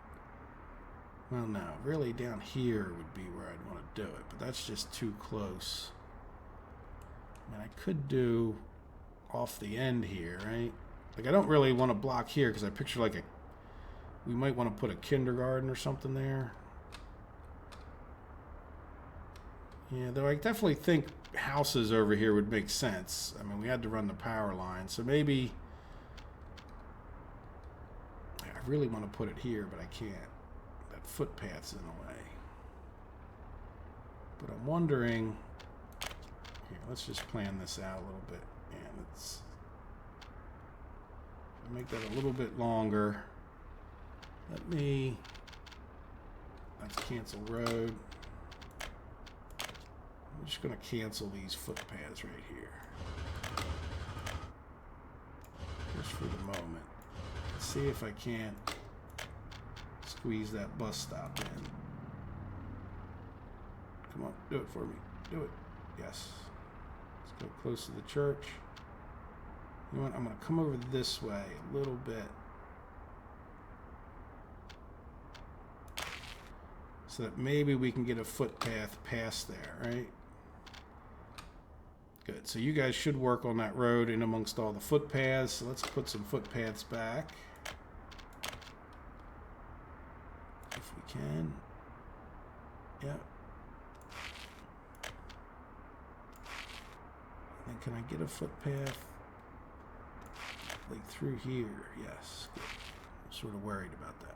Well, no, really down here would be where I'd want to do it, but that's just too close. I mean, I could do off the end here, right? Like, I don't really want to block here because I picture we might want to put a kindergarten or something there. Yeah, though I definitely think houses over here would make sense. I mean, we had to run the power line, so maybe I really want to put it here, but I can't. That footpath's in the way. But I'm wondering, here, let's just plan this out a little bit. And let's make that a little bit longer. Let's cancel road. I'm just going to cancel these footpaths right here. Just for the moment. Let's see if I can't squeeze that bus stop in. Come on, do it for me. Do it. Yes. Let's go close to the church. You know what? I'm going to come over this way a little bit. So that maybe we can get a footpath past there, right? Good. So you guys should work on that road in amongst all the footpaths. So let's put some footpaths back. If we can. Yep. And can I get a footpath like through here? Yes. Good. I'm sort of worried about that.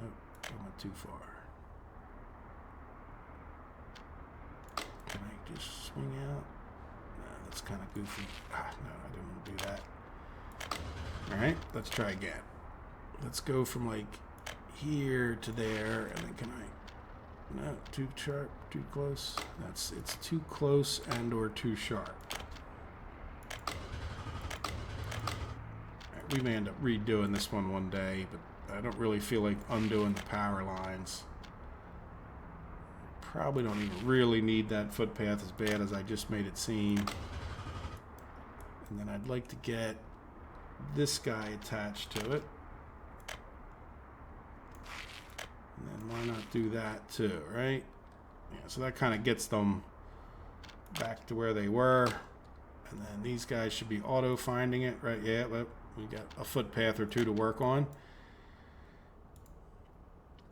Nope. I went too far. Can I just swing out? No, that's kind of goofy. No, I didn't want to do that. Alright, let's try again. Let's go from like here to there, and then can I... No, too sharp, too close. It's too close and or too sharp. Right, we may end up redoing this one day, but I don't really feel like undoing the power lines. Probably don't even really need that footpath as bad as I just made it seem. And then I'd like to get this guy attached to it. And then why not do that too, right? Yeah, so that kind of gets them back to where they were. And then these guys should be auto finding it, right? Yeah, we got a footpath or two to work on.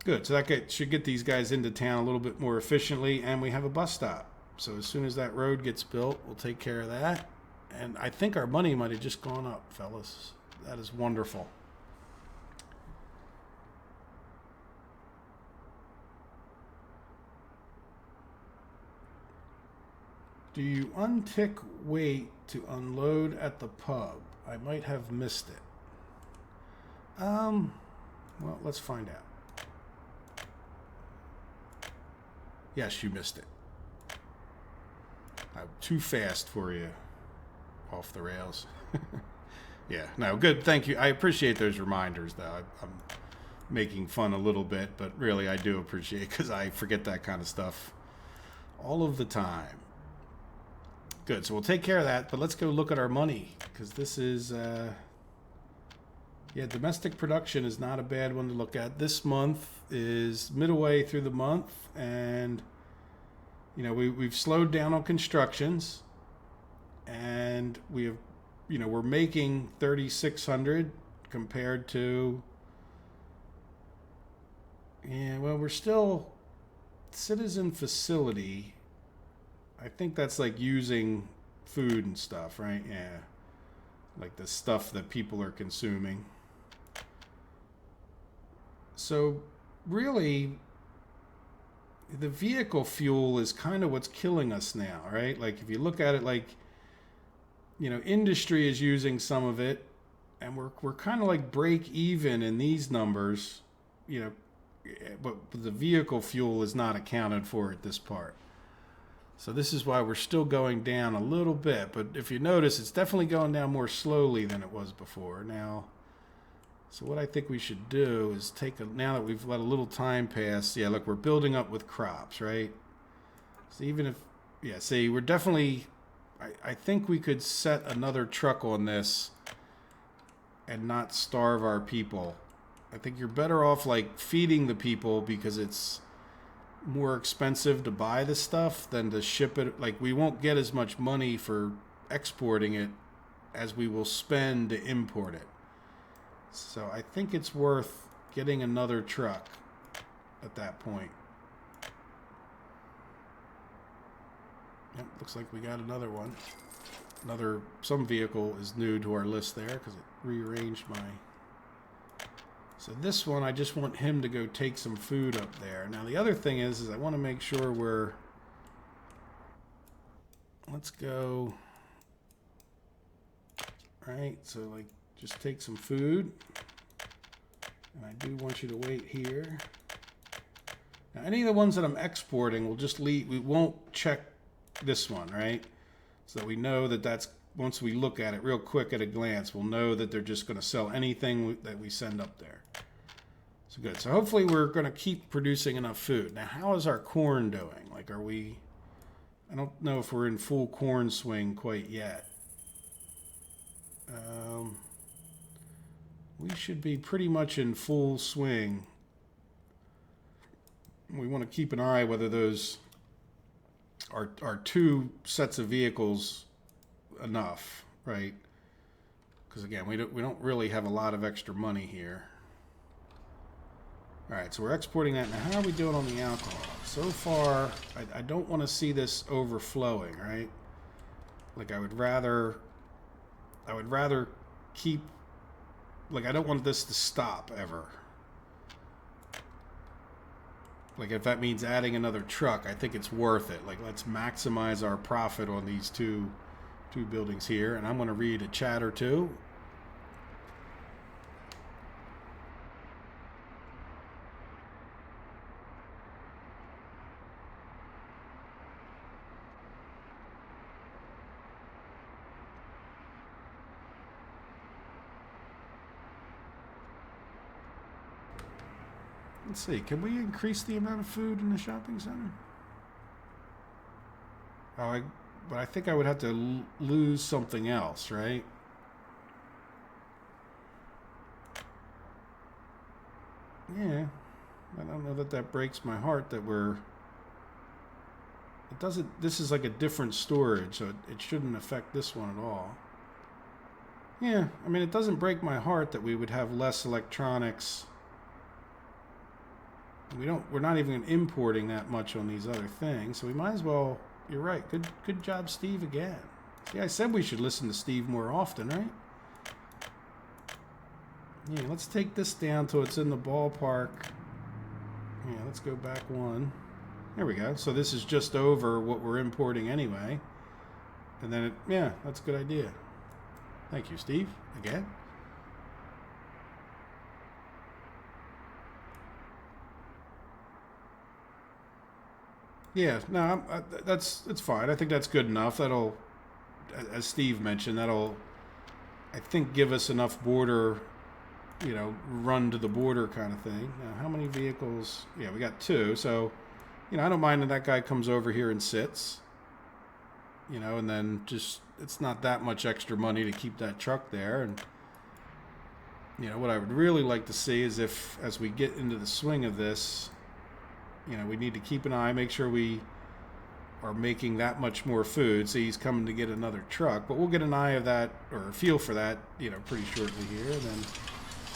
Good, so that should get these guys into town a little bit more efficiently, and we have a bus stop. So as soon as that road gets built, we'll take care of that. And I think our money might have just gone up, fellas. That is wonderful. Do you untick wait to unload at the pub? I might have missed it. Well, let's find out. Yes, you missed it. I'm too fast for you. Off the rails. Yeah, no, good. Thank you. I appreciate those reminders, though. I'm making fun a little bit, but really I do appreciate it because I forget that kind of stuff all of the time. Good. So we'll take care of that, but let's go look at our money, because this is, yeah, domestic production is not a bad one to look at. This month is midway through the month, and you know we've slowed down on constructions, and we have, you know, we're making 3,600 compared to, yeah, well, we're still citizen facility. I think that's like using food and stuff, right? Yeah. Like the stuff that people are consuming. So really, the vehicle fuel is kind of what's killing us now, right? Like if you look at it, like, you know, industry is using some of it, and we're kind of like break even in these numbers, you know, but the vehicle fuel is not accounted for at this part. So this is why we're still going down a little bit, but if you notice, it's definitely going down more slowly than it was before. Now, so what I think we should do is now that we've let a little time pass, yeah, look, we're building up with crops, right? So even if, yeah, see, we're definitely, I think we could set another truck on this and not starve our people. I think you're better off like feeding the people, because it's more expensive to buy the stuff than to ship it. Like we won't get as much money for exporting it as we will spend to import it. So I think it's worth getting another truck at that point. Yep, looks like we got another one. Some vehicle is new to our list there because it rearranged my. So this one, I just want him to go take some food up there. Now the other thing is I want to make sure let's go, right? So like, just take some food. And I do want you to wait here. Now any of the ones that I'm exporting, we'll just leave, we won't check this one, right? So that we know that that's, once we look at it real quick at a glance, we'll know that they're just going to sell anything that we send up there. So good. So hopefully we're going to keep producing enough food. Now, how is our corn doing? Like, are we, I don't know if we're in full corn swing quite yet. We should be pretty much in full swing. We want to keep an eye whether those are two sets of vehicles enough, right? Because again, we don't really have a lot of extra money here. All right, so we're exporting that. Now, how are we doing on the alcohol? So far, I don't want to see this overflowing, right? Like I would rather keep, like I don't want this to stop ever. Like if that means adding another truck, I think it's worth it. Like let's maximize our profit on these two buildings here. And I'm going to read a chat or two. Let's see, can we increase the amount of food in the shopping center? But I think I would have to lose something else, right? Yeah, I don't know that breaks my heart that it doesn't, this is like a different storage, so it shouldn't affect this one at all. Yeah, I mean, it doesn't break my heart that we would have less electronics. We're not even importing that much on these other things, so we might as well, you're right, good job, Steve, again. See, I said we should listen to Steve more often, right? Yeah, let's take this down till it's in the ballpark. Yeah, let's go back one. There we go. So this is just over what we're importing anyway. And then yeah, that's a good idea. Thank you, Steve, again. Yeah, no, it's fine. I think that's good enough. That'll, as Steve mentioned, that'll, I think, give us enough border, you know, run to the border kind of thing. Now, how many vehicles? Yeah, we got two. So, you know, I don't mind that guy comes over here and sits. you know, and then just, it's not that much extra money to keep that truck there. And, you know, what I would really like to see is if, as we get into the swing of this, you know, we need to keep an eye, make sure we are making that much more food. So he's coming to get another truck, but we'll get an eye of that, or a feel for that, you know, pretty shortly here. And then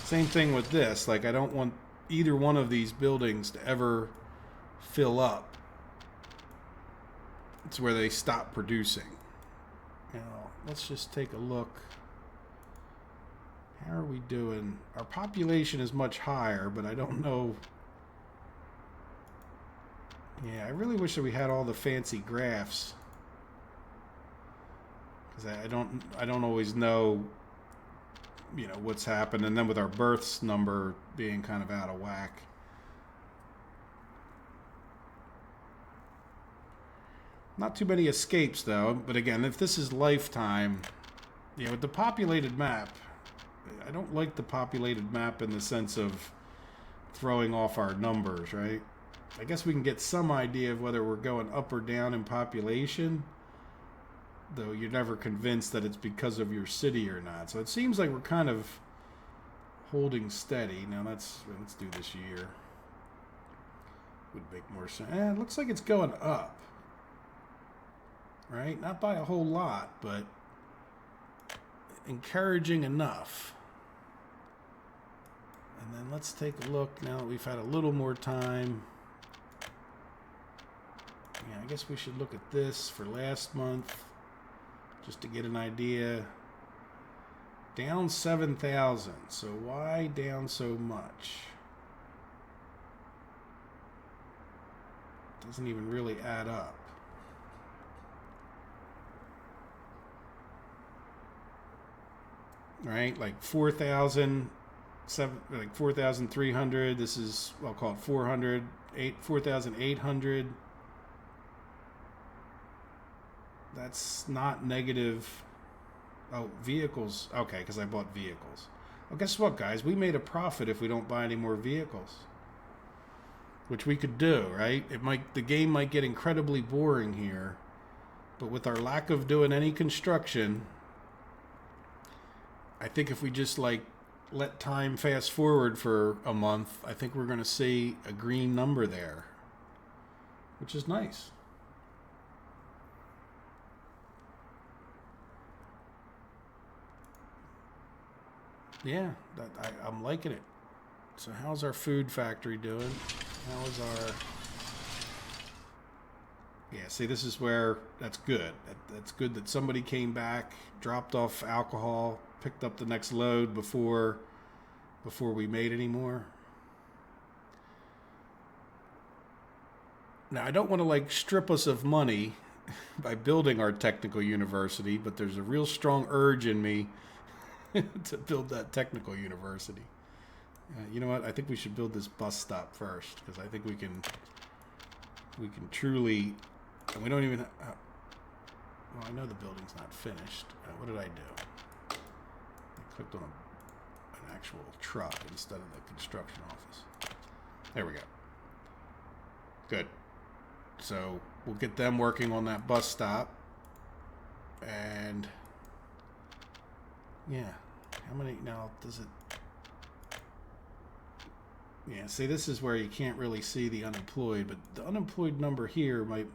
same thing with this. Like, I don't want either one of these buildings to ever fill up. It's where they stop producing. Now, let's just take a look. How are we doing? Our population is much higher, but I don't know. Yeah, I really wish that we had all the fancy graphs, because I don't always know, you know, what's happened. And then with our births number being kind of out of whack. Not too many escapes, though. But again, if this is lifetime, you know, with the populated map, I don't like the populated map in the sense of throwing off our numbers, right? I guess we can get some idea of whether we're going up or down in population, though you're never convinced that it's because of your city or not. So it seems like we're kind of holding steady. Now let's do this year. Would make more sense. It looks like it's going up. Right? Not by a whole lot, but encouraging enough. And then let's take a look now that we've had a little more time. Yeah, I guess we should look at this for last month just to get an idea. Down 7,000. So why down so much? Doesn't even really add up. Right, like 4,300. This is, I'll call it 4,800. That's not negative. Oh, vehicles. Okay, because I bought vehicles. Well, guess what, guys? We made a profit if we don't buy any more vehicles, which we could do, right? The game might get incredibly boring here, but with our lack of doing any construction, I think if we just like let time fast forward for a month, I think we're going to see a green number there, which is nice. Yeah, I'm liking it. So how's our food factory doing? How is our... Yeah, see, this is where that's good. That's good that somebody came back, dropped off alcohol, picked up the next load before we made any more. Now, I don't want to like strip us of money by building our technical university, but there's a real strong urge in me to build that technical university. You know what? I think we should build this bus stop first, because I think we can truly, and we don't even. Well, I know the building's not finished. What did I do? I clicked on an actual truck instead of the construction office. There we go. Good. So we'll get them working on that bus stop. And yeah, how many now does it? Yeah, see, this is where you can't really see the unemployed, but the unemployed number here might.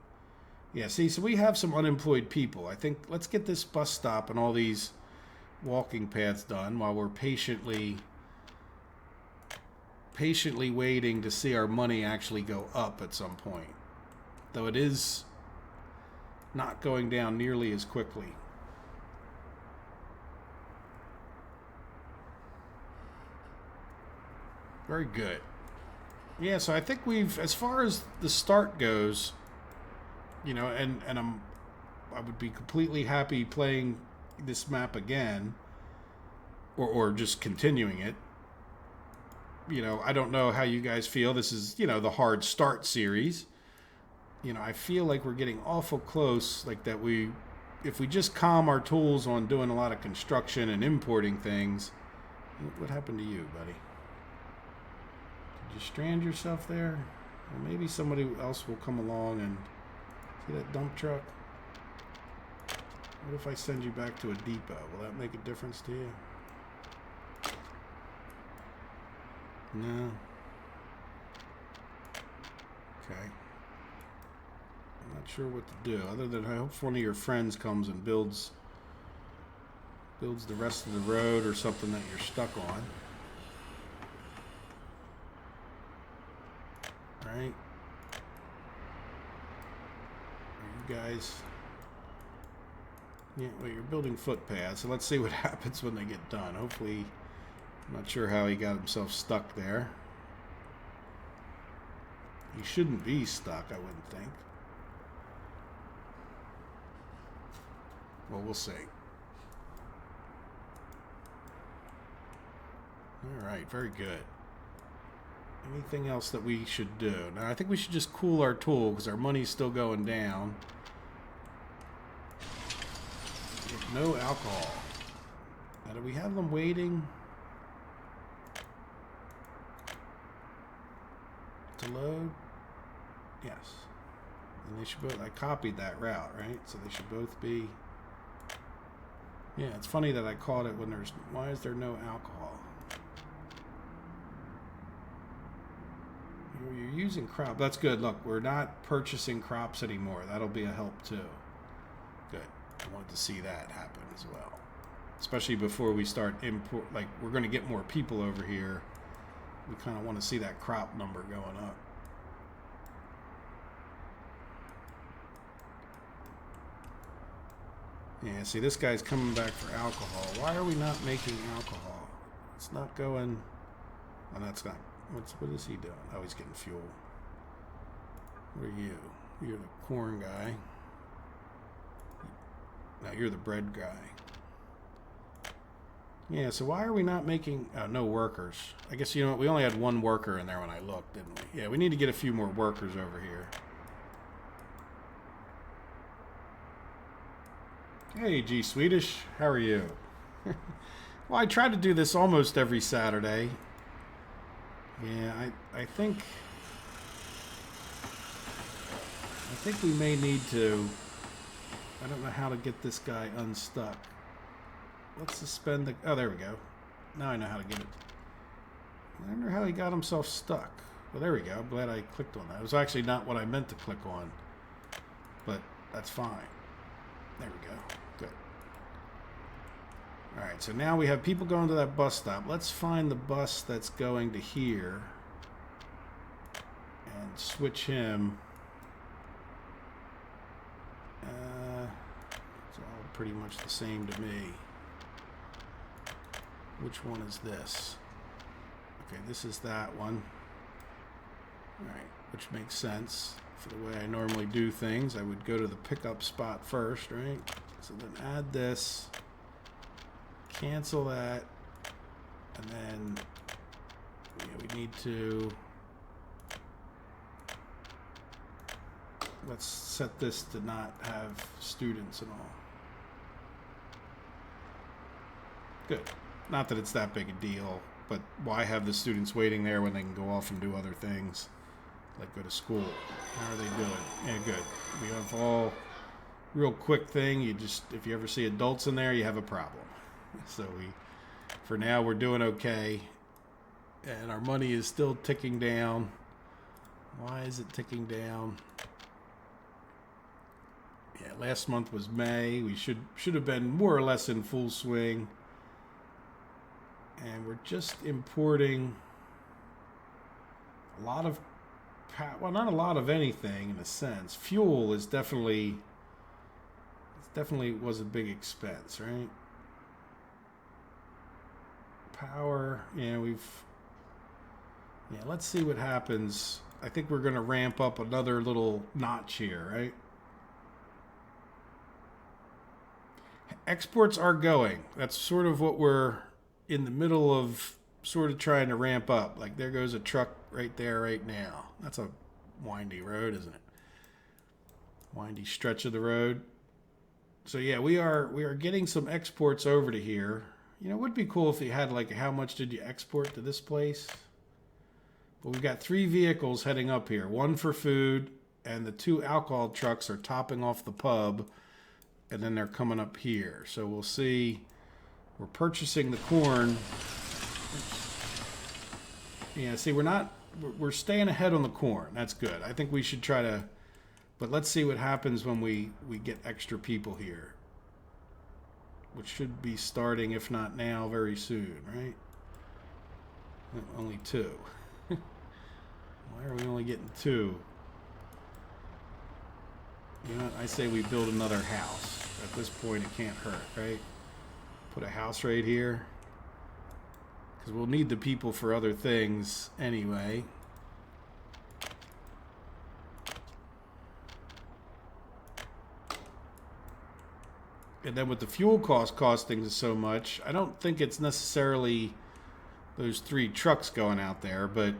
Yeah, see, so we have some unemployed people. I think let's get this bus stop and all these walking paths done while we're patiently waiting to see our money actually go up at some point. Though it is not going down nearly as quickly. Very good. Yeah, so I think we've, as far as the start goes, you know, and I would be completely happy playing this map again, or just continuing it. You know, I don't know how you guys feel. This is, you know, the hard start series. You know, I feel like we're getting awful close, like that if we just calm our tools on doing a lot of construction and importing things. What happened to you, buddy? Did you strand yourself there? Or maybe somebody else will come along and see that dump truck? What if I send you back to a depot? Will that make a difference to you? No. Okay. I'm not sure what to do, other than I hope one of your friends comes and builds the rest of the road or something that you're stuck on. Right? You guys... Yeah, well, you're building footpaths, so let's see what happens when they get done. Hopefully, I'm not sure how he got himself stuck there. He shouldn't be stuck, I wouldn't think. Well, we'll see. All right, very good. Anything else that we should do? Now, I think we should just cool our tool because our money's still going down. No alcohol. Now, do we have them waiting to load? Yes. And they should both... I copied that route, right? So they should both be... Yeah, it's funny that I caught it when there's... Why is there no alcohol? You're using crop. That's good. Look, we're not purchasing crops anymore. That'll be a help too. Good. I wanted to see that happen as well. Especially before we start import. Like, we're going to get more people over here. We kind of want to see that crop number going up. Yeah, see, this guy's coming back for alcohol. Why are we not making alcohol? It's not going... Oh, that's not... What is he doing? Oh, he's getting fuel. What are you? You're the corn guy. No, you're the bread guy. Yeah, so why are we not making... no workers. I guess, you know what? We only had one worker in there when I looked, didn't we? Yeah, we need to get a few more workers over here. Hey, G Swedish. How are you? Well, I try to do this almost every Saturday. Yeah, I think we may need to... I don't know how to get this guy unstuck. Let's suspend the... Oh, there we go. Now I know how to get it. I wonder how he got himself stuck. Well, there we go. I'm glad I clicked on that. It was actually not what I meant to click on. But that's fine. There we go. Good. Alright, so now we have people going to that bus stop. Let's find the bus that's going to here. And switch him. It's all pretty much the same to me. Which one is this? Okay, this is that one. Alright, which makes sense. For the way I normally do things, I would go to the pickup spot first, right? So then add this. Cancel that, and then we need to... Let's set this to not have students and all. Good. Not that it's that big a deal, but why have the students waiting there when they can go off and do other things, like go to school? How are they doing? Yeah, good. We have all real quick thing. You just, if you ever see adults in there, you have a problem. So for now, we're doing okay, and our money is still ticking down. Why is it ticking down? Yeah, last month was May. We should have been more or less in full swing, and we're just importing a lot of, well, not a lot of anything in a sense. Fuel is definitely was a big expense, right? Power, yeah, let's see what happens. I think we're going to ramp up another little notch here, right? Exports are going. That's sort of what we're in the middle of, sort of trying to ramp up. Like, there goes a truck right there right now. That's a windy road, isn't it? Windy stretch of the road. So yeah, we are getting some exports over to here. You know, it would be cool if you had, like, how much did you export to this place? But we've got 3 vehicles heading up here. 1 for food, and the 2 alcohol trucks are topping off the pub. and then they're coming up here. So we'll see. We're purchasing the corn. Yeah, see, we're staying ahead on the corn. That's good. I think we should try to, but let's see what happens when we get extra people here, which should be starting, if not now, very soon, right? Only 2. Why are we only getting 2? You know, I say we build another house. At this point, it can't hurt, right? Put a house right here. Because we'll need the people for other things anyway. And then with the fuel cost costing so much, I don't think it's necessarily those 3 trucks going out there, but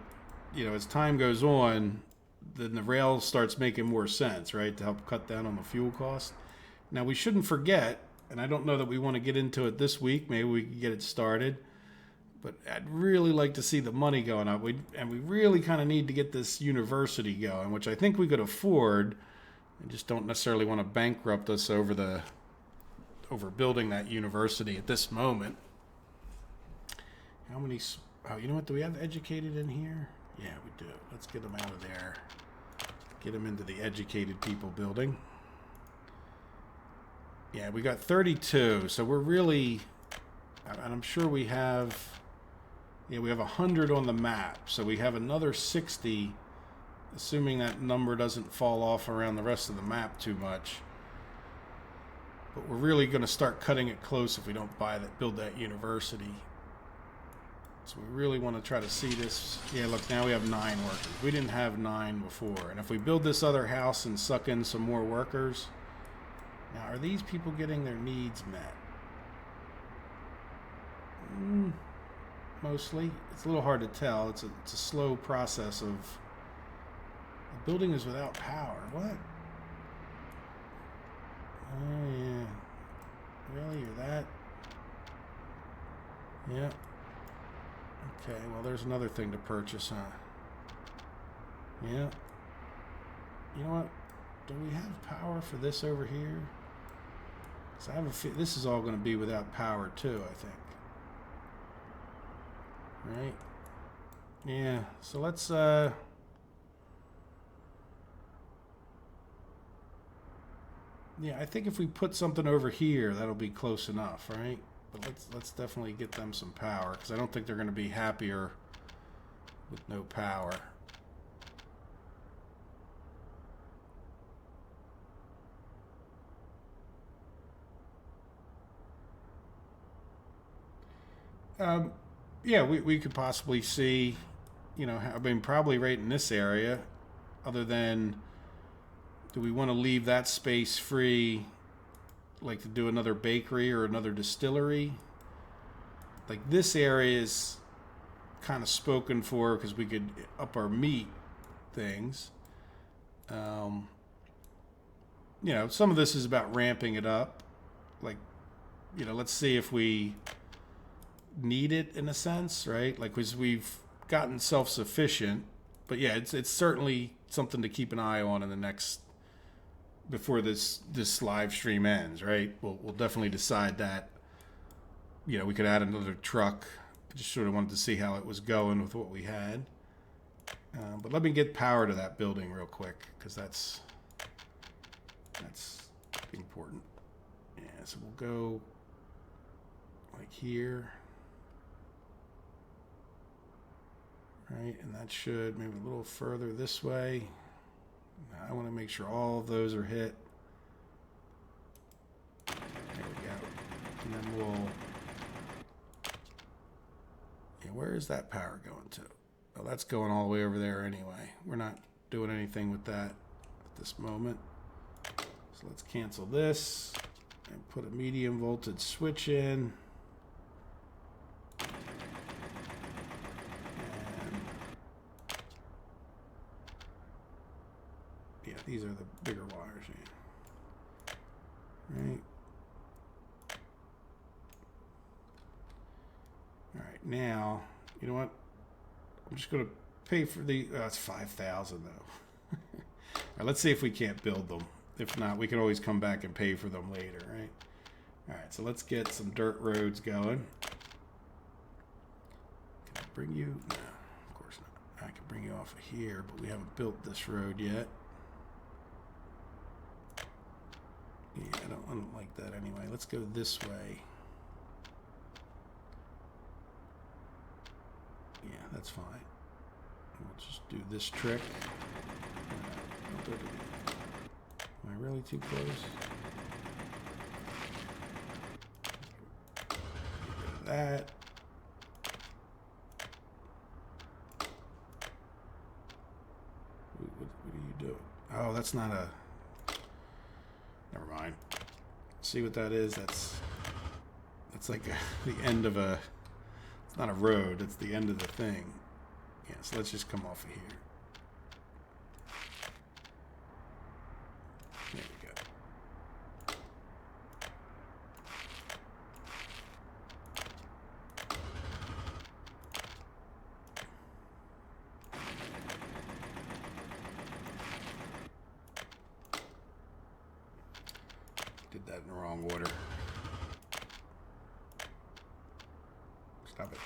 you know, as time goes on, then the rail starts making more sense, right, to help cut down on the fuel cost. Now, we shouldn't forget, and I don't know that we want to get into it this week, maybe we can get it started, but I'd really like to see the money going up. We really kind of need to get this university going, which I think we could afford. I just don't necessarily want to bankrupt us over building that university at this moment. How many... Oh, you know what? Do we have educated in here? Yeah, we do. Let's get them out of there. Get them into the educated people building. Yeah, we got 32. So we're really... And I'm sure we have... Yeah, we have 100 on the map. So we have another 60, assuming that number doesn't fall off around the rest of the map too much. But we're really going to start cutting it close if we don't build that university. So we really want to try to see this. Yeah, look, now we have 9 workers. We didn't have 9 before. And if we build this other house and suck in some more workers... Now, are these people getting their needs met? Mostly. It's a little hard to tell. It's a slow process of... The building is without power. What? Oh, yeah. Really? You're that? Yeah. Okay, well, there's another thing to purchase, huh? Yeah. You know what? Do we have power for this over here? So I have a feeling this is all going to be without power, too, I think. Right? Yeah, so let's... Yeah, I think if we put something over here, that'll be close enough, right? But let's definitely get them some power, because I don't think they're going to be happier with no power. Yeah, we could possibly see, you know, I mean, probably right in this area, other than, do we want to leave that space free, like to do another bakery or another distillery? Like this area is kind of spoken for because we could up our meat things. You know, some of this is about ramping it up. Like, you know, let's see if we need it in a sense, right? Like, because we've gotten self-sufficient, but yeah, it's certainly something to keep an eye on in the next, before this live stream ends, right? We'll definitely decide that. You know, we could add another truck. I just sort of wanted to see how it was going with what we had. But let me get power to that building real quick, because that's important. Yeah, so we'll go like here. Right, and that should maybe a little further this way. I want to make sure all of those are hit. There we go. And then we'll... Yeah, where is that power going to? Oh, that's going all the way over there anyway. We're not doing anything with that at this moment. So let's cancel this and put a medium voltage switch in. These are the bigger wires, yeah. Right. All right, now, you know what? I'm just going to pay for the... Oh, it's 5,000 though. All right, let's see if we can't build them. If not, we can always come back and pay for them later, right? All right, so let's get some dirt roads going. Can I bring you? No, of course not. I can bring you off of here, but we haven't built this road yet. Yeah, I don't like that anyway. Let's go this way. Yeah, that's fine. We'll just do this trick. Am I really too close? Get rid of that. What are you doing? Oh, that's not a... Never mind. See what that is? That's like the end of a... It's not a road. It's the end of the thing. Yeah, so let's just come off of here. There we go. Did that in the wrong order. Stop it.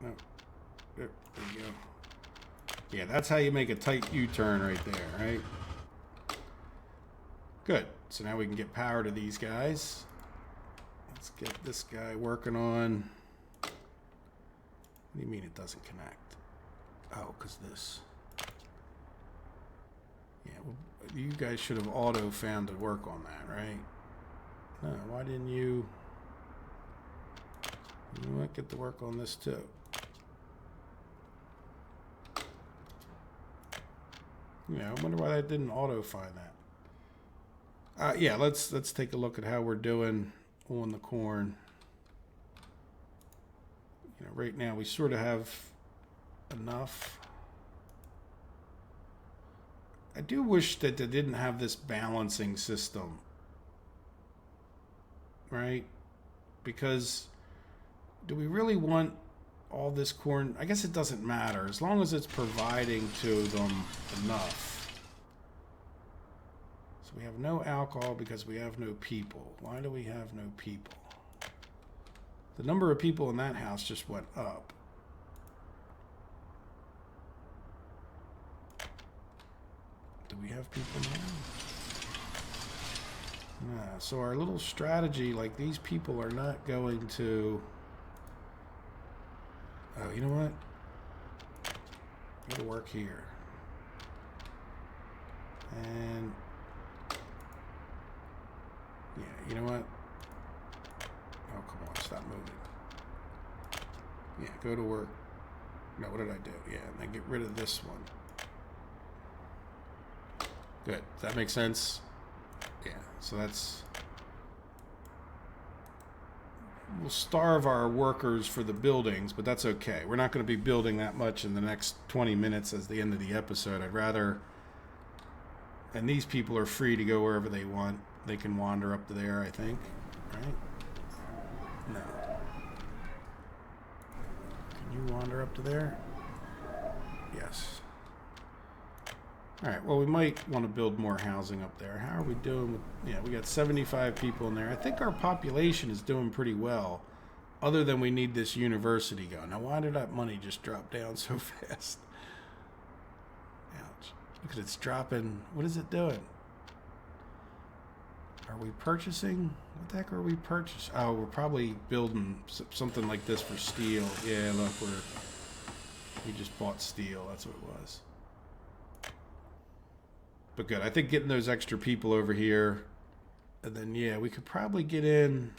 No. There you go. Yeah, that's how you make a tight U-turn right there, right? Good. So now we can get power to these guys. Let's get this guy working on... What do you mean it doesn't connect? Oh, because this... Yeah, well, you guys should have auto found to work on that, right? No, why didn't you... You might get to work on this too. Yeah, I wonder why that didn't auto find that. Yeah, let's take a look at how we're doing on the corn. You know, right now we sort of have enough. I do wish that they didn't have this balancing system, right? Because do we really want all this corn? I guess it doesn't matter as long as it's providing to them enough. So we have no alcohol because we have no people. Why do we have no people? The number of people in that house just went up. Do we have people now? Nah, so our little strategy, like these people are not going to... Oh, you know what? Go to work here. And... Yeah, you know what? Oh, come on, stop moving. Yeah, go to work. No, what did I do? Yeah, and then get rid of this one. Good. Does that make sense? Yeah, so that's... We'll starve our workers for the buildings, but that's okay. We're not going to be building that much in the next 20 minutes as the end of the episode. I'd rather... And these people are free to go wherever they want. They can wander up to there, I think. Right? No. Can you wander up to there? Yes. Alright, well, we might want to build more housing up there. How are we doing with... Yeah, we got 75 people in there. I think our population is doing pretty well, other than we need this university going. Now, why did that money just drop down so fast? Ouch. Look at it, it's dropping. What is it doing? Are we purchasing? What the heck are we purchasing? Oh, we're probably building something like this for steel. Yeah, look, we just bought steel. That's what it was. But good. I think getting those extra people over here, and then, yeah, we could probably get in.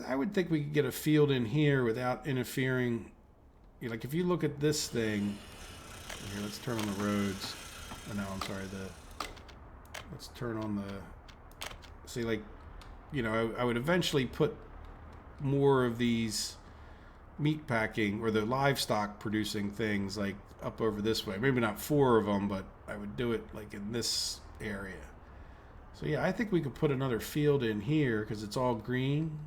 I would think we could get a field in here without interfering. You know, like, if you look at this thing. Here, let's turn on the roads. Oh, no, I'm sorry. Let's turn on the... See, like, you know, I would eventually put more of these meat packing or the livestock producing things, like, up over this way. Maybe not 4 of them, but I would do it, like, in this area. So, yeah, I think we could put another field in here because it's all green.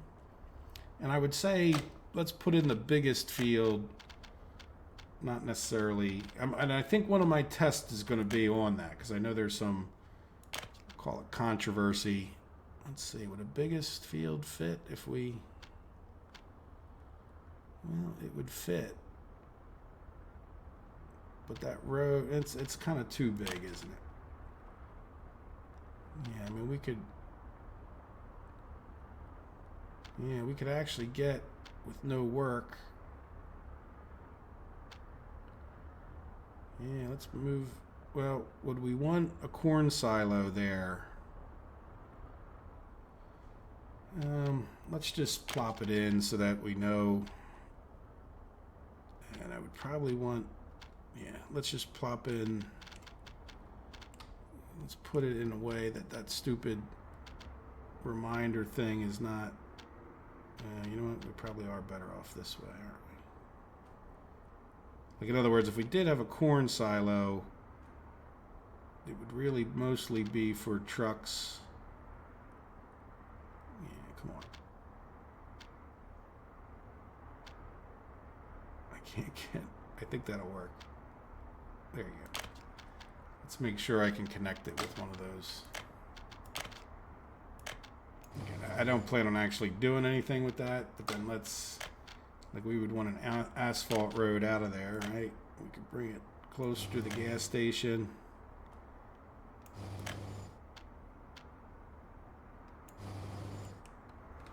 And I would say, let's put in the biggest field not necessarily. And I think one of my tests is going to be on that because I know there's some, call it controversy. Let's see, would a biggest field fit if we? Well, it would fit, but that road, it's kind of too big, isn't it? Yeah, I mean we could. Yeah, we could actually get with no work. Yeah, let's move. Well, would we want a corn silo there? Let's just plop it in so that we know. And I would probably want, yeah, let's just plop in. Let's put it in a way that that stupid reminder thing is not. You know what? We probably are better off this way, aren't we? Like, in other words, if we did have a corn silo, it would really mostly be for trucks. Yeah, come on. I can't get. I think that'll work. There you go. Let's make sure I can connect it with one of those. Okay, I don't plan on actually doing anything with that, but then let's, like we would want an asphalt road out of there, right? We could bring it closer to the gas station.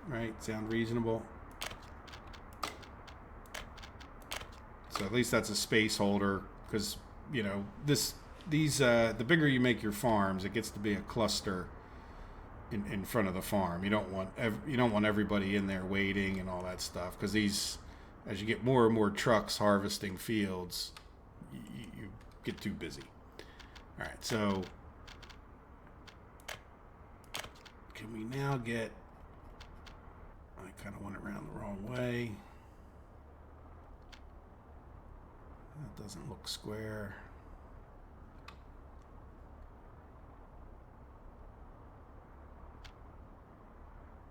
Right, sound reasonable? So at least that's a space holder, because, you know, the bigger you make your farms, it gets to be a cluster in front of the farm. You don't want everybody in there waiting and all that stuff, because as you get more and more trucks harvesting fields, you get too busy. All right, so can we now get? I kind of went around the wrong way. That doesn't look square.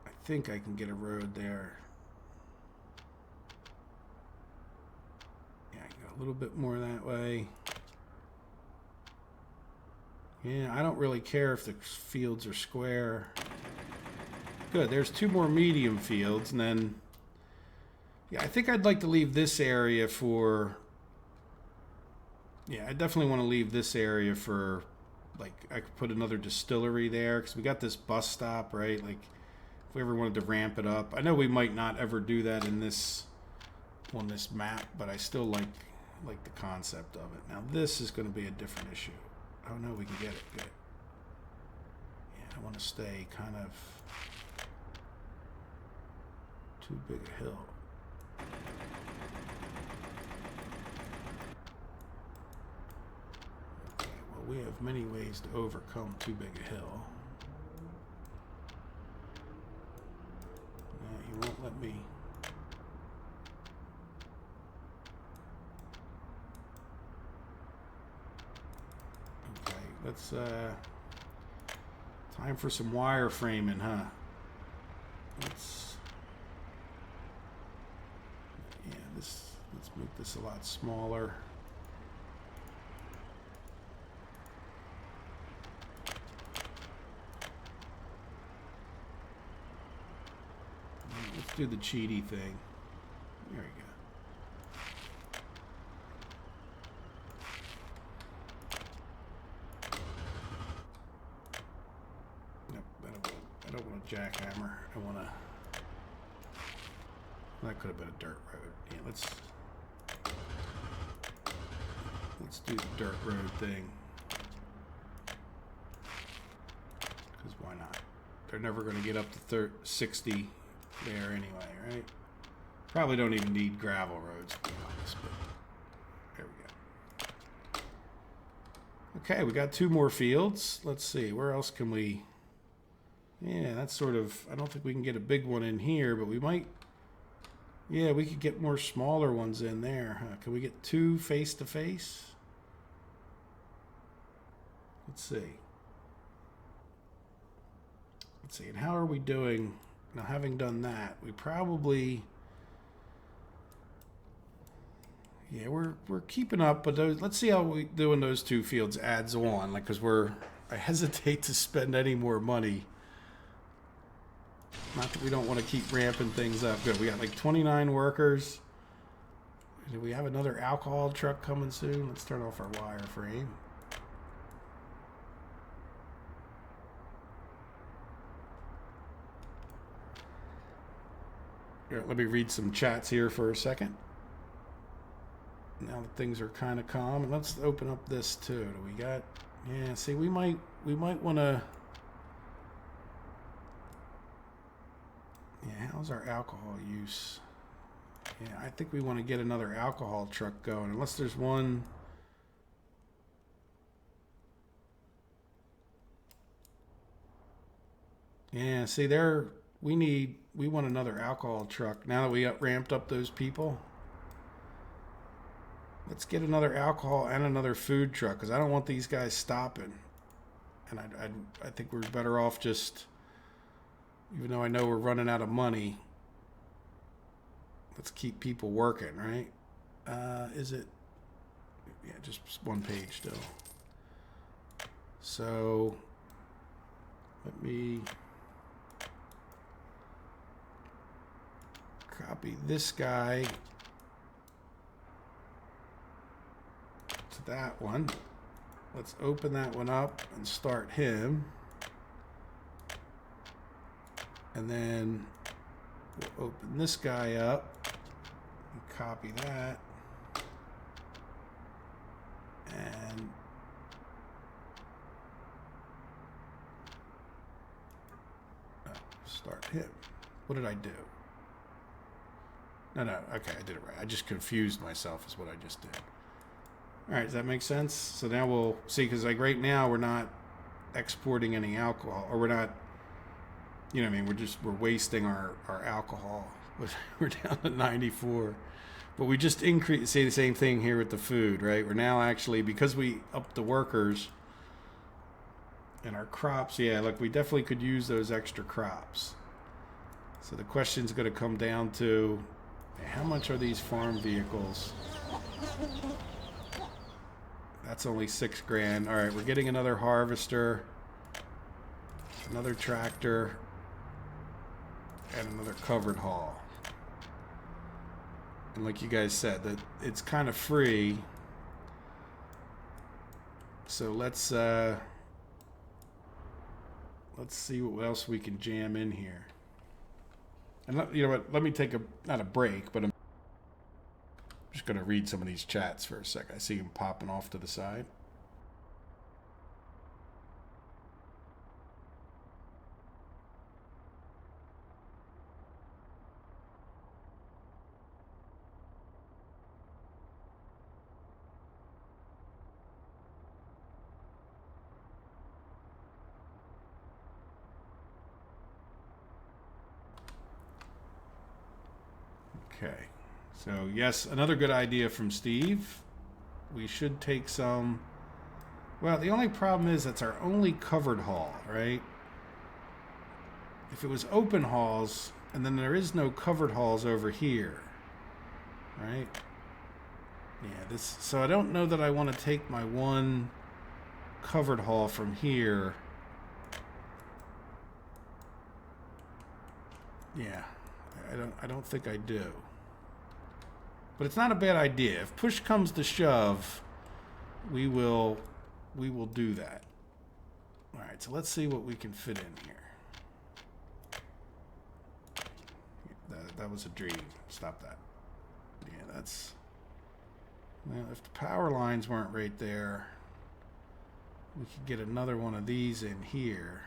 I think I can get a road there. Yeah, I can go a little bit more that way. Yeah, I don't really care if the fields are square. Good, there's two more medium fields, and then, yeah, I think I'd like to leave this area for, yeah, I definitely want to leave this area for, like, I could put another distillery there, because we got this bus stop, right? Like, if we ever wanted to ramp it up. I know we might not ever do that on this map, but I still like the concept of it. Now, this is going to be a different issue. Oh, no, we can get it. Good. Yeah, I want to stay kind of too big a hill. Okay, well, we have many ways to overcome too big a hill. No, you won't let me. Okay, let's time for some wireframing, huh? Let's make this a lot smaller. Let's do the cheaty thing. There we go. Nope, I don't want a jackhammer. I want to. That could have been a dirt road. Yeah, let's do the dirt road thing. Because why not? They're never going to get up to 60 there anyway, right? Probably don't even need gravel roads, to be honest, but there we go. Okay, we got two more fields. Let's see, where else can we... Yeah, that's sort of... I don't think we can get a big one in here, but we might... Yeah, we could get more smaller ones in there. Huh? Can we get two face-to-face? Let's see. Let's see, and how are we doing? Now, having done that, we probably... Yeah, we're keeping up, but let's see how we do in those two fields adds on, like, because I hesitate to spend any more money. Not that we don't want to keep ramping things up. Good, we got like 29 workers. Do we have another alcohol truck coming soon? Let's turn off our wireframe. Here, let me read some chats here for a second. Now that things are kind of calm, and let's open up this too. Do we got? Yeah. See, we might want to. Yeah. How's our alcohol use? Yeah, I think we want to get another alcohol truck going, unless there's one. Yeah. See, we want another alcohol truck now that we got ramped up those people. Let's get another alcohol and another food truck, because I don't want these guys stopping. And I think we're better off just, even though I know we're running out of money, let's keep people working, right? Is it? Yeah, just one page still. So let me copy this guy to that one. Let's open that one up and start him. And then we'll open this guy up and copy that. And start him. What did I do? No, okay, I did it right. I just confused myself is what I just did. All right, does that make sense? So now we'll see, because like right now we're not exporting any alcohol, or we're not, you know what I mean, we're wasting our alcohol. We're down to 94. But we just increase, say the same thing here with the food, right? We're now actually, because we upped the workers and our crops, yeah, look, we definitely could use those extra crops. So the question's going to come down to, how much are these farm vehicles? That's only $6,000. All right, we're getting another harvester, another tractor, and another covered haul. And like you guys said, that it's kind of free. So let's see what else we can jam in here. And you know what? Let me take not a break, but I'm just going to read some of these chats for a sec. I see them popping off to the side. Okay. So, yes, another good idea from Steve. We should take some. Well, the only problem is that's our only covered haul, right? If it was open hauls, and then there is no covered hauls over here, right? Yeah, so I don't know that I want to take my one covered haul from here. Yeah, I don't think I do. But it's not a bad idea. If push comes to shove, we will do that. All right, so let's see what we can fit in here. That was a dream. Stop that. Yeah, that's... Well, if the power lines weren't right there, we could get another one of these in here.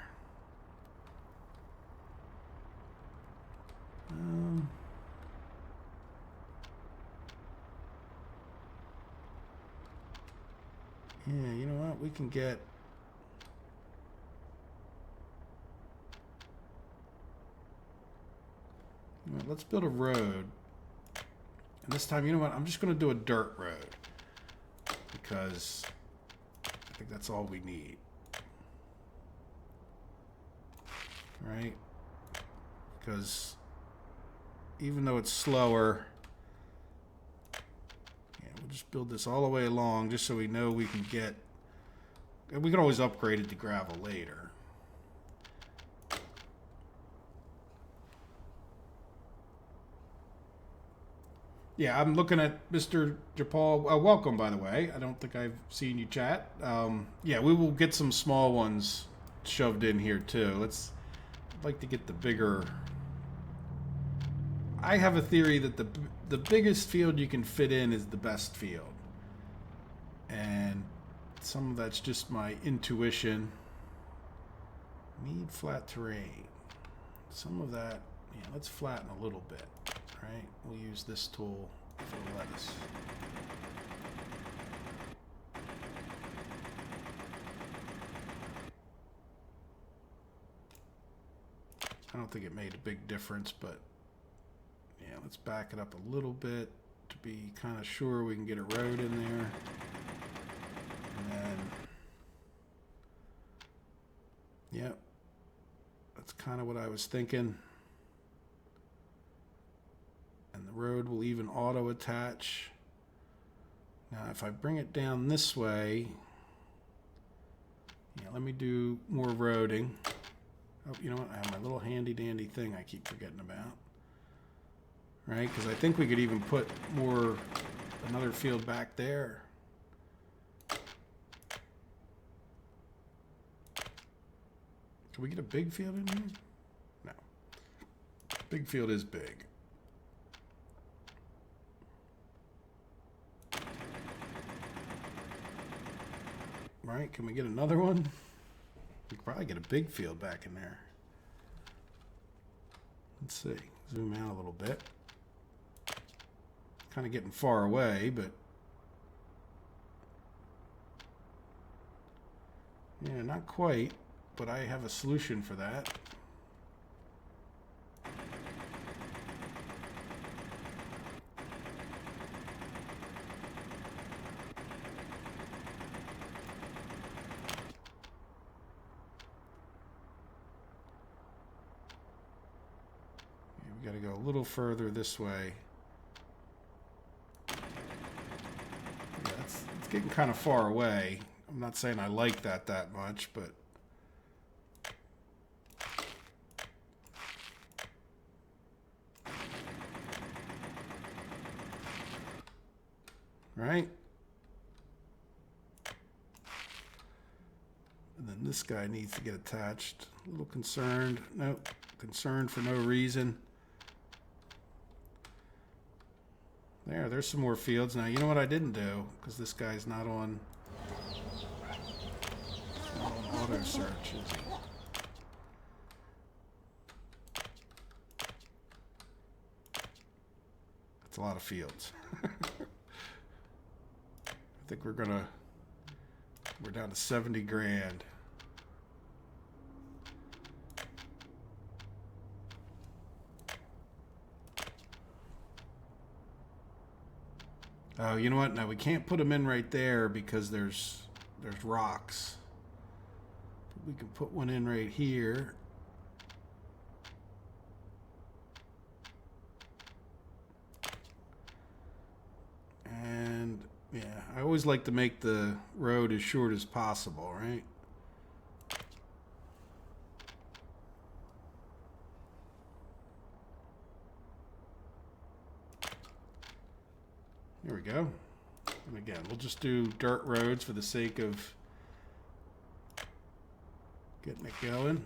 Yeah, you know what? We can get... You know, let's build a road. And this time, you know what? I'm just going to do a dirt road. Because I think that's all we need. Right? Because even though it's slower... Yeah, just build this all the way along just so we know we can get... We can always upgrade it to gravel later. Yeah, I'm looking at Mr. Japal. Welcome, by the way. I don't think I've seen you chat. Yeah, we will get some small ones shoved in here too. I'd like to get the bigger... I have a theory that the biggest field you can fit in is the best field. And some of that's just my intuition. Need flat terrain. Some of that, yeah, let's flatten a little bit, right? We'll use this tool for the lettuce. I don't think it made a big difference, but yeah, let's back it up a little bit to be kind of sure we can get a road in there. And then, yep, that's kind of what I was thinking. And the road will even auto attach. Now, if I bring it down this way, yeah, let me do more roading. Oh, you know what? I have my little handy dandy thing I keep forgetting about. Right? Because I think we could even put another field back there. Can we get a big field in here? No. Big field is big. Right? Can we get another one? We could probably get a big field back in there. Let's see. Zoom out a little bit. Kind of getting far away, but yeah, not quite, but I have a solution for that. Yeah, we got to go a little further this way. Getting kind of far away. I'm not saying I like that much, but right? And then this guy needs to get attached. A little concerned. Nope. Concerned for no reason. There's some more fields. Now, you know what I didn't do? Because this guy's not on auto search, is he? That's a lot of fields. I think we're down to 70 grand. Oh, you know what? No, we can't put them in right there because there's rocks. But we can put one in right here. And yeah, I always like to make the road as short as possible, right? There we go. And again, we'll just do dirt roads for the sake of getting it going.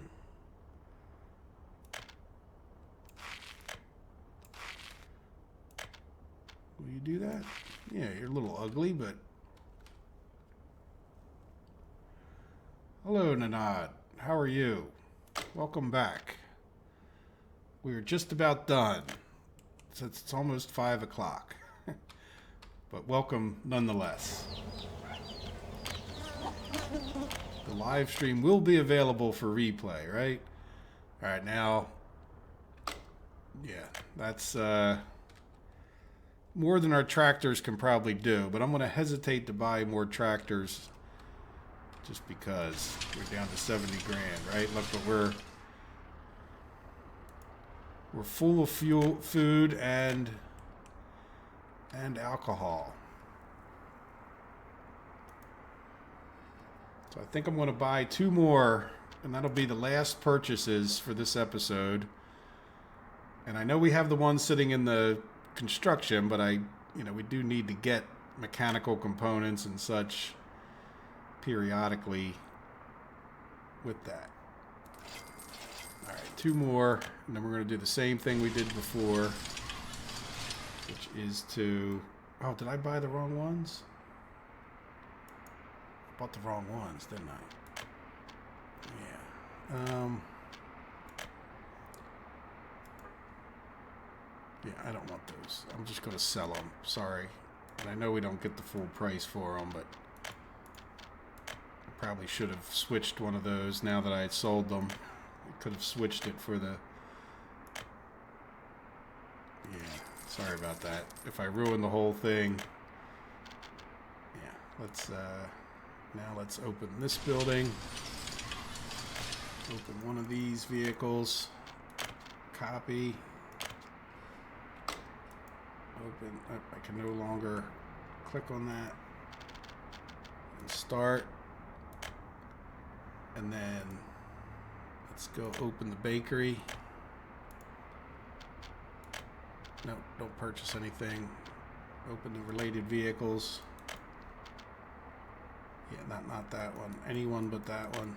Will you do that? Yeah, you're a little ugly, but... Hello, Nanad. How are you? Welcome back. We're just about done, since it's almost 5 o'clock. But welcome nonetheless. The live stream will be available for replay, right? All right, now, yeah, that's more than our tractors can probably do, but I'm going to hesitate to buy more tractors just because we're down to 70 grand, right? Look, but we're full of fuel, food, and alcohol. So I think I'm going to buy 2 more, and that'll be the last purchases for this episode. And I know we have the one sitting in the construction, but we do need to get mechanical components and such periodically with that. All right, 2 more, and then we're going to do the same thing we did before, which is to... Oh, did I buy the wrong ones? I bought the wrong ones, didn't I? Yeah. Yeah, I don't want those. I'm just going to sell them. Sorry. And I know we don't get the full price for them, but I probably should have switched one of those now that I had sold them. I could have switched it for the... Yeah, sorry about that. If I ruin the whole thing... Yeah, let's... Now let's open this building. Open one of these vehicles. Copy. Open. I can no longer click on that. And start. And then let's go open the bakery. No, don't purchase anything. Open the related vehicles. Yeah, not that one. Anyone but that one.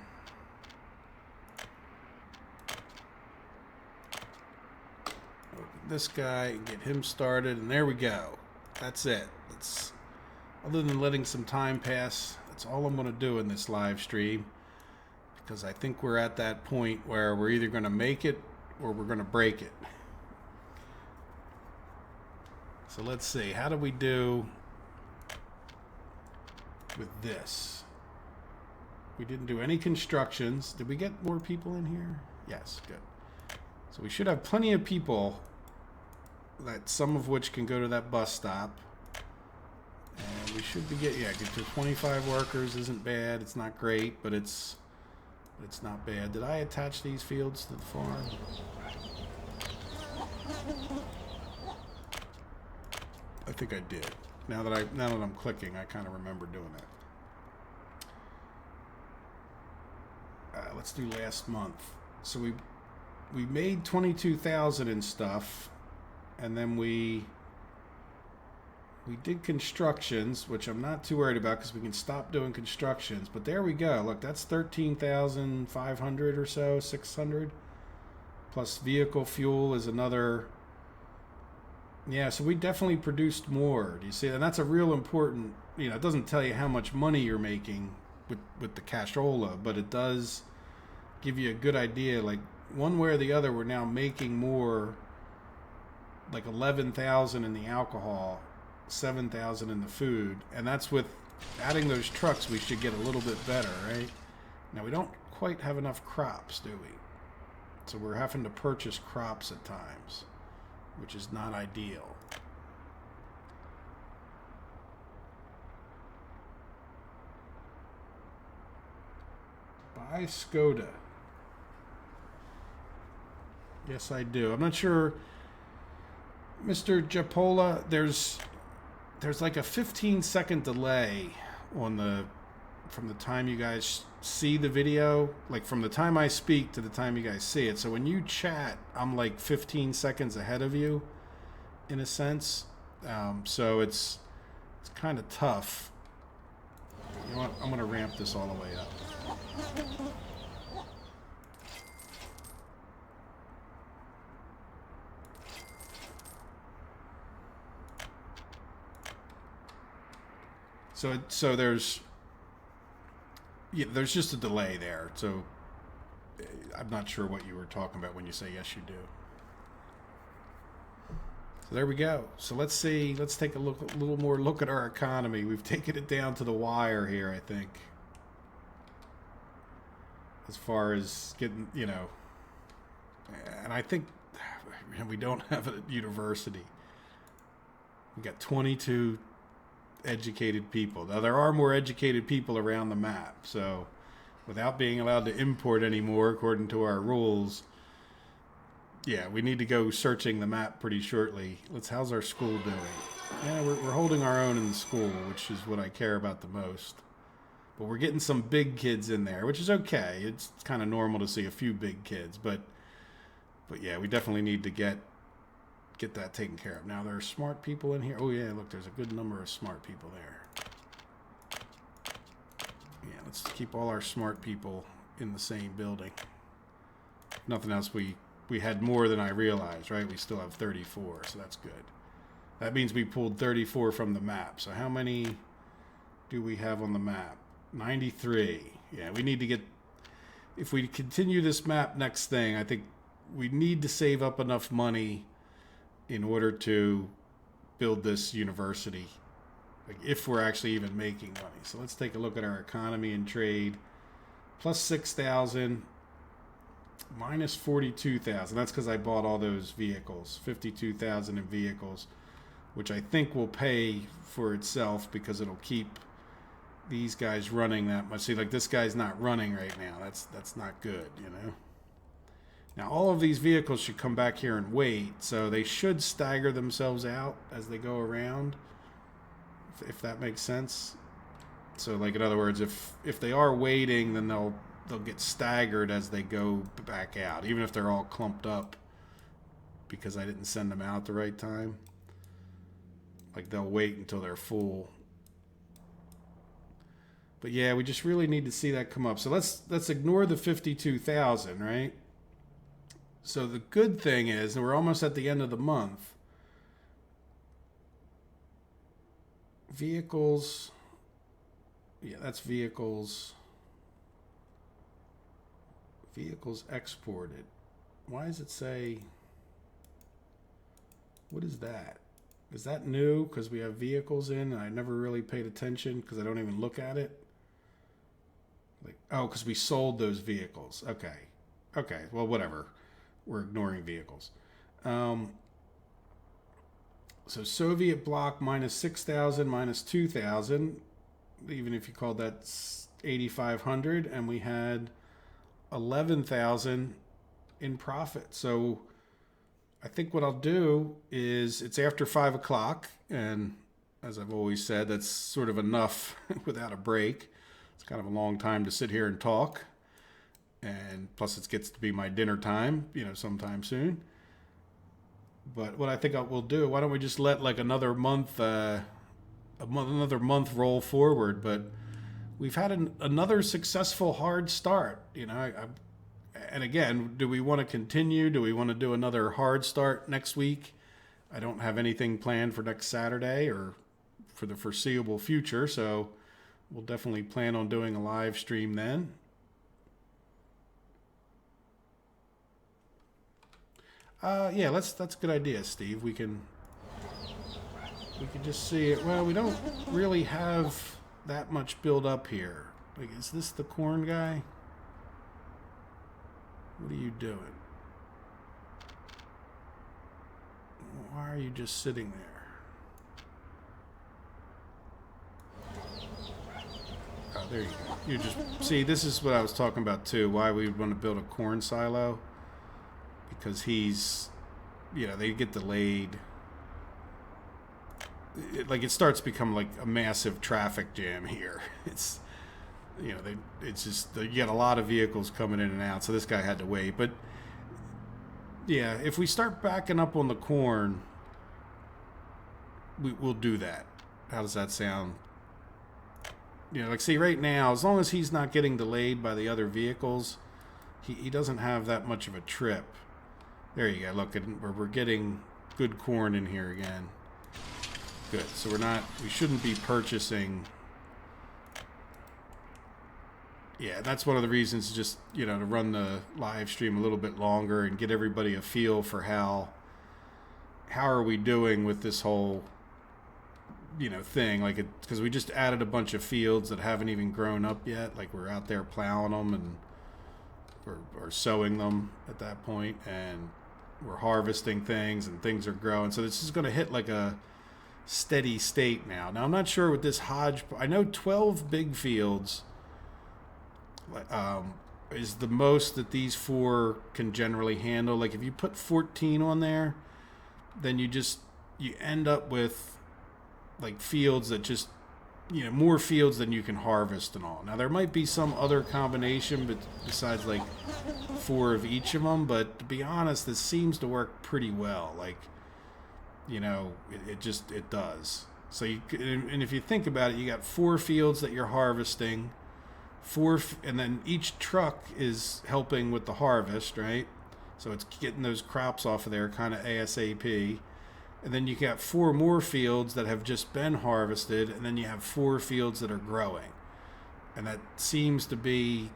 Open this guy and get him started, and there we go. That's it. That's, other than letting some time pass, that's all I'm going to do in this live stream, because I think we're at that point where we're either going to make it or we're going to break it. So let's see. How do we do with this? We didn't do any constructions. Did we get more people in here? Yes, good. So we should have plenty of people, that some of which can go to that bus stop. And we should be get to 25 workers. Isn't bad. It's not great, but it's not bad. Did I attach these fields to the farm? I think I did. Now that I'm clicking, I kind of remember doing that. Let's do last month. So we made 22,000 and stuff, and then we did constructions, which I'm not too worried about because we can stop doing constructions. But there we go. Look, that's 13,500 or so, 600 plus vehicle fuel is another. Yeah, so we definitely produced more. Do you see? And that's a real important, it doesn't tell you how much money you're making with the cashola, but it does give you a good idea. Like, one way or the other, we're now making more, like 11,000 in the alcohol, 7,000 in the food, and that's with adding those trucks. We should get a little bit better, right? Now, we don't quite have enough crops, do we? So we're having to purchase crops at times, which is not ideal. Buy Skoda. Yes, I do. I'm not sure, Mr. Japola, there's like a 15-second delay from the time you guys see the video, like from the time I speak to the time you guys see it. So when you chat, I'm like 15 seconds ahead of you, in a sense. So it's kind of tough. You know what? I'm going to ramp this all the way up. So there's just a delay there. So I'm not sure what you were talking about when you say yes, you do. So there we go. So let's see. Let's take a little more look at our economy. We've taken it down to the wire here, I think, as far as getting, and I think we don't have it at university. We got 22 educated people. Now, there are more educated people around the map, so without being allowed to import anymore according to our rules, yeah, we need to go searching the map pretty shortly. How's our school doing? Yeah, we're holding our own in the school, which is what I care about the most. But we're getting some big kids in there, which is okay. It's kind of normal to see a few big kids, but yeah, we definitely need to get that taken care of. Now, there are smart people in here. Oh, yeah, look, there's a good number of smart people there. Yeah, let's keep all our smart people in the same building. If nothing else, we had more than I realized, right? We still have 34, so that's good. That means we pulled 34 from the map. So how many do we have on the map? 93. Yeah, we need to get... If we continue this map next thing, I think we need to save up enough money in order to build this university, like if we're actually even making money. So let's take a look at our economy and trade. Plus 6,000, minus 42,000. That's because I bought all those vehicles, 52,000 in vehicles, which I think will pay for itself because it'll keep these guys running that much. See, like this guy's not running right now. That's not good, you know. Now, all of these vehicles should come back here and wait, so they should stagger themselves out as they go around, if that makes sense. So, like, in other words, if they are waiting, then they'll get staggered as they go back out, even if they're all clumped up because I didn't send them out at the right time. Like, they'll wait until they're full. But, yeah, we just really need to see that come up. So let's ignore the 52,000, right? So the good thing is, and we're almost at the end of the month, vehicles, yeah, that's vehicles exported. Why does it say, what is that? Is that new because we have vehicles in and I never really paid attention because I don't even look at it? Like, oh, because we sold those vehicles. Okay, well, whatever. We're ignoring vehicles. So Soviet bloc minus 6,000, minus 2,000, even if you called that 8,500, and we had 11,000 in profit. So I think what I'll do is, it's after 5 o'clock, and as I've always said, that's sort of enough without a break. It's kind of a long time to sit here and talk. And plus it gets to be my dinner time, you know, sometime soon. But what I think we'll do, why don't we just let like another month roll forward? But we've had another successful hard start, you know. And again, do we want to continue? Do we want to do another hard start next week? I don't have anything planned for next Saturday or for the foreseeable future, so we'll definitely plan on doing a live stream then. Yeah, that's a good idea, Steve. We can just see it. Well, we don't really have that much build up here. Like, is this the corn guy? What are you doing? Why are you just sitting there? Oh, there you go. You just see, this is what I was talking about too. Why we would want to build a corn silo. Because he's, you know, they get delayed. It starts to become like a massive traffic jam here. It's, you know, it's just, you get a lot of vehicles coming in and out, so this guy had to wait. But, yeah, if we start backing up on the corn, we'll do that. How does that sound? You know, like, see, right now, as long as he's not getting delayed by the other vehicles, he doesn't have that much of a trip. There you go. Look, we're getting good corn in here again. Good. So we shouldn't be purchasing. Yeah, that's one of the reasons, just, you know, to run the live stream a little bit longer and get everybody a feel for how are we doing with this whole, you know, thing. Like, because we just added a bunch of fields that haven't even grown up yet. Like, we're out there plowing them and or sowing them at that point, and we're harvesting things and things are growing. So this is going to hit like a steady state now. Now, I'm not sure with this I know 12 big fields is the most that these 4 can generally handle. Like, if you put 14 on there, then you end up with like fields that just more fields than you can harvest and all. Now there might be some other combination, but besides like 4 of each of them. But to be honest, this seems to work pretty well. Like, it does. So and if you think about it, you got 4 fields that you're harvesting, and then each truck is helping with the harvest, right? So it's getting those crops off of there kind of ASAP. And then you got 4 more fields that have just been harvested, and then you have 4 fields that are growing. And that seems pretty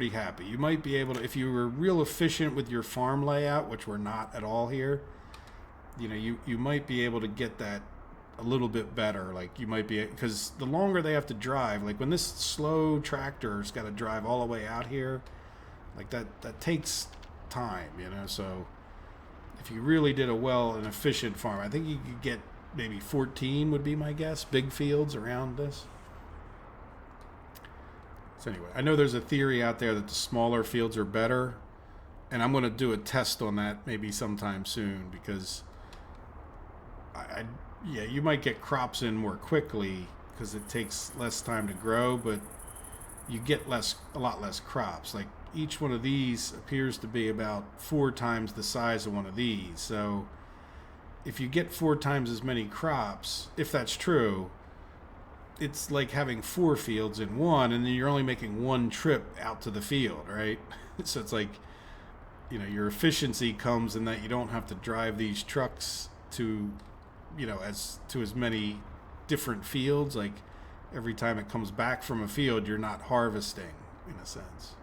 happy. You might be able to, if you were real efficient with your farm layout, which we're not at all here, you might be able to get that a little bit better. Like you might be, because the longer they have to drive, like when this slow tractor's got to drive all the way out here, like that takes time, so if you really did an efficient farm, I think you could get maybe 14 would be my guess, big fields around this. So anyway, I know there's a theory out there that the smaller fields are better, and I'm going to do a test on that maybe sometime soon, because you might get crops in more quickly because it takes less time to grow, but you get a lot less crops. Like each one of these appears to be about 4 times the size of one of these. So if you get 4 times as many crops, if that's true, it's like having 4 fields in one, and then you're only making 1 trip out to the field, right? So it's like, your efficiency comes in that you don't have to drive these trucks to as many different fields. Like every time it comes back from a field, you're not harvesting in a sense.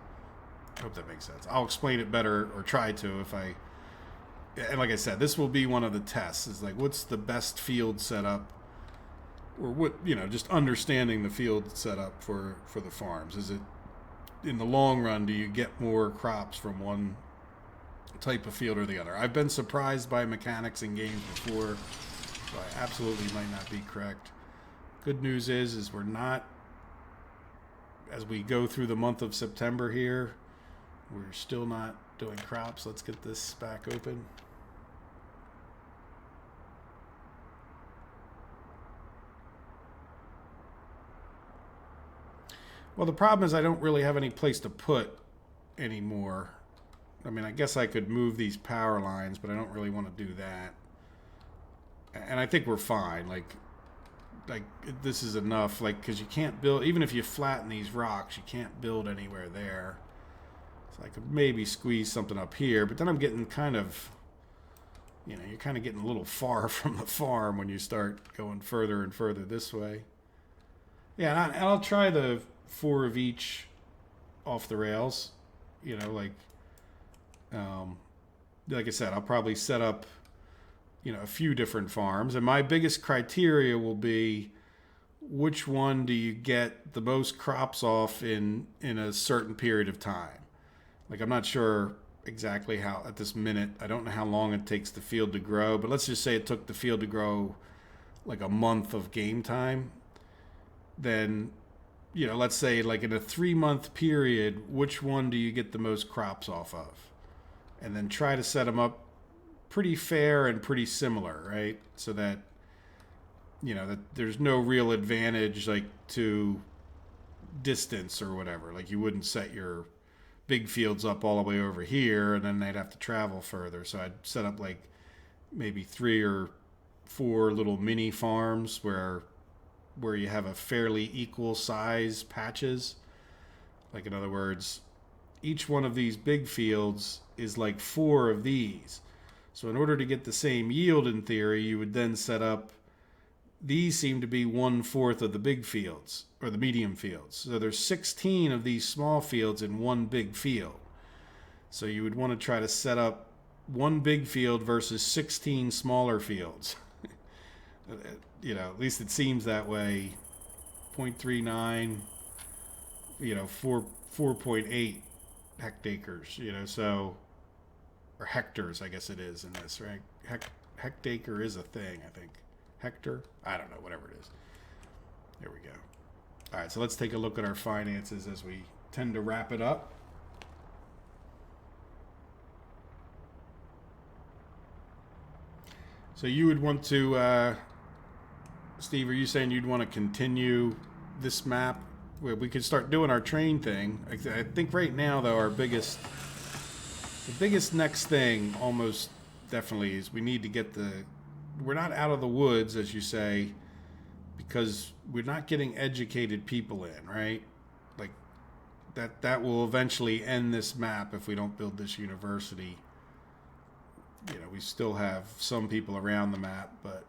I hope that makes sense. I'll explain it better, or try to, and like I said, this will be one of the tests, is like, what's the best field setup, or what, just understanding the field setup for the farms. Is it, in the long run, do you get more crops from one type of field or the other? I've been surprised by mechanics in games before, so I absolutely might not be correct. Good news is we're not, as we go through the month of September here, we're still not doing crops. Let's get this back open. Well, the problem is I don't really have any place to put anymore. I mean, I guess I could move these power lines, but I don't really want to do that. And I think we're fine. Like this is enough. Like, because you can't build, even if you flatten these rocks, you can't build anywhere there. So I could maybe squeeze something up here, but then I'm getting kind of, you're kind of getting a little far from the farm when you start going further and further this way. Yeah, and I'll try the 4 of each off the rails. Like I said, I'll probably set up, a few different farms. And my biggest criteria will be, which one do you get the most crops off in a certain period of time? Like, I'm not sure exactly how, at this minute, I don't know how long it takes the field to grow, but let's just say it took the field to grow like a month of game time. Then, let's say like in a 3-month period, which one do you get the most crops off of? And then try to set them up pretty fair and pretty similar, right? So that, that there's no real advantage like to distance or whatever. Like you wouldn't set your big fields up all the way over here and then they'd have to travel further. So I'd set up like maybe 3 or 4 little mini farms where you have a fairly equal size patches. Like, in other words, each one of these big fields is like 4 of these. So in order to get the same yield, in theory, you would then set up, these seem to be 1/4 of the big fields, or the medium fields. So there's 16 of these small fields in one big field. So you would want to try to set up one big field versus 16 smaller fields. At least it seems that way. 0.39, 4.8 hectares, so, or hectares, I guess it is in this, right? Hectare is a thing, I think. Hectare? I don't know, whatever it is. There we go. All right, so let's take a look at our finances as we tend to wrap it up. So you would want to Steve, are you saying you'd want to continue this map? Where we could start doing our train thing. I think right now, though, the biggest next thing almost definitely is we need to get we're not out of the woods, as you say, because we're not getting educated people in, right? Like that will eventually end this map if we don't build this university. We still have some people around the map, but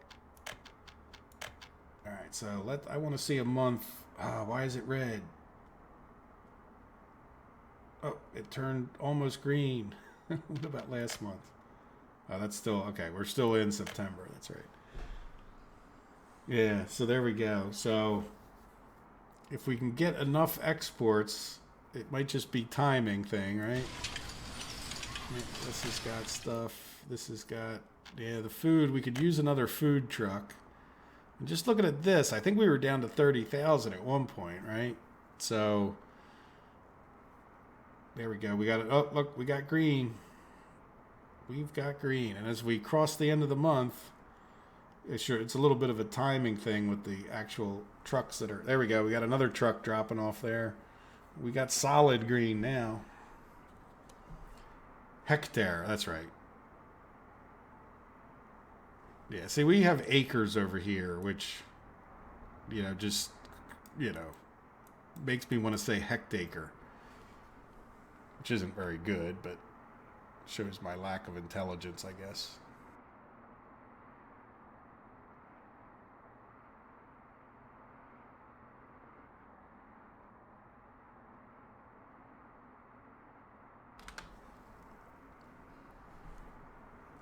all right. So I want to see a month. Why is it red? Oh, it turned almost green. What about last month? Oh, that's still okay. We're still in September. That's right. Yeah, so there we go. So if we can get enough exports, it might just be timing thing, right? This has got stuff. This has got, the food. We could use another food truck. And just looking at this, I think we were down to 30,000 at one point, right? So there we go. We got it. Oh, look, we got green. We've got green. And as we cross the end of the month, it's a little bit of a timing thing with the actual trucks that are... There we go. We got another truck dropping off there. We got solid green now. Hectare. That's right. Yeah, see, we have acres over here, which, just, makes me want to say hectacre, which isn't very good, but shows my lack of intelligence, I guess.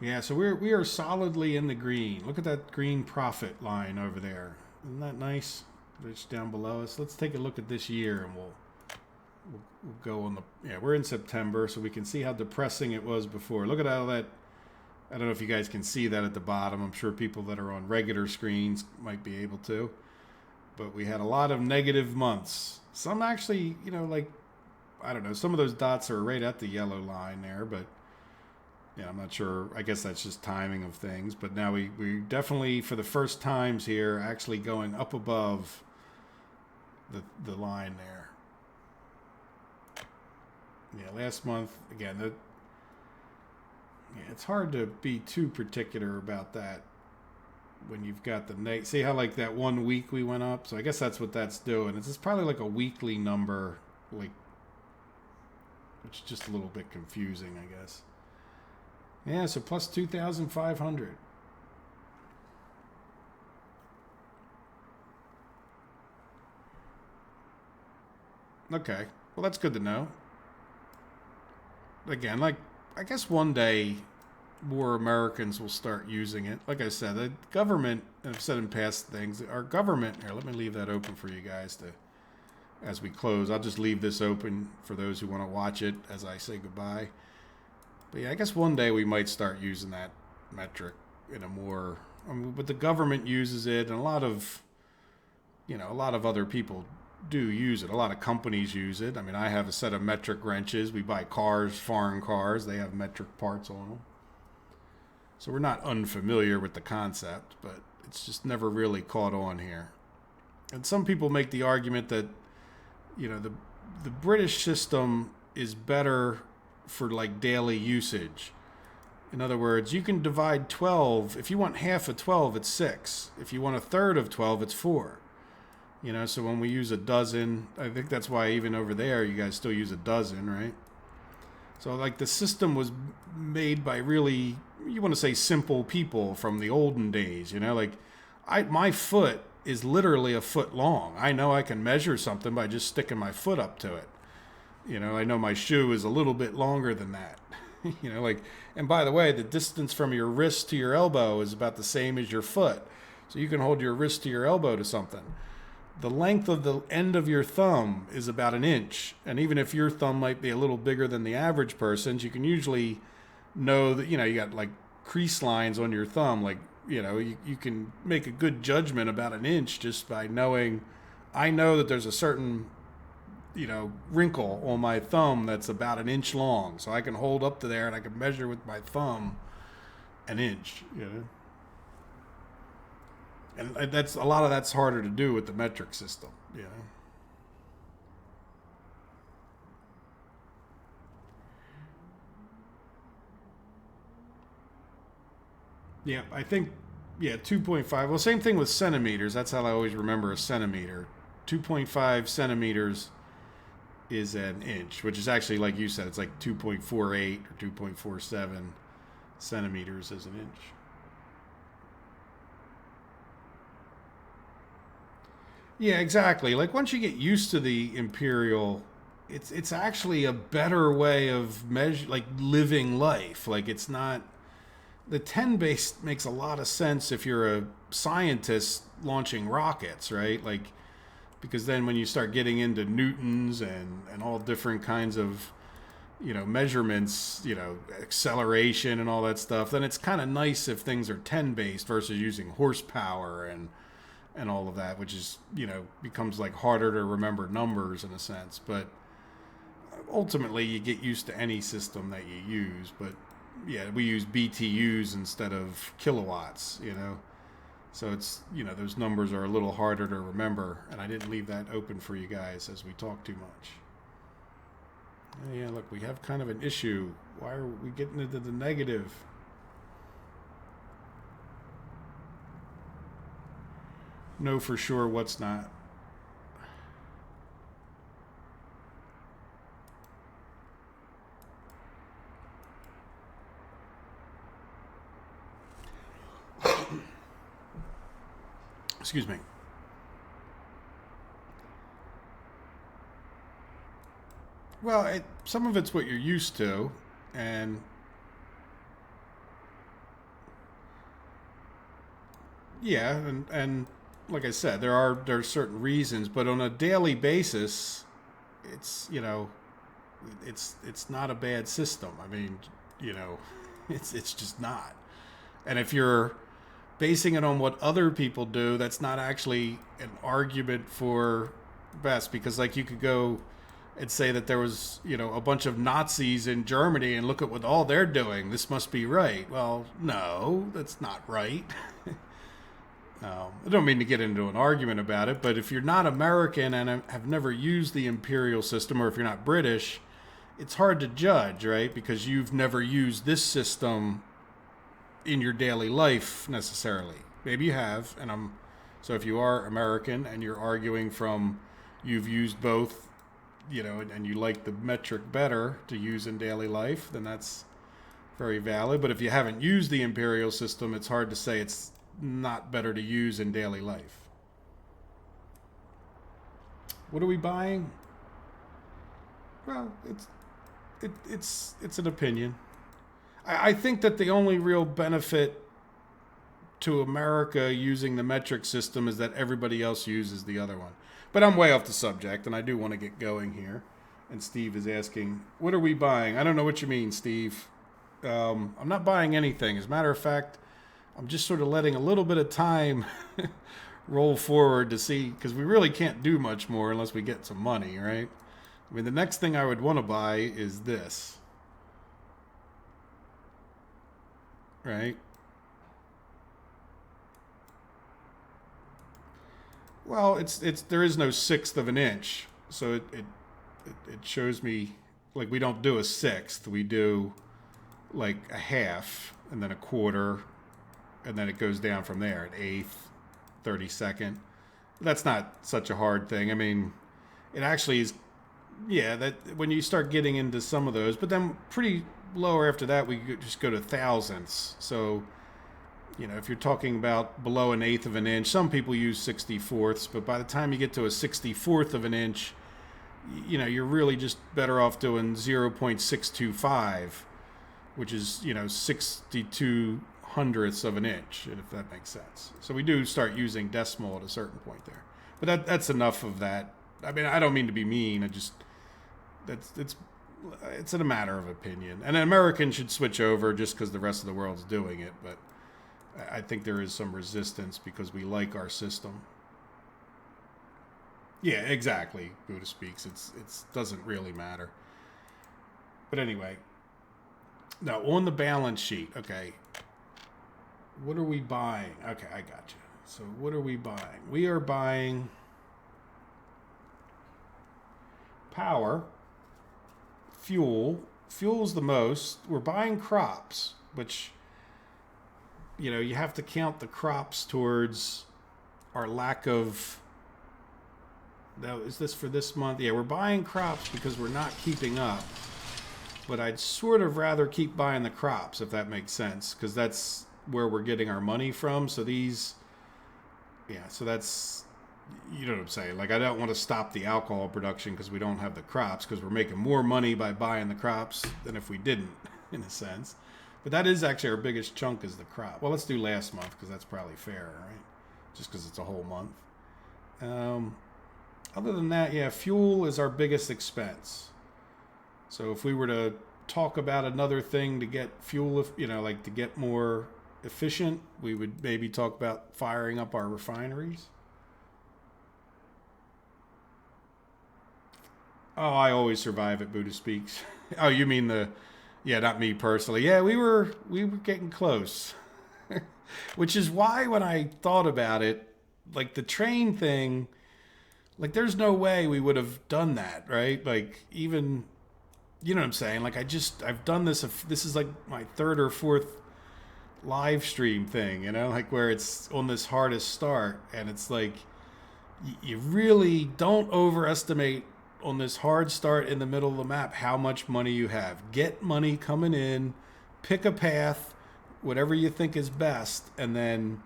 Yeah, so we are solidly in the green. Look at that green profit line over there. Isn't that nice? It's down below us. Let's take a look at this year, and we'll go on the... Yeah, we're in September, so we can see how depressing it was before. Look at all that... I don't know if you guys can see that at the bottom. I'm sure people that are on regular screens might be able to. But we had a lot of negative months. Some actually, I don't know. Some of those dots are right at the yellow line there, but... Yeah, I'm not sure. I guess that's just timing of things. But now we definitely, for the first times here, actually going up above the line there. Yeah, last month, again, it's hard to be too particular about that when you've got the... See how, like, that 1 week we went up? So I guess that's what that's doing. It's probably like a weekly number, which is just a little bit confusing, I guess. Yeah, so plus 2,500. Okay, well, that's good to know. Again, I guess one day more Americans will start using it. Like I said, the government, and I've said in past things, our government... Here, let me leave that open for you guys as we close. I'll just leave this open for those who want to watch it as I say goodbye. But yeah, I guess one day we might start using that metric in a more... but the government uses it, and a lot of other people do use it. A lot of companies use it. I mean, I have a set of metric wrenches. We buy cars, foreign cars. They have metric parts on them. So we're not unfamiliar with the concept, but it's just never really caught on here. And some people make the argument that, the British system is better for like daily usage. In other words, you can divide 12. If you want half of 12, it's 6. If you want a third of 12, it's 4. So when we use a dozen, I think that's why even over there you guys still use a dozen, right? So like the system was made by really, you want to say, simple people from the olden days, my foot is literally a foot long. I know I can measure something by just sticking my foot up to it. I know my shoe is a little bit longer than that. And by the way, the distance from your wrist to your elbow is about the same as your foot. So you can hold your wrist to your elbow to something. The length of the end of your thumb is about 1 inch. And even if your thumb might be a little bigger than the average person's, you can usually know that, you got like crease lines on your thumb. Like, you can make a good judgment about 1 inch just by knowing, I know that there's a certain... wrinkle on my thumb that's about 1 inch long. So I can hold up to there and I can measure with my thumb 1 inch, And that's a lot of that's harder to do with the metric system, you know. Yeah, I think, yeah, 2.5. Well, same thing with centimeters. That's how I always remember a centimeter. 2.5 centimeters is an inch, which is actually, like you said, it's like 2.48 or 2.47 centimeters is an inch. Yeah, exactly. Like once you get used to the imperial, it's actually a better way of measure like living life. Like it's not the 10 base makes a lot of sense if you're a scientist launching rockets, right? Like because then when you start getting into newtons and all different kinds of measurements, acceleration and all that stuff, then it's kind of nice if things are 10 based versus using horsepower and all of that, which is becomes like harder to remember numbers in a sense. But ultimately, you get used to any system that you use. But yeah, we use BTUs instead of kilowatts. So it's those numbers are a little harder to remember, and I didn't leave that open for you guys as we talk too much. Yeah, look, we have kind of an issue. Why are we getting into the negative? Know for sure what's not. Excuse me. Well, some of it's what you're used to, and yeah, and like I said, there are certain reasons, but on a daily basis, it's it's not a bad system. I mean, you know, it's just not. And if you're basing it on what other people do, that's not actually an argument for best, because like you could go and say that there was a bunch of Nazis in Germany and look at what all they're doing. This must be right. Well, no, that's not right. I don't mean to get into an argument about it, but if you're not American and have never used the imperial system, or if you're not British, it's hard to judge, right? Because you've never used this system in your daily life necessarily. Maybe you have, so if you are American and you're arguing from you've used both, and you like the metric better to use in daily life, then that's very valid. But if you haven't used the imperial system, it's hard to say it's not better to use in daily life. What are we buying? Well, it's an opinion. I think that the only real benefit to America using the metric system is that everybody else uses the other one. But I'm way off the subject, and I do want to get going here. And Steve is asking, what are we buying? I don't know what you mean, Steve. I'm not buying anything. As a matter of fact, I'm just sort of letting a little bit of time roll forward to see, because we really can't do much more unless we get some money, right? I mean, the next thing I would want to buy is this. Right? Well, it's there is no sixth of an inch, so it shows me like we don't do a sixth, we do like a half, and then a quarter, and then it goes down from there, an eighth, 32nd. That's not such a hard thing. I mean, it actually is. Yeah, that when you start getting into some of those, but then pretty lower after that, we just go to thousandths. So, if you're talking about below an eighth of an inch, some people use 64ths, but by the time you get to a 64th of an inch, you're really just better off doing 0.625, which is, 62 hundredths of an inch, if that makes sense. So we do start using decimal at a certain point there. But that's enough of that. I mean, I don't mean to be mean. I just, it's a matter of opinion. And an American should switch over just because the rest of the world's doing it. But I think there is some resistance because we like our system. Yeah, exactly. Buddha speaks. It's doesn't really matter. But anyway, now on the balance sheet, okay. What are we buying? Okay, I got you. So what are we buying? We are buying power, fuel. Fuel's the most. We're buying crops, which, you know, you have to count the crops towards our lack of... Now, is this for this month? Yeah, we're buying crops because we're not keeping up. But I'd sort of rather keep buying the crops, if that makes sense, because that's where we're getting our money from. So these... Yeah, so that's... You know what I'm saying? Like, I don't want to stop the alcohol production because we don't have the crops, because we're making more money by buying the crops than if we didn't, in a sense. But that is actually our biggest chunk, is the crop. Well, let's do last month because that's probably fair, right? Just because it's a whole month. Other than that, yeah, fuel is our biggest expense. So if we were to talk about another thing to get fuel, you know, like to get more efficient, we would maybe talk about firing up our refineries. Oh, I always survive at Buddha Speaks. Oh, you mean the... Yeah, not me personally. Yeah, we were getting close. Which is why when I thought about it, like the train thing, like there's no way we would have done that, right? Like even, you know what I'm saying? Like I've done this. This is like my third or fourth live stream thing, you know, like where it's on this hardest start. And it's like, you really don't overestimate on this hard start in the middle of the map how much money you have. Get money coming in, pick a path, whatever you think is best, and then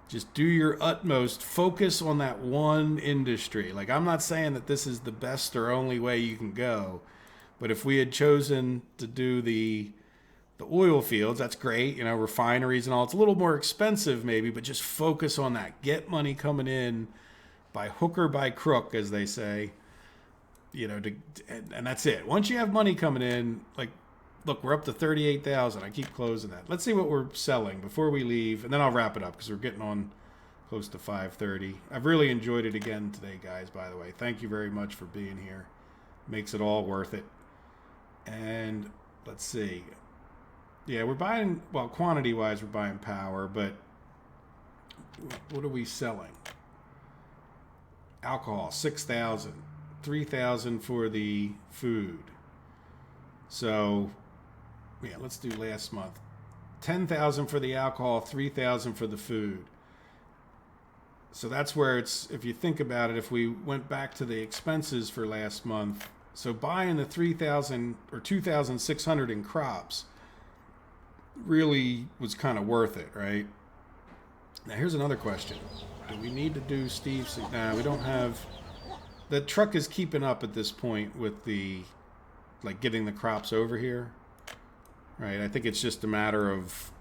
just do your utmost. Focus on that one industry. Like, I'm not saying that this is the best or only way you can go, but if we had chosen to do the oil fields, that's great, you know, refineries and all. It's a little more expensive maybe, but just focus on that. Get money coming in by hook or by crook, as they say. You know, and that's it. Once you have money coming in, like, look, we're up to 38,000. I keep closing that. Let's see what we're selling before we leave, and then I'll wrap it up because we're getting on close to 5:30. I've really enjoyed it again today, guys, by the way. Thank you very much for being here. Makes it all worth it. And let's see. Yeah, we're buying, well, quantity-wise, we're buying power, but what are we selling? Alcohol, 6,000. 3,000 for the food. So, yeah, let's do last month. 10,000 for the alcohol, 3,000 for the food. So that's where it's, if you think about it, if we went back to the expenses for last month, so buying the 3,000 or 2,600 in crops really was kind of worth it, right? Now, here's another question. Do we need to do Steve's? Nah, we don't have... The truck is keeping up at this point with the, like, getting the crops over here, right? I think it's just a matter of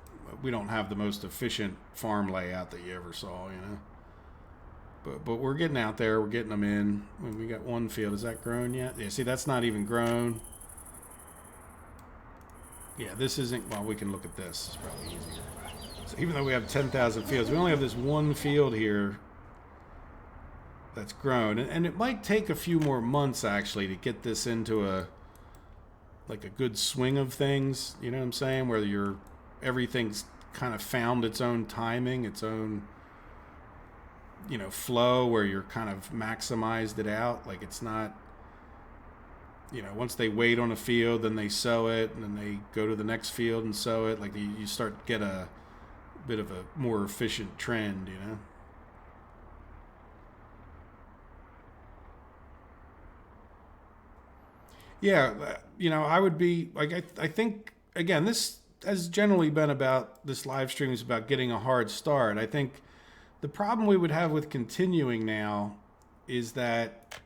we don't have the most efficient farm layout that you ever saw, you know. But we're getting out there. We're getting them in. We got one field. Is that grown yet? Yeah, see, that's not even grown. Yeah, this isn't... Well, we can look at this. It's probably easier. So even though we have 10,000 fields, we only have this one field here that's grown, and it might take a few more months actually to get this into a good swing of things, you know what I'm saying, where everything's kind of found its own timing, its own, you know, flow, where you're kind of maximized it out. Like, it's not, you know, once they wait on a field, then they sow it, and then they go to the next field and sow it. Like, you start to get a bit of a more efficient trend, you know. Yeah, you know, I would be like, I think, again, this has generally been about, this live stream is about getting a hard start. I think the problem we would have with continuing now is that,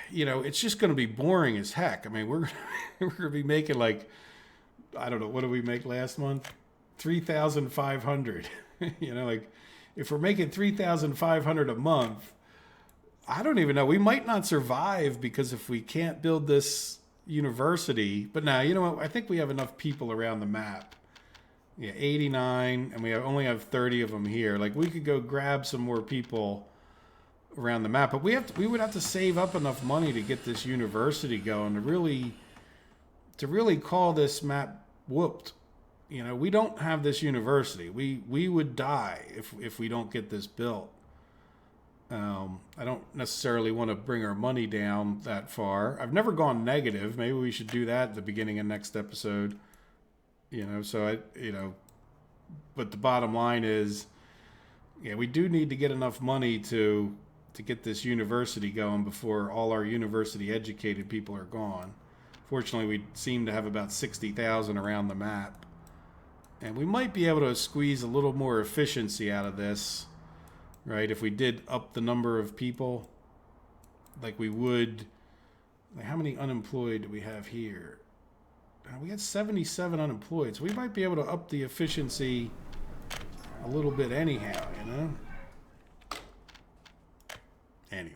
you know, it's just going to be boring as heck. I mean, we're going to be making, like, I don't know, what did we make last month? 3,500. You know, like, if we're making 3,500 a month, I don't even know. We might not survive, because if we can't build this university, but now, you know what? I think we have enough people around the map. Yeah, 89, and we only have 30 of them here. Like, we could go grab some more people around the map, but we would have to save up enough money to get this university going to really call this map whooped. You know, we don't have this university. We would die if we don't get this built. I don't necessarily want to bring our money down that far. I've never gone negative. Maybe we should do that at the beginning of next episode. You know, but the bottom line is, yeah, we do need to get enough money to get this university going before all our university educated people are gone. Fortunately, we seem to have about 60,000 around the map. And we might be able to squeeze a little more efficiency out of this, right? If we did up the number of people, like we would. Like, how many unemployed do we have here? We got 77 unemployed, so we might be able to up the efficiency a little bit anyhow, you know? Anyway.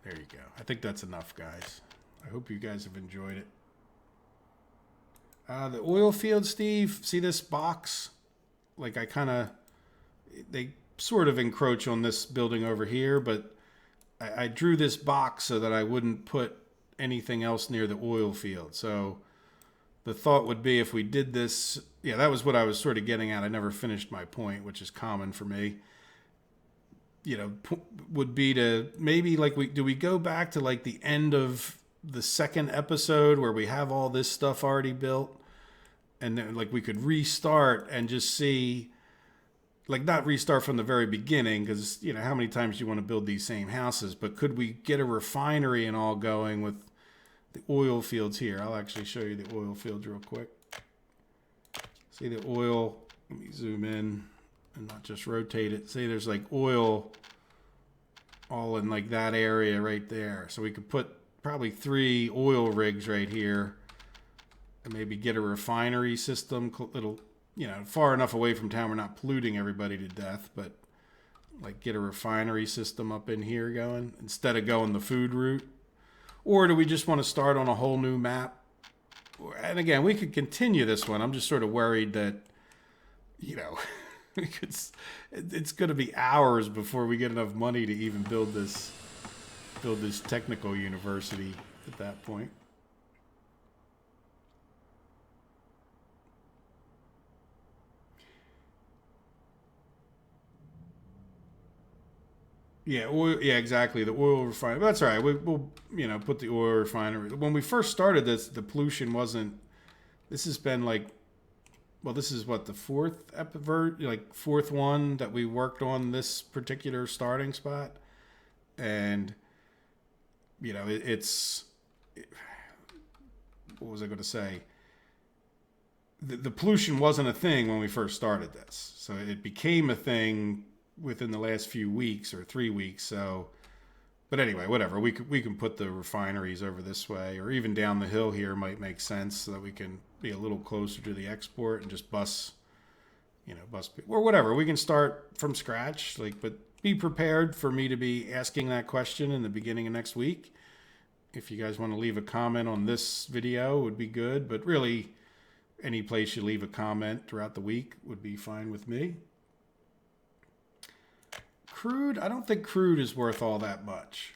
There you go. I think that's enough, guys. I hope you guys have enjoyed it. The oil field, Steve, see this box? Like they sort of encroach on this building over here, but I drew this box so that I wouldn't put anything else near the oil field. So the thought would be if we did this, yeah, that was what I was sort of getting at. I never finished my point, which is common for me. You know, would be to maybe do we go back to like the end of the second episode where we have all this stuff already built, and then like we could restart and just see, like not restart from the very beginning, because you know how many times do you want to build these same houses, but could we get a refinery and all going with the oil fields here? I'll actually show you the oil fields real quick. See the oil, let me zoom in and not just rotate it. See there's like oil all in like that area right there. So we could put probably 3 oil rigs right here and maybe get a refinery system, little, you know, far enough away from town we're not polluting everybody to death, but like get a refinery system up in here going instead of going the food route. Or do we just want to start on a whole new map? And again, we could continue this one. I'm just sort of worried that, you know, it's going to be hours before we get enough money to even build this technical university at that point. Yeah, oil. Yeah, exactly. The oil refinery. That's all right. We'll put the oil refinery. When we first started this, the pollution wasn't. This has been like, well, this is what the fourth one that we worked on this particular starting spot, and you know what was I going to say? The pollution wasn't a thing when we first started this, so it became a thing within the last few weeks or 3 weeks. So, but anyway, whatever. We can put the refineries over this way, or even down the hill here might make sense, so that we can be a little closer to the export and just bus or whatever. We can start from scratch, but be prepared for me to be asking that question in the beginning of next week. If you guys want to leave a comment on this video, would be good. But really, any place you leave a comment throughout the week would be fine with me. Crude, I don't think crude is worth all that much.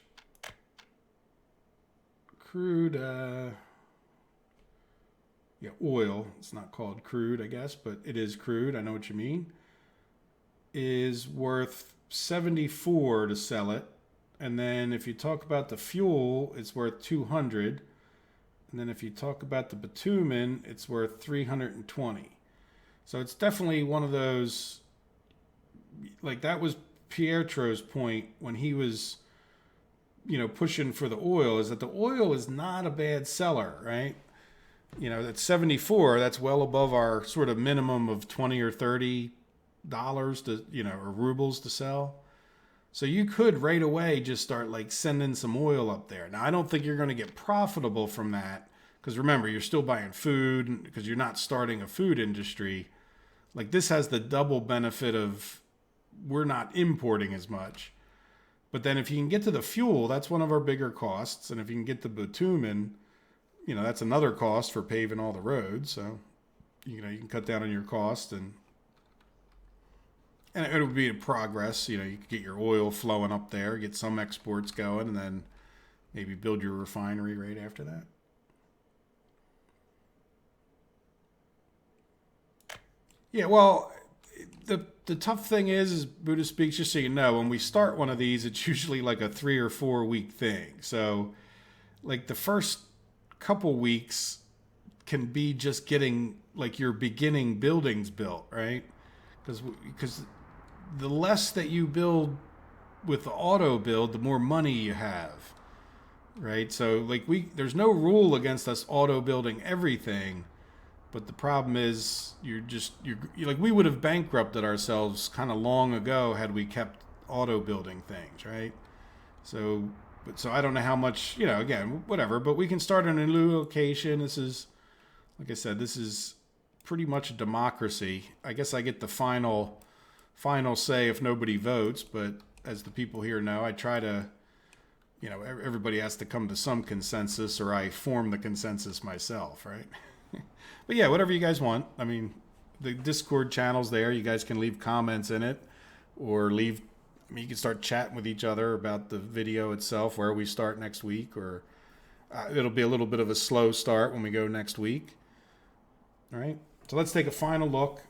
Crude, oil, it's not called crude, I guess, but it is crude, I know what you mean, is worth 74 to sell it. And then if you talk about the fuel, it's worth 200. And then if you talk about the bitumen, it's worth 320. So it's definitely one of those, like that was Pietro's point when he was, pushing for the oil, is that the oil is not a bad seller, right? At 74, that's well above our sort of minimum of $20 or $30 to, or rubles to sell. So you could right away just start sending some oil up there. Now, I don't think you're going to get profitable from that, because remember, you're still buying food, because you're not starting a food industry. This has the double benefit of we're not importing as much. But then if you can get to the fuel, that's one of our bigger costs. And if you can get the bitumen, that's another cost for paving all the roads. So, you can cut down on your cost, and it would be a progress. You could get your oil flowing up there, get some exports going, and then maybe build your refinery right after that. Yeah, well, the tough thing is Buddha speaks. Just so you know, when we start one of these, it's usually like a 3 or 4 week thing. So, like the first couple weeks can be just getting like your beginning buildings built, right? Because the less that you build with the auto build, the more money you have, right? So like there's no rule against us auto building everything, but the problem is you're like we would have bankrupted ourselves kind of long ago had we kept auto building things, right? So, so I don't know how much, again, whatever, but we can start in a new location. This is, like I said, this is pretty much a democracy. I guess I get the final say if nobody votes, but as the people here know, I try to, everybody has to come to some consensus or I form the consensus myself, right? But yeah, whatever you guys want. I mean, the Discord channel's there. You guys can leave comments in it or you can start chatting with each other about the video itself, where we start next week, or it'll be a little bit of a slow start when we go next week. All right. So let's take a final look.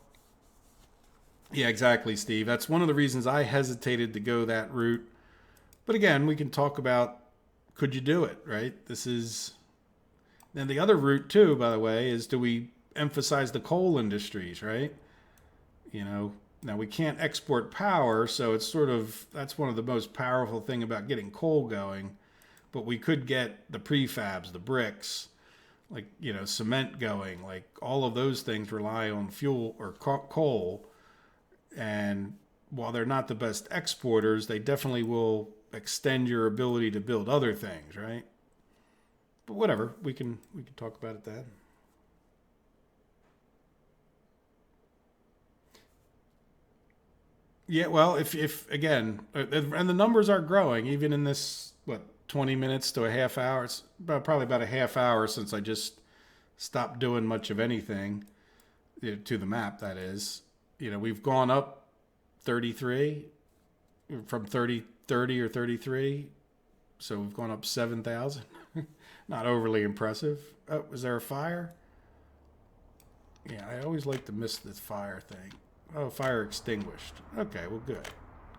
Yeah, exactly, Steve. That's one of the reasons I hesitated to go that route. But again, we can talk about, could you do it, right? Then the other route too, by the way, is do we emphasize the coal industries, right? Now we can't export power, so that's one of the most powerful thing about getting coal going. But we could get the prefabs, the bricks, like, cement going, like all of those things rely on fuel or coal. And while they're not the best exporters, they definitely will extend your ability to build other things, right? But whatever, we can talk about it then. Yeah, well, if again, and the numbers are growing even in this 20 minutes to a half hour. It's probably about a half hour since I just stopped doing much of anything, to the map. That is, we've gone up 33 from 30 or 33, so we've gone up 7,000. Not overly impressive. Oh, was there a fire? Yeah, I always like to miss the fire thing. Oh, fire extinguished. Okay, well, good.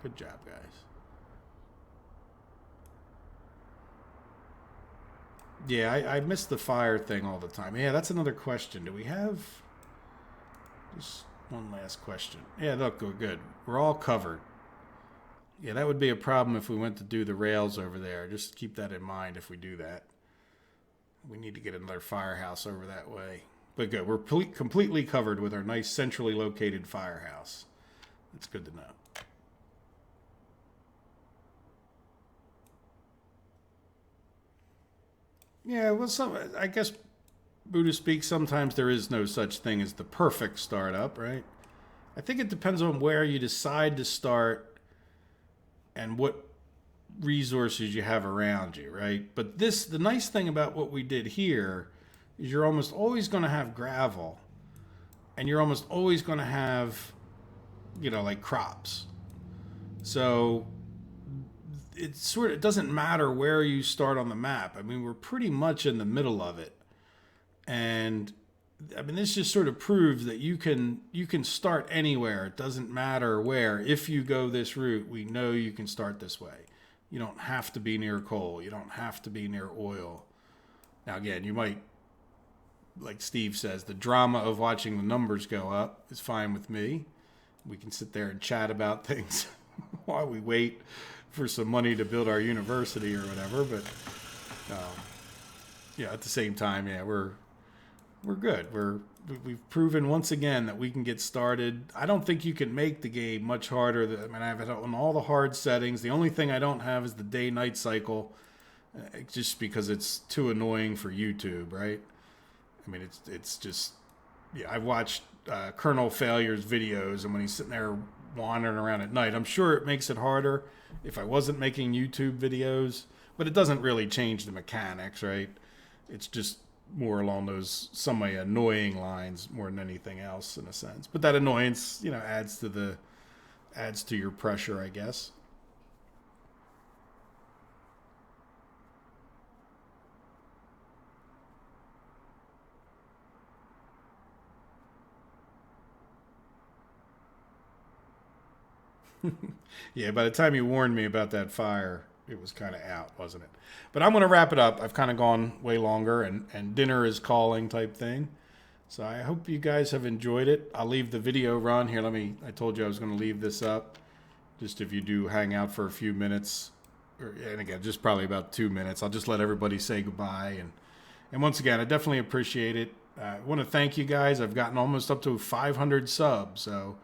Good job, guys. Yeah, I miss the fire thing all the time. Yeah, that's another question. Do we have just one last question? Yeah, look, we're good. We're all covered. Yeah, that would be a problem if we went to do the rails over there. Just keep that in mind if we do that. We need to get another firehouse over that way. But good, we're completely covered with our nice centrally located firehouse. That's good to know. Yeah, well, I guess Buddha speaks, sometimes there is no such thing as the perfect startup, right? I think it depends on where you decide to start and what resources you have around you, right? But the nice thing about what we did here is you're almost always going to have gravel, and you're almost always going to have, like crops. So it doesn't matter where you start on the map. I mean, we're pretty much in the middle of it. And I mean, this just sort of proves that you can start anywhere. It doesn't matter where. If you go this route, we know you can start this way. You don't have to be near coal. You don't have to be near oil. Now, again, you might, like Steve says, the drama of watching the numbers go up is fine with me. We can sit there and chat about things while we wait for some money to build our university or whatever. But yeah, at the same time, yeah, we're good. We've proven once again that we can get started. I don't think you can make the game much harder. I mean, I have it on all the hard settings. The only thing I don't have is the day-night cycle, just because it's too annoying for YouTube, right? I mean, it's just, yeah, I've watched Colonel Failure's videos, and when he's sitting there wandering around at night, I'm sure it makes it harder if I wasn't making YouTube videos, but it doesn't really change the mechanics, right? It's just more along those semi-annoying lines more than anything else, in a sense. But that annoyance, adds to your pressure, I guess. Yeah, by the time you warned me about that fire, it was kind of out, wasn't it? But I'm going to wrap it up. I've kind of gone way longer, and dinner is calling type thing. So I hope you guys have enjoyed it. I'll leave the video run here. I told you I was going to leave this up. Just if you do hang out for a few minutes, and again, just probably about 2 minutes, I'll just let everybody say goodbye. And once again, I definitely appreciate it. I want to thank you guys. I've gotten almost up to 500 subs. So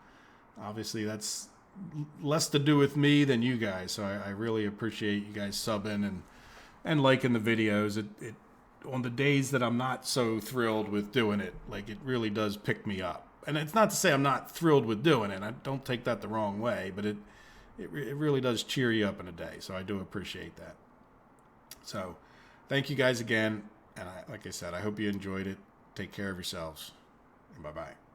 obviously that's less to do with me than you guys. So I really appreciate you guys subbing and liking the videos. It on the days that I'm not so thrilled with doing it, like it really does pick me up. And it's not to say I'm not thrilled with doing it. I don't take that the wrong way, but it really does cheer you up in a day. So I do appreciate that. So thank you guys again. And like I said, I hope you enjoyed it. Take care of yourselves. And bye-bye.